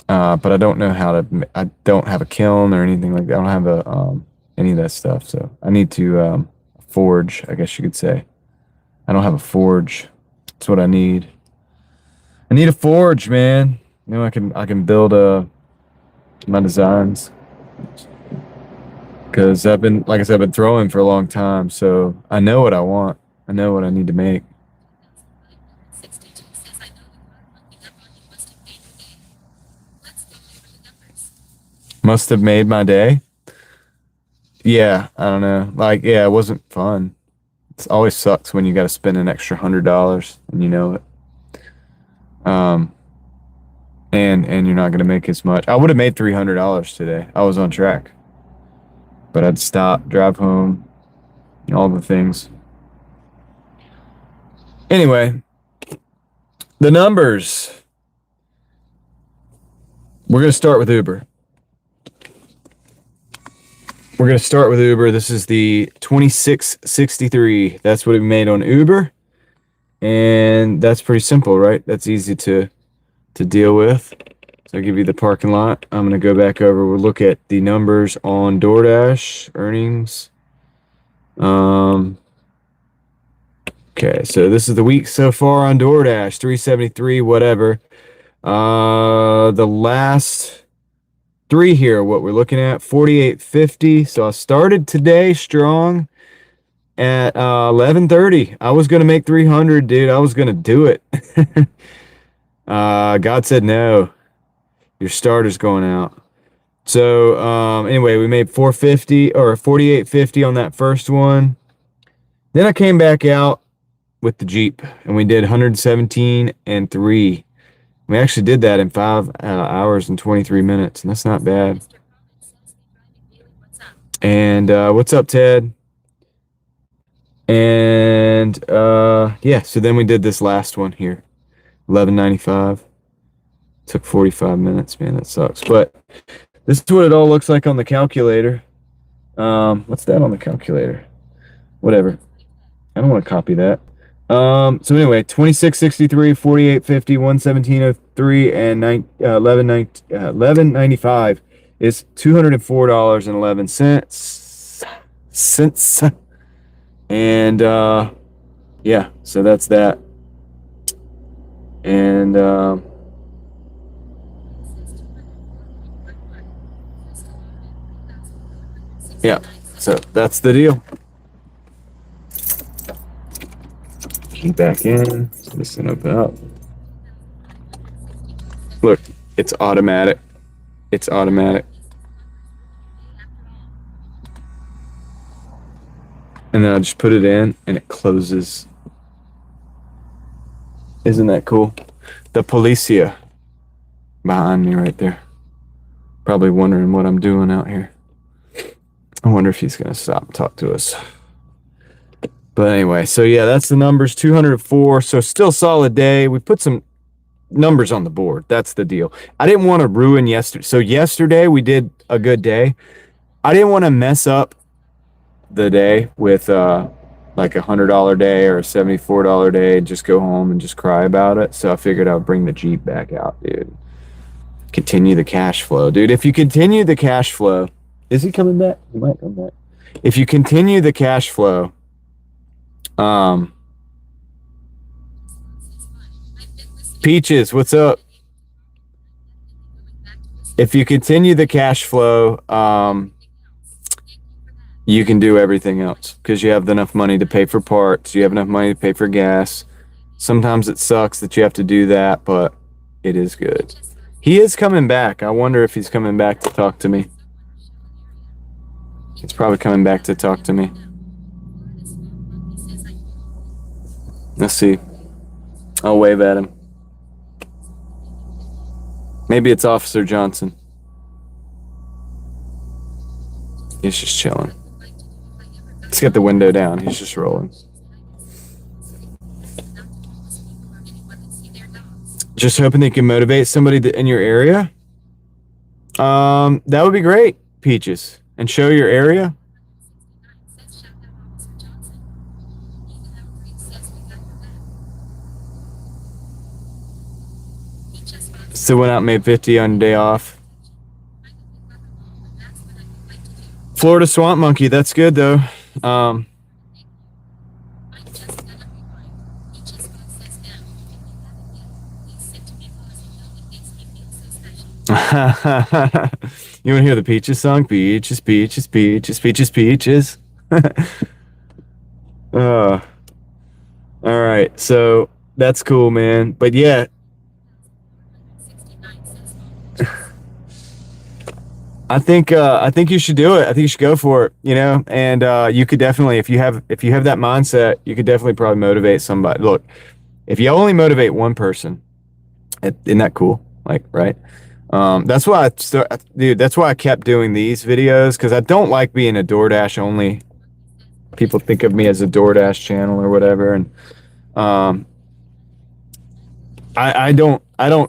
But I don't know how to. I don't have a kiln or anything like that. I don't have any of that stuff. So I need to forge, I guess you could say. I don't have a forge. That's what I need. I need a forge, man. I can build my designs because like I said, I've been throwing for a long time, so I know what I want. I know what I need to make. Must have made my day. Yeah, I don't know. Like, yeah, it wasn't fun. It always sucks when you got to spend an extra $100 and you know it. Um, and you're not gonna make as much. I would have made $300 today. I was on track, but I'd stop, drive home, all the things. Anyway, the numbers. We're gonna start with Uber. This is the 2663. That's what we made on Uber. And that's pretty simple, right? That's easy to deal with. So I'll give you the parking lot. I'm going to go back over. We'll look at the numbers on Doordash earnings. Okay, so this is the week so far on Doordash, 373, whatever. The last three here, what we're looking at, 48.50. So I started today strong at 11:30. I was gonna make 300, dude. I was gonna do it. God said no. Your starter's going out. So anyway, we made 450 or 48.50 on that first one. Then I came back out with the Jeep and we did 117 and 3. We actually did that in 5 hours and 23 minutes, and that's not bad. And what's up, Ted? And yeah, so then we did this last one here, 11.95. Took 45 minutes, man. That sucks. But this is what it all looks like on the calculator. What's that on the calculator? Whatever. I don't want to copy that. So anyway, 2663, 48.50, 117.03, and 11.95 is $204.11. And yeah, so that's that. And yeah, so that's the deal. Key back in. Listen up. Look, it's automatic. It's automatic. And then I'll just put it in and it closes. Isn't that cool? The Policia behind me right there. Probably wondering what I'm doing out here. I wonder if he's going to stop and talk to us. But anyway, so yeah, that's the numbers. 204. So still solid day. We put some numbers on the board. That's the deal. I didn't want to ruin yesterday. So yesterday we did a good day. I didn't want to mess up the day with like $100 day or a $74 day and just go home and just cry about it. So I figured I would bring the Jeep back out, dude. Continue the cash flow, dude. If you continue the cash flow, is he coming back? He might come back. If you continue the cash flow, Peaches, what's up? If you continue the cash flow, you can do everything else because you have enough money to pay for parts. You have enough money to pay for gas. Sometimes it sucks that you have to do that, but it is good. He is coming back. I wonder if he's coming back to talk to me. He's probably coming back to talk to me. Let's see. I'll wave at him. Maybe it's Officer Johnson. He's just chilling. Let's get the window down. He's just rolling. Just hoping they can motivate somebody in your area. That would be great, Peaches. And show your area. Still went out and made 50 on day off. Florida Swamp Monkey, that's good though. You want to hear the Peaches song? Peaches, peaches, peaches, peaches, peaches. All right, so that's cool, man. But yeah, I think you should do it. I think you should go for it. You know, and you could definitely, if you have that mindset, you could definitely probably motivate somebody. Look, if you only motivate one person, isn't that cool? Like, right? That's why that's why I kept doing these videos, because I don't like being a DoorDash only. People think of me as a DoorDash channel or whatever, and I don't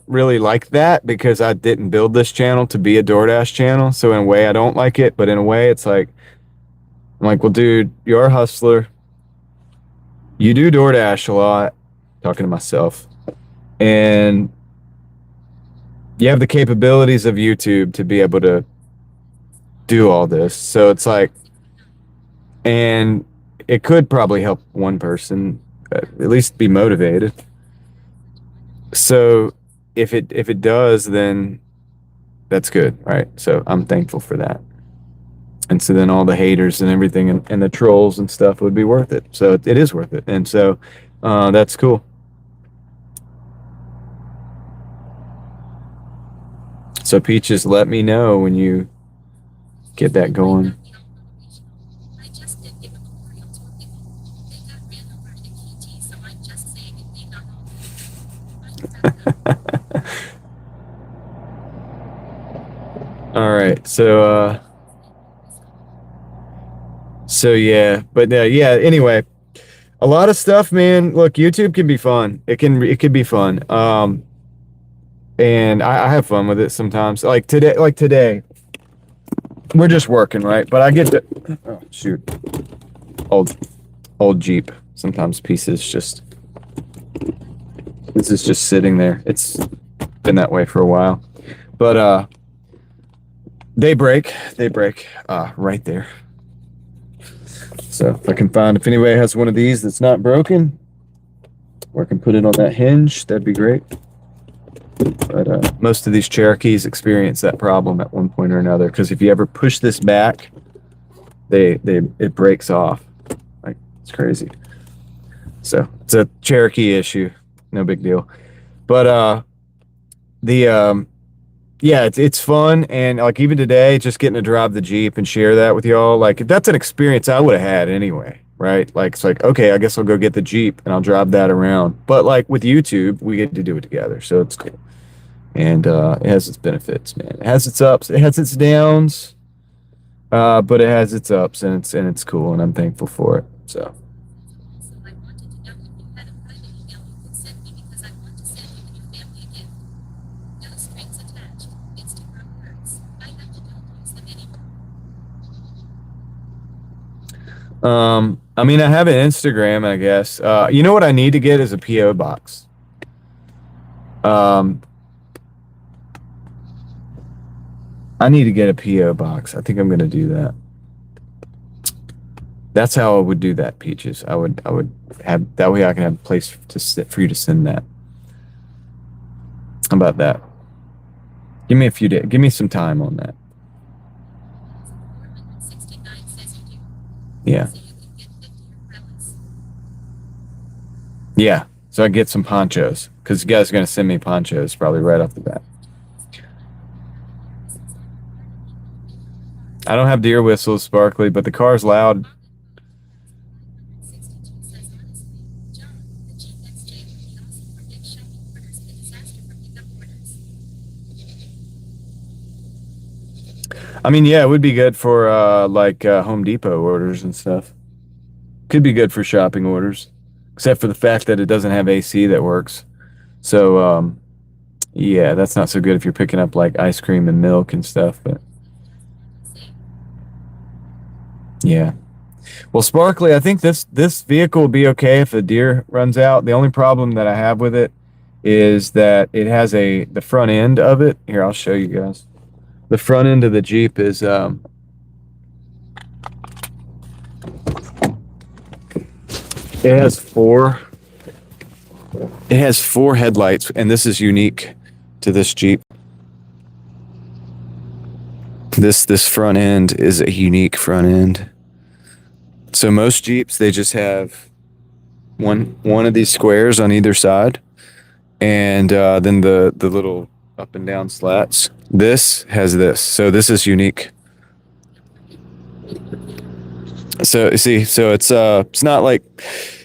really like that, because I didn't build this channel to be a DoorDash channel. So in a way I don't like it, but in a way it's like, I'm like, well, dude, you're a hustler. You do DoorDash a lot, talking to myself, and you have the capabilities of YouTube to be able to do all this. So it's like, and it could probably help one person at least be motivated. So if it does, then that's good, right? So I'm thankful for that. And so then all the haters and everything and the trolls and stuff would be worth it. So it is worth it. And so that's cool. So Peaches, let me know when you get that going. All right, so yeah, but yeah, anyway, a lot of stuff, man. Look, YouTube can be fun. It could be fun. And I have fun with it sometimes. Like today, we're just working, right? But I get to, oh shoot, old Jeep. Sometimes pieces just, this is just sitting there. It's been that way for a while, but they break right there. So if I can find, if anybody has one of these that's not broken, or I can put it on that hinge, that'd be great. But most of these Cherokees experience that problem at one point or another, because if you ever push this back, it breaks off. Like, it's crazy. So it's a Cherokee issue, no big deal. But yeah, it's fun, and like even today, just getting to drive the Jeep and share that with y'all, like that's an experience I would have had anyway, right? Like it's like, okay, I guess I'll go get the Jeep and I'll drive that around. But like with YouTube, we get to do it together, so it's cool. And it has its benefits, man. It has its ups, it has its downs, but it has its ups, and it's cool, and I'm thankful for it. So. I mean, I have an Instagram, I guess. You know what I need to get is a PO box. I need to get a PO box. I think I'm gonna do that. That's how I would do that, Peaches. I would have that way I can have a place for you to send that. How about that? Give me a few days. Give me some time on that. Yeah. Yeah. So I get some ponchos, because you guys are gonna send me ponchos probably right off the bat. I don't have deer whistles, sparkly, but the car's loud. I mean, yeah, it would be good for like Home Depot orders and stuff. Could be good for shopping orders, except for the fact that it doesn't have AC that works. So yeah, that's not so good if you're picking up like ice cream and milk and stuff. But yeah. Well, Sparkly, I think this vehicle will be okay if a deer runs out. The only problem that I have with it is that it has the front end of it. Here, I'll show you guys. The front end of the Jeep is it has four headlights, and this is unique to this Jeep. This front end is a unique front end. So most Jeeps, they just have one of these squares on either side, and then the little up and down slats. This has this, so this is unique. So you see, so it's not like,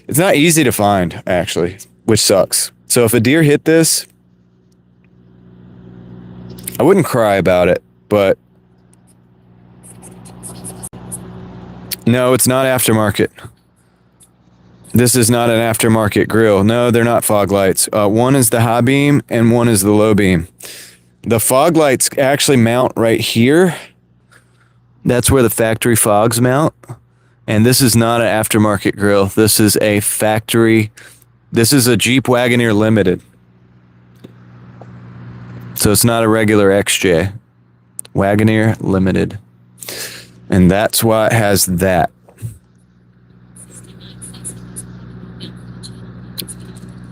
it's not easy to find actually, which sucks. So if a deer hit this, I wouldn't cry about it, but no, it's not aftermarket. This is not an aftermarket grill. No, they're not fog lights. One is the high beam and one is the low beam. The fog lights actually mount right here. That's where the factory fogs mount. And this is not an aftermarket grill. This is a factory. This is a Jeep Wagoneer Limited. So it's not a regular XJ. Wagoneer Limited. And that's why it has that.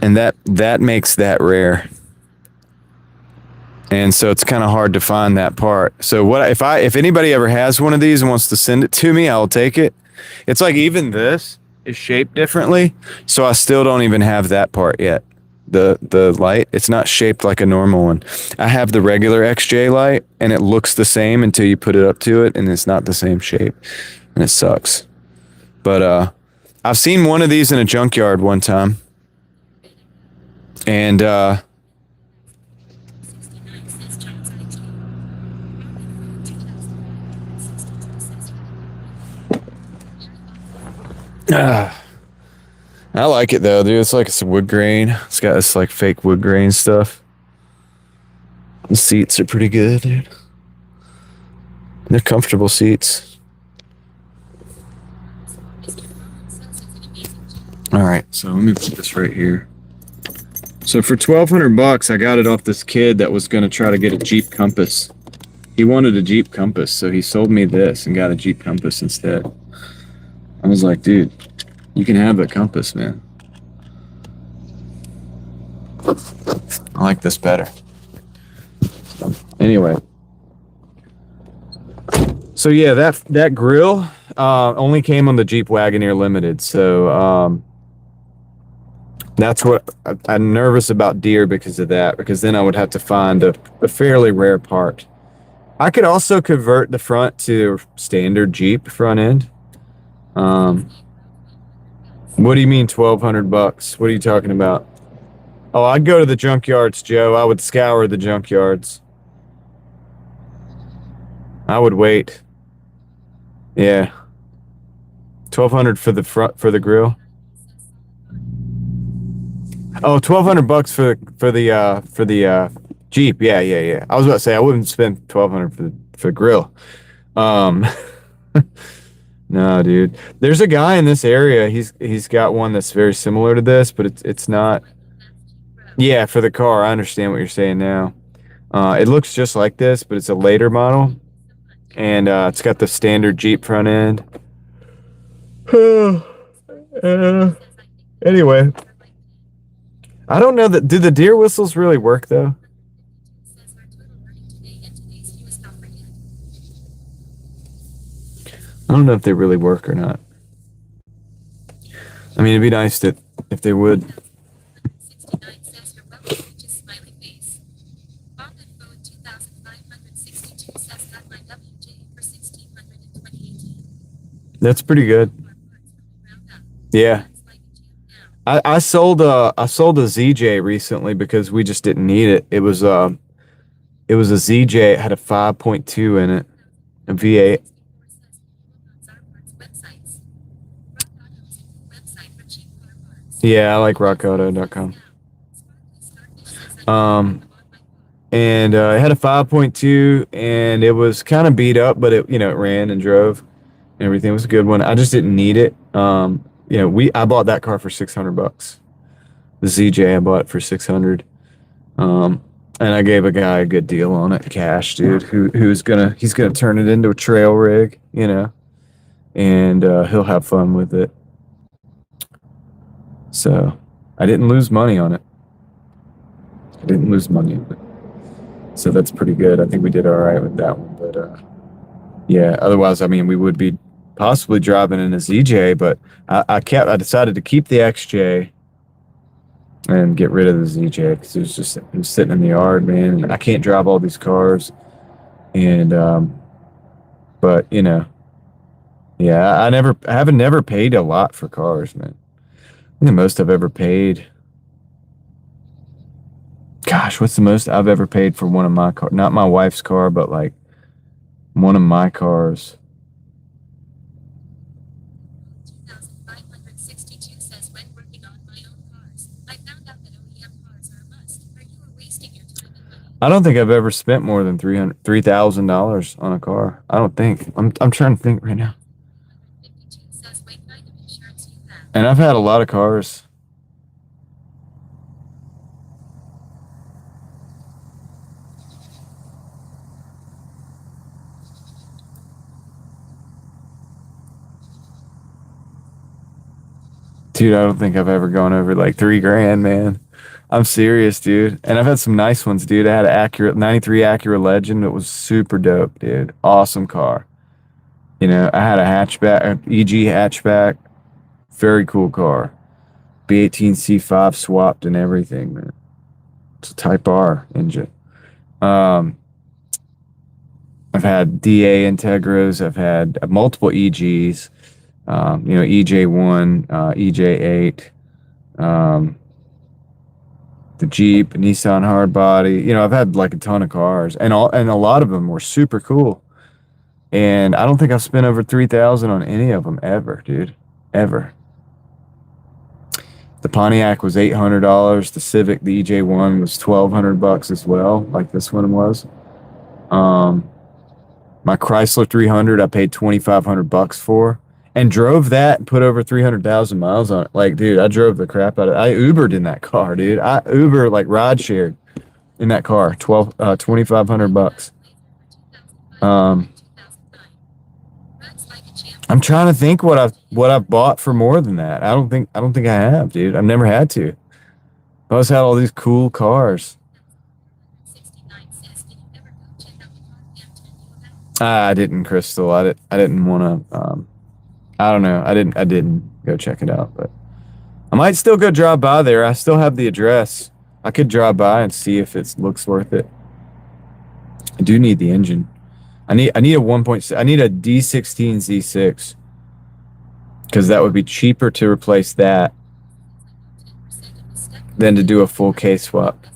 And that makes that rare. And so it's kind of hard to find that part. So what if anybody ever has one of these and wants to send it to me, I'll take it. It's like even this is shaped differently, so I still don't even have that part yet. The light, it's not shaped like a normal one. I have the regular XJ light, and it looks the same until you put it up to it, and it's not the same shape, and it sucks. But I've seen one of these in a junkyard one time, and I like it though, dude. It's like it's wood grain. It's got this like fake wood grain stuff. The seats are pretty good, dude. They're comfortable seats. All right, so let me put this right here. So for $1,200, I got it off this kid that was going to try to get a Jeep Compass. He wanted a Jeep Compass, so he sold me this and got a Jeep Compass instead. I was like, dude, you can have the Compass, man. I like this better. Anyway. So yeah, that grill only came on the Jeep Wagoneer Limited. So that's what I'm nervous about Deere because of that, because then I would have to find a fairly rare part. I could also convert the front to standard Jeep front end. What do you mean $1,200? What are you talking about? Oh, I'd go to the junkyards, Joe. I would scour the junkyards. I would wait. Yeah. 1,200 for the front for the grill. Oh, $1,200 for the Jeep. Yeah. I was about to say I wouldn't spend 1,200 for the grill. No, dude. There's a guy in this area. He's got one that's very similar to this, but it's not. Yeah, for the car. I understand what you're saying now. It looks just like this, but it's a later model, and it's got the standard Jeep front end. Anyway, I don't know that. Do the deer whistles really work though? I don't know if they really work or not. I mean, it'd be nice that if they would. That's pretty good. Yeah. I sold a ZJ recently because we just didn't need it. It was a ZJ. It had a 5.2 in it, a V8. Yeah, I like rockauto.com. And it had a 5.2 and it was kind of beat up, but it ran and drove and everything. It was a good one. I just didn't need it. I bought that car for $600. The ZJ I bought it for 600. And I gave a guy a good deal on it, cash, dude. He's gonna turn it into a trail rig, and he'll have fun with it. So I didn't lose money on it. So that's pretty good. I think we did all right with that one. But yeah, otherwise, I mean, we would be possibly driving in a ZJ, but I decided to keep the XJ and get rid of the ZJ because it was sitting in the yard, man. And I can't drive all these cars. And but yeah, I haven't never paid a lot for cars, man. I think the most I've ever paid. Gosh, what's the most I've ever paid for one of my cars? Not my wife's car, but like one of my cars. I don't think I've ever spent more than $3,000 on a car. I don't think. I'm trying to think right now. And I've had a lot of cars. Dude, I don't think I've ever gone over like $3,000, man. I'm serious, dude. And I've had some nice ones, dude. I had an 93 Acura Legend that was super dope, dude. Awesome car. I had a hatchback, an EG hatchback. Very cool car. B18 C5 swapped and everything, man. It's a Type R engine. I've had DA Integras. I've had multiple EGs. EJ1, EJ8, the Jeep, Nissan Hardbody. I've had like a ton of cars, and a lot of them were super cool. And I don't think I've spent over $3,000 on any of them ever, dude, ever. The Pontiac was $800. The Civic, the EJ1, was $1,200 as well, like this one was. My Chrysler 300, I paid $2,500 for. And drove that and put over 300,000 miles on it. Like, dude, I drove the crap out of it. I Ubered in that car, dude. I Uber, like, ride shared in that car. $2,500. I'm trying to think what I've bought for more than that. I don't think I have, dude. I've never had to. I always had all these cool cars. I didn't, Crystal. I didn't want to. I don't know. I didn't go check it out, but I might still go drive by there. I still have the address. I could drive by and see if it looks worth it. I do need the engine. I need a 1.6. I need a D16 Z6 because that would be cheaper to replace that than to do a full case swap.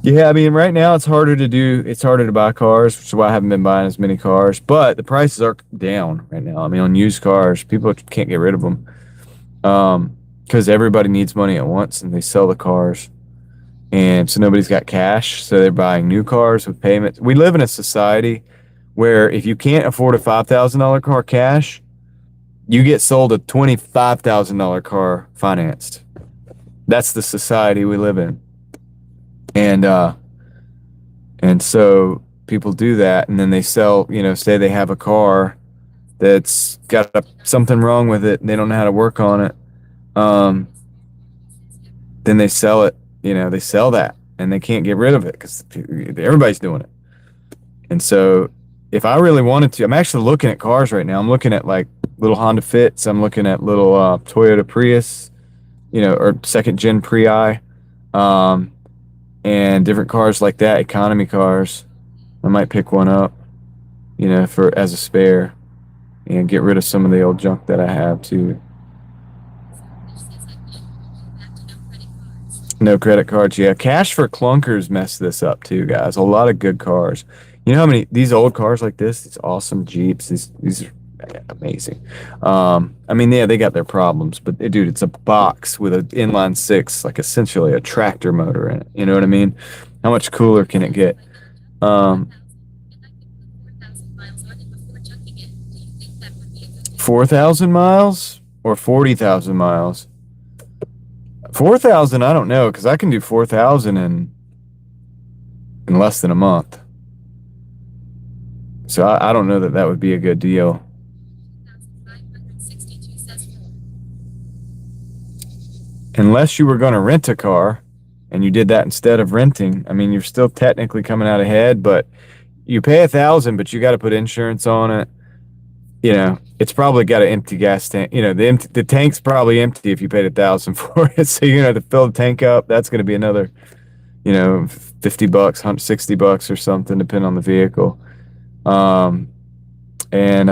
Yeah, I mean, right now it's harder to do. It's harder to buy cars, which is why I haven't been buying as many cars. But the prices are down right now. I mean, on used cars, people can't get rid of them because everybody needs money at once, and they sell the cars, and so nobody's got cash, so they're buying new cars with payments. We live in a society where if you can't afford a $5,000 car cash, you get sold a $25,000 car financed. That's the society we live in. And so people do that, and then they sell, say they have a car that's got something wrong with it and they don't know how to work on it. Then they sell it, they sell that and they can't get rid of it because everybody's doing it. And so if I really wanted to, I'm actually looking at cars right now. I'm looking at like little Honda Fits. I'm looking at little Toyota Prius, or second gen Prii. And different cars like that, economy cars. I might pick one up, for as a spare, and get rid of some of the old junk that I have too. No credit cards, yeah. Cash for clunkers mess this up too, guys. A lot of good cars. You know how many these old cars like this, these awesome Jeeps, these are amazing. I mean, yeah, they got their problems, but dude, it's a box with an inline six, like essentially a tractor motor in it. You know what I mean? How much cooler can it get? 4,000 miles or 40,000 miles? 4,000, I don't know, because I can do 4,000 in less than a month. So I don't know that would be a good deal. Unless you were going to rent a car and you did that instead of renting, I mean, you're still technically coming out ahead, but you pay 1,000, but you got to put insurance on it. It's probably got an empty gas tank. The tank's probably empty if you paid 1,000 for it. So you're gonna have to fill the tank up. That's gonna be another, $50, $160 or something, depending on the vehicle. Yeah, and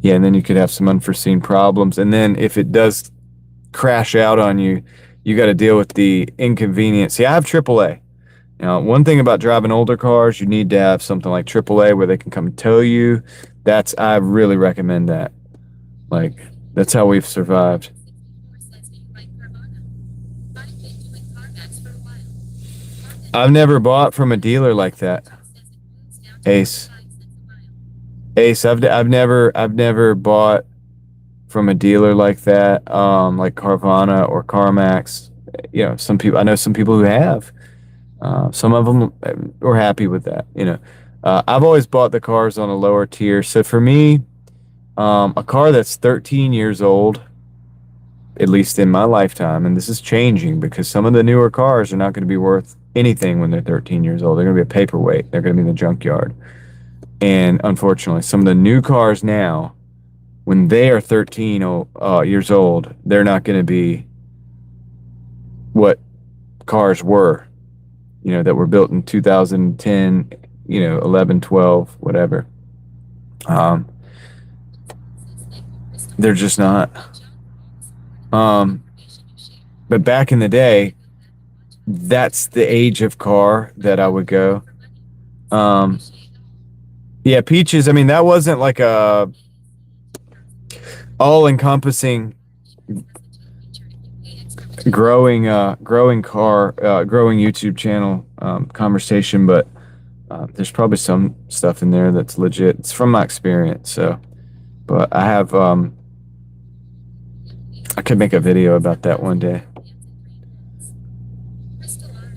then you could have some unforeseen problems. And then if it does crash out on you, you got to deal with the inconvenience. See, I have AAA. Now, one thing about driving older cars, you need to have something like AAA where they can come tow you. I really recommend that. Like, that's how we've survived. I've never bought from a dealer like that. Ace, I've never bought from a dealer like that, like Carvana or CarMax. I know some people who have. Some of them are happy with that. I've always bought the cars on a lower tier. So for me, a car that's 13 years old, at least in my lifetime, and this is changing because some of the newer cars are not going to be worth anything when they're 13 years old. They're going to be a paperweight. They're going to be in the junkyard. And unfortunately, some of the new cars now, when they are 13 years old, they're not going to be what cars were, that were built in 2010, 11, 12, whatever. They're just not. But back in the day, that's the age of car that I would go. Yeah, Peaches, I mean, that wasn't like a all-encompassing growing YouTube channel conversation, but there's probably some stuff in there that's legit. It's from my experience. So, but I have I could make a video about that one day.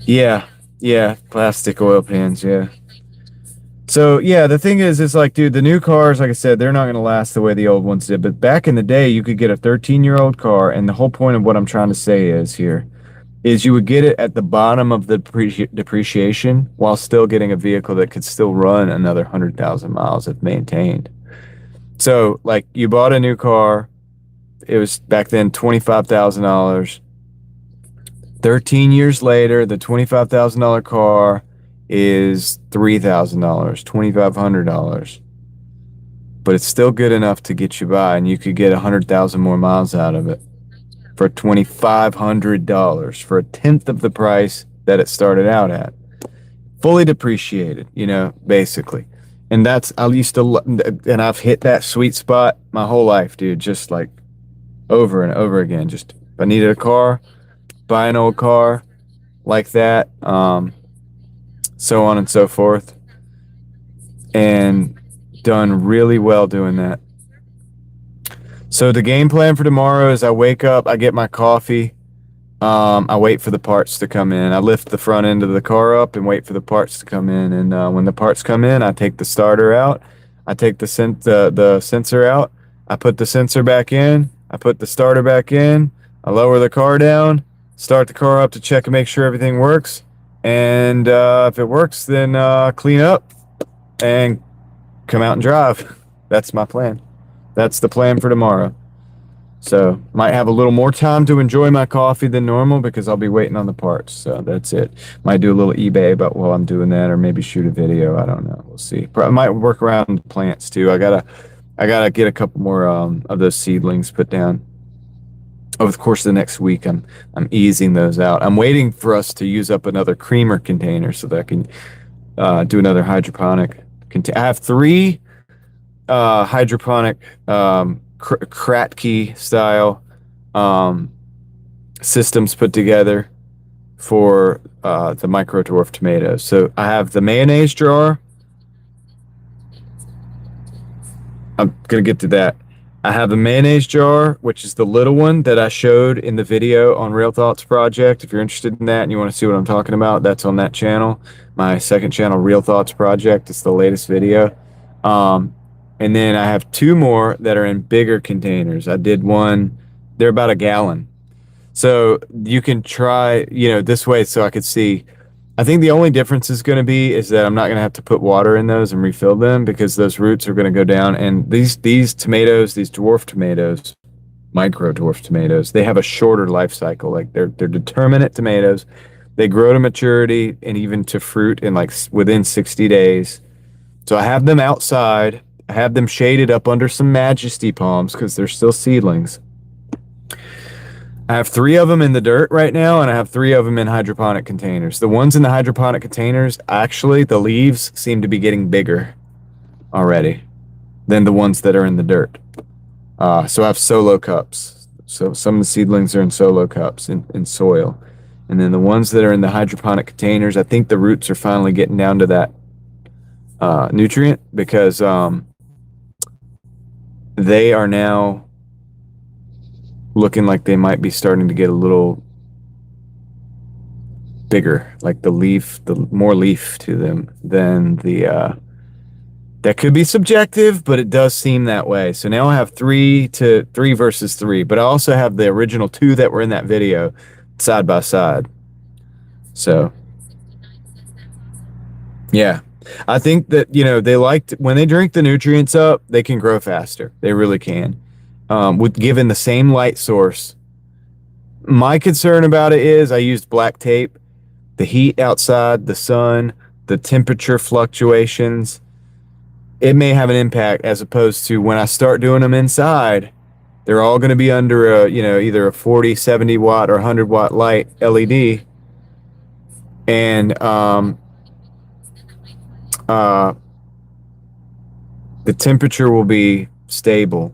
Yeah, Yeah, plastic oil pans, yeah. So yeah, the thing is like, dude, the new cars, like I said, they're not gonna last the way the old ones did. But back in the day, you could get a 13-year-old car, and the whole point of what I'm trying to say is you would get it at the bottom of the depreciation while still getting a vehicle that could still run another 100,000 miles if maintained. So like, you bought a new car, it was back then $25,000. 13 years later, the $25,000 car is $3,000, $2,500, but it's still good enough to get you by, and you could get 100,000 more miles out of it for $2,500, for a tenth of the price that it started out at. Fully depreciated, basically. And I used to, and I've hit that sweet spot my whole life, dude, just like over and over again. Just if I needed a car, buy an old car like that, so on and so forth, and done really well doing that. So the game plan for tomorrow is I wake up, I get my coffee, I wait for the parts to come in. I lift the front end of the car up and wait for the parts to come in. And when the parts come in, I take the starter out, I take the sensor out, I put the sensor back in, I put the starter back in, I lower the car down, start the car up to check and make sure everything works. And if it works, then clean up and come out and drive. That's my plan. That's the plan for tomorrow. So might have a little more time to enjoy my coffee than normal because I'll be waiting on the parts. So that's it. Might do a little eBay about while I'm doing that, or maybe shoot a video. I don't know. We'll see. I might work around the plants too. I gotta get a couple more of those seedlings put down over the course of the next week. I'm easing those out. I'm waiting for us to use up another creamer container so that I can do another hydroponic container. I have 3 hydroponic Kratky style systems put together for the micro dwarf tomatoes. So I have the mayonnaise jar. I'm gonna get to that. I have a mayonnaise jar, which is the little one that I showed in the video on Real Thoughts Project. If you're interested in that and you want to see what I'm talking about, that's on that channel. My second channel, Real Thoughts Project. It's the latest video. And then I have 2 more that are in bigger containers. I did one, they're about a gallon. So you can try, this way so I could see. I think the only difference is going to be is that I'm not going to have to put water in those and refill them because those roots are going to go down. And these tomatoes, these dwarf tomatoes, micro dwarf tomatoes, they have a shorter life cycle. Like they're determinate tomatoes. They grow to maturity and even to fruit in like within 60 days. So I have them outside. I have them shaded up under some Majesty palms because they're still seedlings. I have 3 of them in the dirt right now, and I have 3 of them in hydroponic containers. The ones in the hydroponic containers, actually, the leaves seem to be getting bigger already than the ones that are in the dirt. So I have solo cups. So some of the seedlings are in solo cups in soil. And then the ones that are in the hydroponic containers, I think the roots are finally getting down to that nutrient because they are now looking like they might be starting to get a little bigger, like the more leaf to them than the that could be subjective, but it does seem that way. So now I have 3 versus 3, but I also have the original 2 that were in that video side by side. So yeah, I think that they when they drink the nutrients up, they can grow faster. They really can. With given the same light source. My concern about it is I used black tape. The heat outside, the sun, the temperature fluctuations, it may have an impact as opposed to when I start doing them inside, they're all going to be under either a 40, 70 watt or 100 watt light LED. And the temperature will be stable.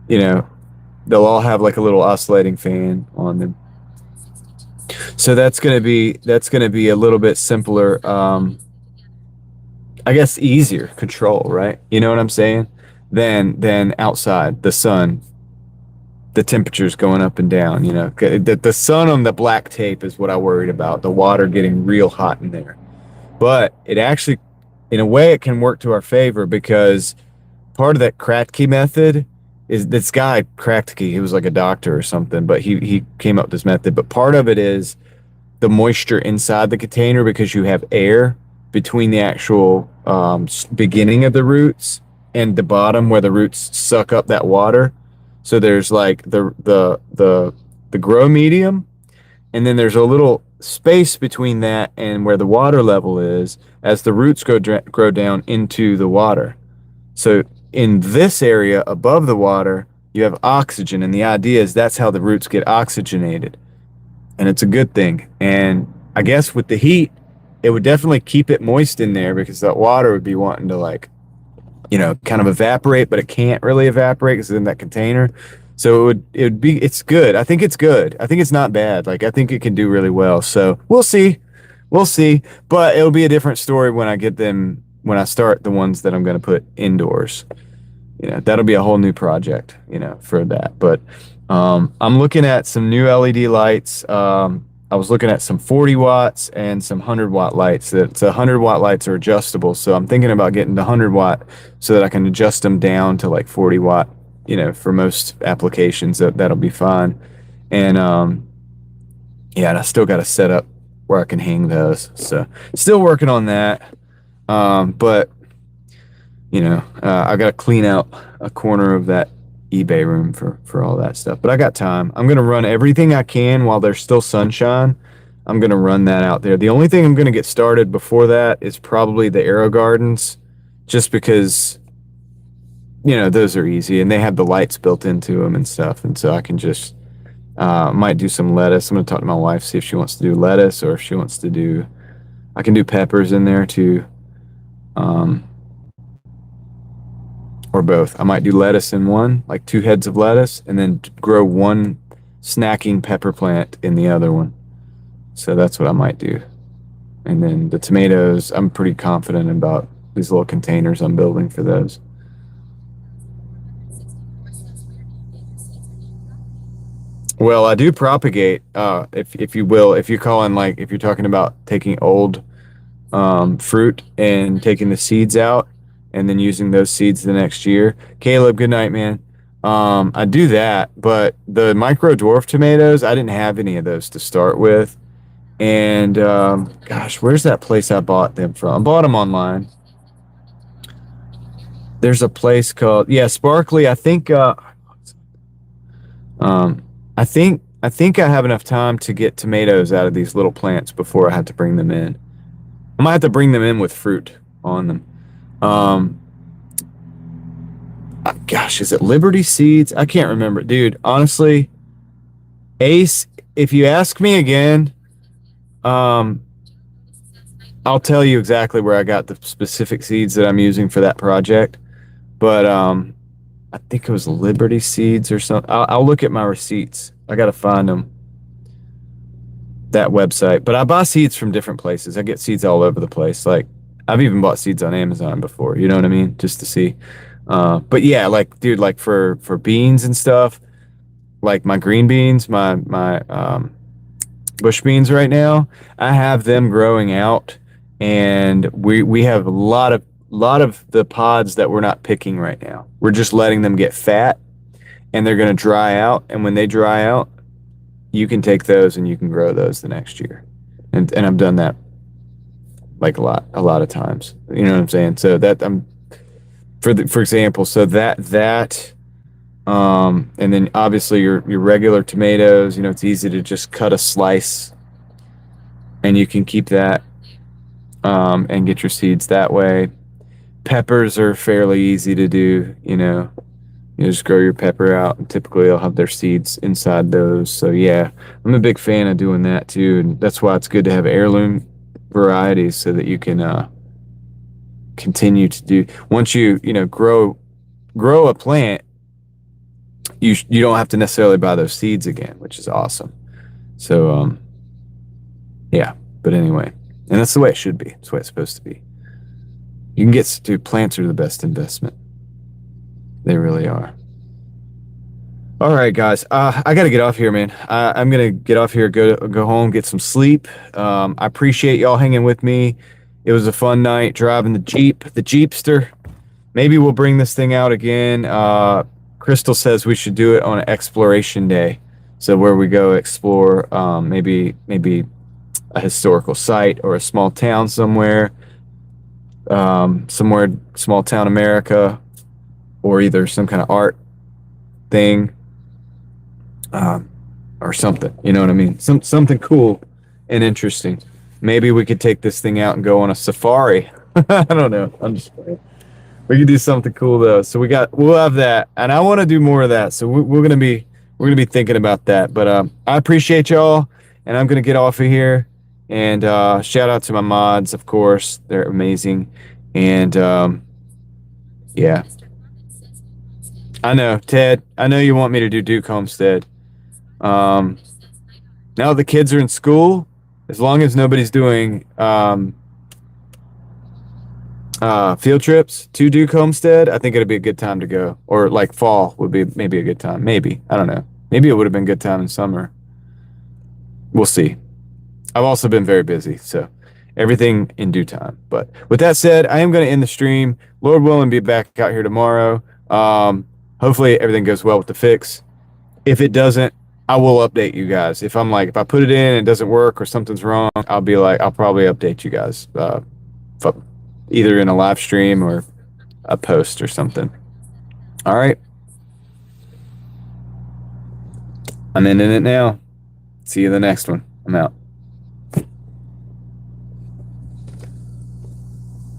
They'll all have like a little oscillating fan on them. So that's gonna be a little bit simpler, I guess easier control, right? You know what I'm saying? Than outside the sun the temperature's going up and down. You know, the sun on the black tape is what I worried about. The water getting real hot in there. But it actually, in a way, it can work to our favor because part of that Kratky method is this guy Kratky. He was like a doctor or something, but he came up with this method. But part of it is the moisture inside the container because you have air between the actual beginning of the roots and the bottom where the roots suck up that water. So there's like the grow medium, and then there's a little space between that and where the water level is as the roots grow down into the water. So in this area above the water, you have oxygen, and the idea is that's how the roots get oxygenated, and it's a good thing. And I guess with the heat, it would definitely keep it moist in there because that water would be wanting to, like, you know, kind of evaporate, but it can't really evaporate because it's in that container. So it's good. I think it's good. I think it's not bad. Like, I think it can do really well. So we'll see. But it'll be a different story when I start the ones that I'm going to put indoors. You know, that'll be a whole new project, you know, for that. But I'm looking at some new LED lights. I was looking at some 40 watts and some 100-watt lights. The 100-watt lights are adjustable, so I'm thinking about getting the 100-watt so that I can adjust them down to like 40-watt, you know, for most applications. That'll be fine. And yeah, and I still got to set up where I can hang those. So still working on that. But you know, I got to clean out a corner of that eBay room for all that stuff. But I got time. I'm going to run everything I can while there's still sunshine. I'm going to run that out there. The only thing I'm going to get started before that is probably the Aero Gardens, just because, you know, those are easy and they have the lights built into them and stuff. And so I can just, might do some lettuce. I'm going to talk to my wife, see if she wants to do lettuce or if she wants to do, I can do peppers in there too. Or both. I might do lettuce in one, like 2 heads of lettuce, and then grow one snacking pepper plant in the other one. So that's what I might do. And then the tomatoes, I'm pretty confident about these little containers I'm building for those. Well, I do propagate, if you will, if you're calling, like, if you're talking about taking old fruit and taking the seeds out and then using those seeds the next year. Caleb, good night, man. I do that, but the micro dwarf tomatoes, I didn't have any of those to start with. And gosh, where's that place I bought them from? I bought them online. There's a place called, yeah, Sparkly. I think I have enough time to get tomatoes out of these little plants before I have to bring them in. I might have to bring them in with fruit on them. Gosh, is it Liberty Seeds? I can't remember. Dude, honestly, Ace, if you ask me again, I'll tell you exactly where I got the specific seeds that I'm using for that project. But I think it was Liberty Seeds or something. I'll look at my receipts. I got to find them. That website. But I buy seeds from different places. I get seeds all over the place. Like, I've even bought seeds on Amazon before. You know what I mean? Just to see. But yeah, like, dude, like for beans and stuff, like my green beans, my bush beans right now, I have them growing out, and we have a lot of the pods that we're not picking right now. We're just letting them get fat, and they're going to dry out. And when they dry out, you can take those and you can grow those the next year. And I've done that like a lot of times. You know what I'm saying? So that for example, so that and then obviously your regular tomatoes, you know, it's easy to just cut a slice and you can keep that and get your seeds that way. Peppers are fairly easy to do, you know. You just grow your pepper out, and typically they'll have their seeds inside those. So yeah, I'm a big fan of doing that too, and that's why it's good to have heirloom varieties so that you can continue to do. Once you know grow a plant, you don't have to necessarily buy those seeds again, which is awesome. So yeah, but anyway, and that's the way it should be. That's the way it's supposed to be. You can plants are the best investment. They really are. All right, guys. I gotta get off here, man. I'm gonna get off here, go home, get some sleep. I appreciate y'all hanging with me. It was a fun night driving the Jeepster. Maybe we'll bring this thing out again. Crystal says we should do it on an exploration day, so where we go explore, maybe a historical site or a small town somewhere, somewhere small town America, or either some kind of art thing. Or something. You know what I mean? Something cool and interesting. Maybe we could take this thing out and go on a safari. I don't know. I'm just playing. We could do something cool though. So we'll have that, and I want to do more of that. So we're gonna be thinking about that. But I appreciate y'all, and I'm gonna get off of here. And shout out to my mods, of course. They're amazing. And yeah, I know, Ted. I know you want me to do Duke Homestead. Now the kids are in school, as long as nobody's doing field trips to Duke Homestead, I think it'd be a good time to go. Or like fall would be maybe a good time. Maybe. I don't know. Maybe it would have been a good time in summer. We'll see. I've also been very busy, so everything in due time. But with that said, I am going to end the stream. Lord willing, be back out here tomorrow. Hopefully everything goes well with the fix. If it doesn't, I will update you guys. If I put it in and it doesn't work or something's wrong, I'll probably update you guys, either in a live stream or a post or something. All right. I'm ending it now. See you in the next one. I'm out.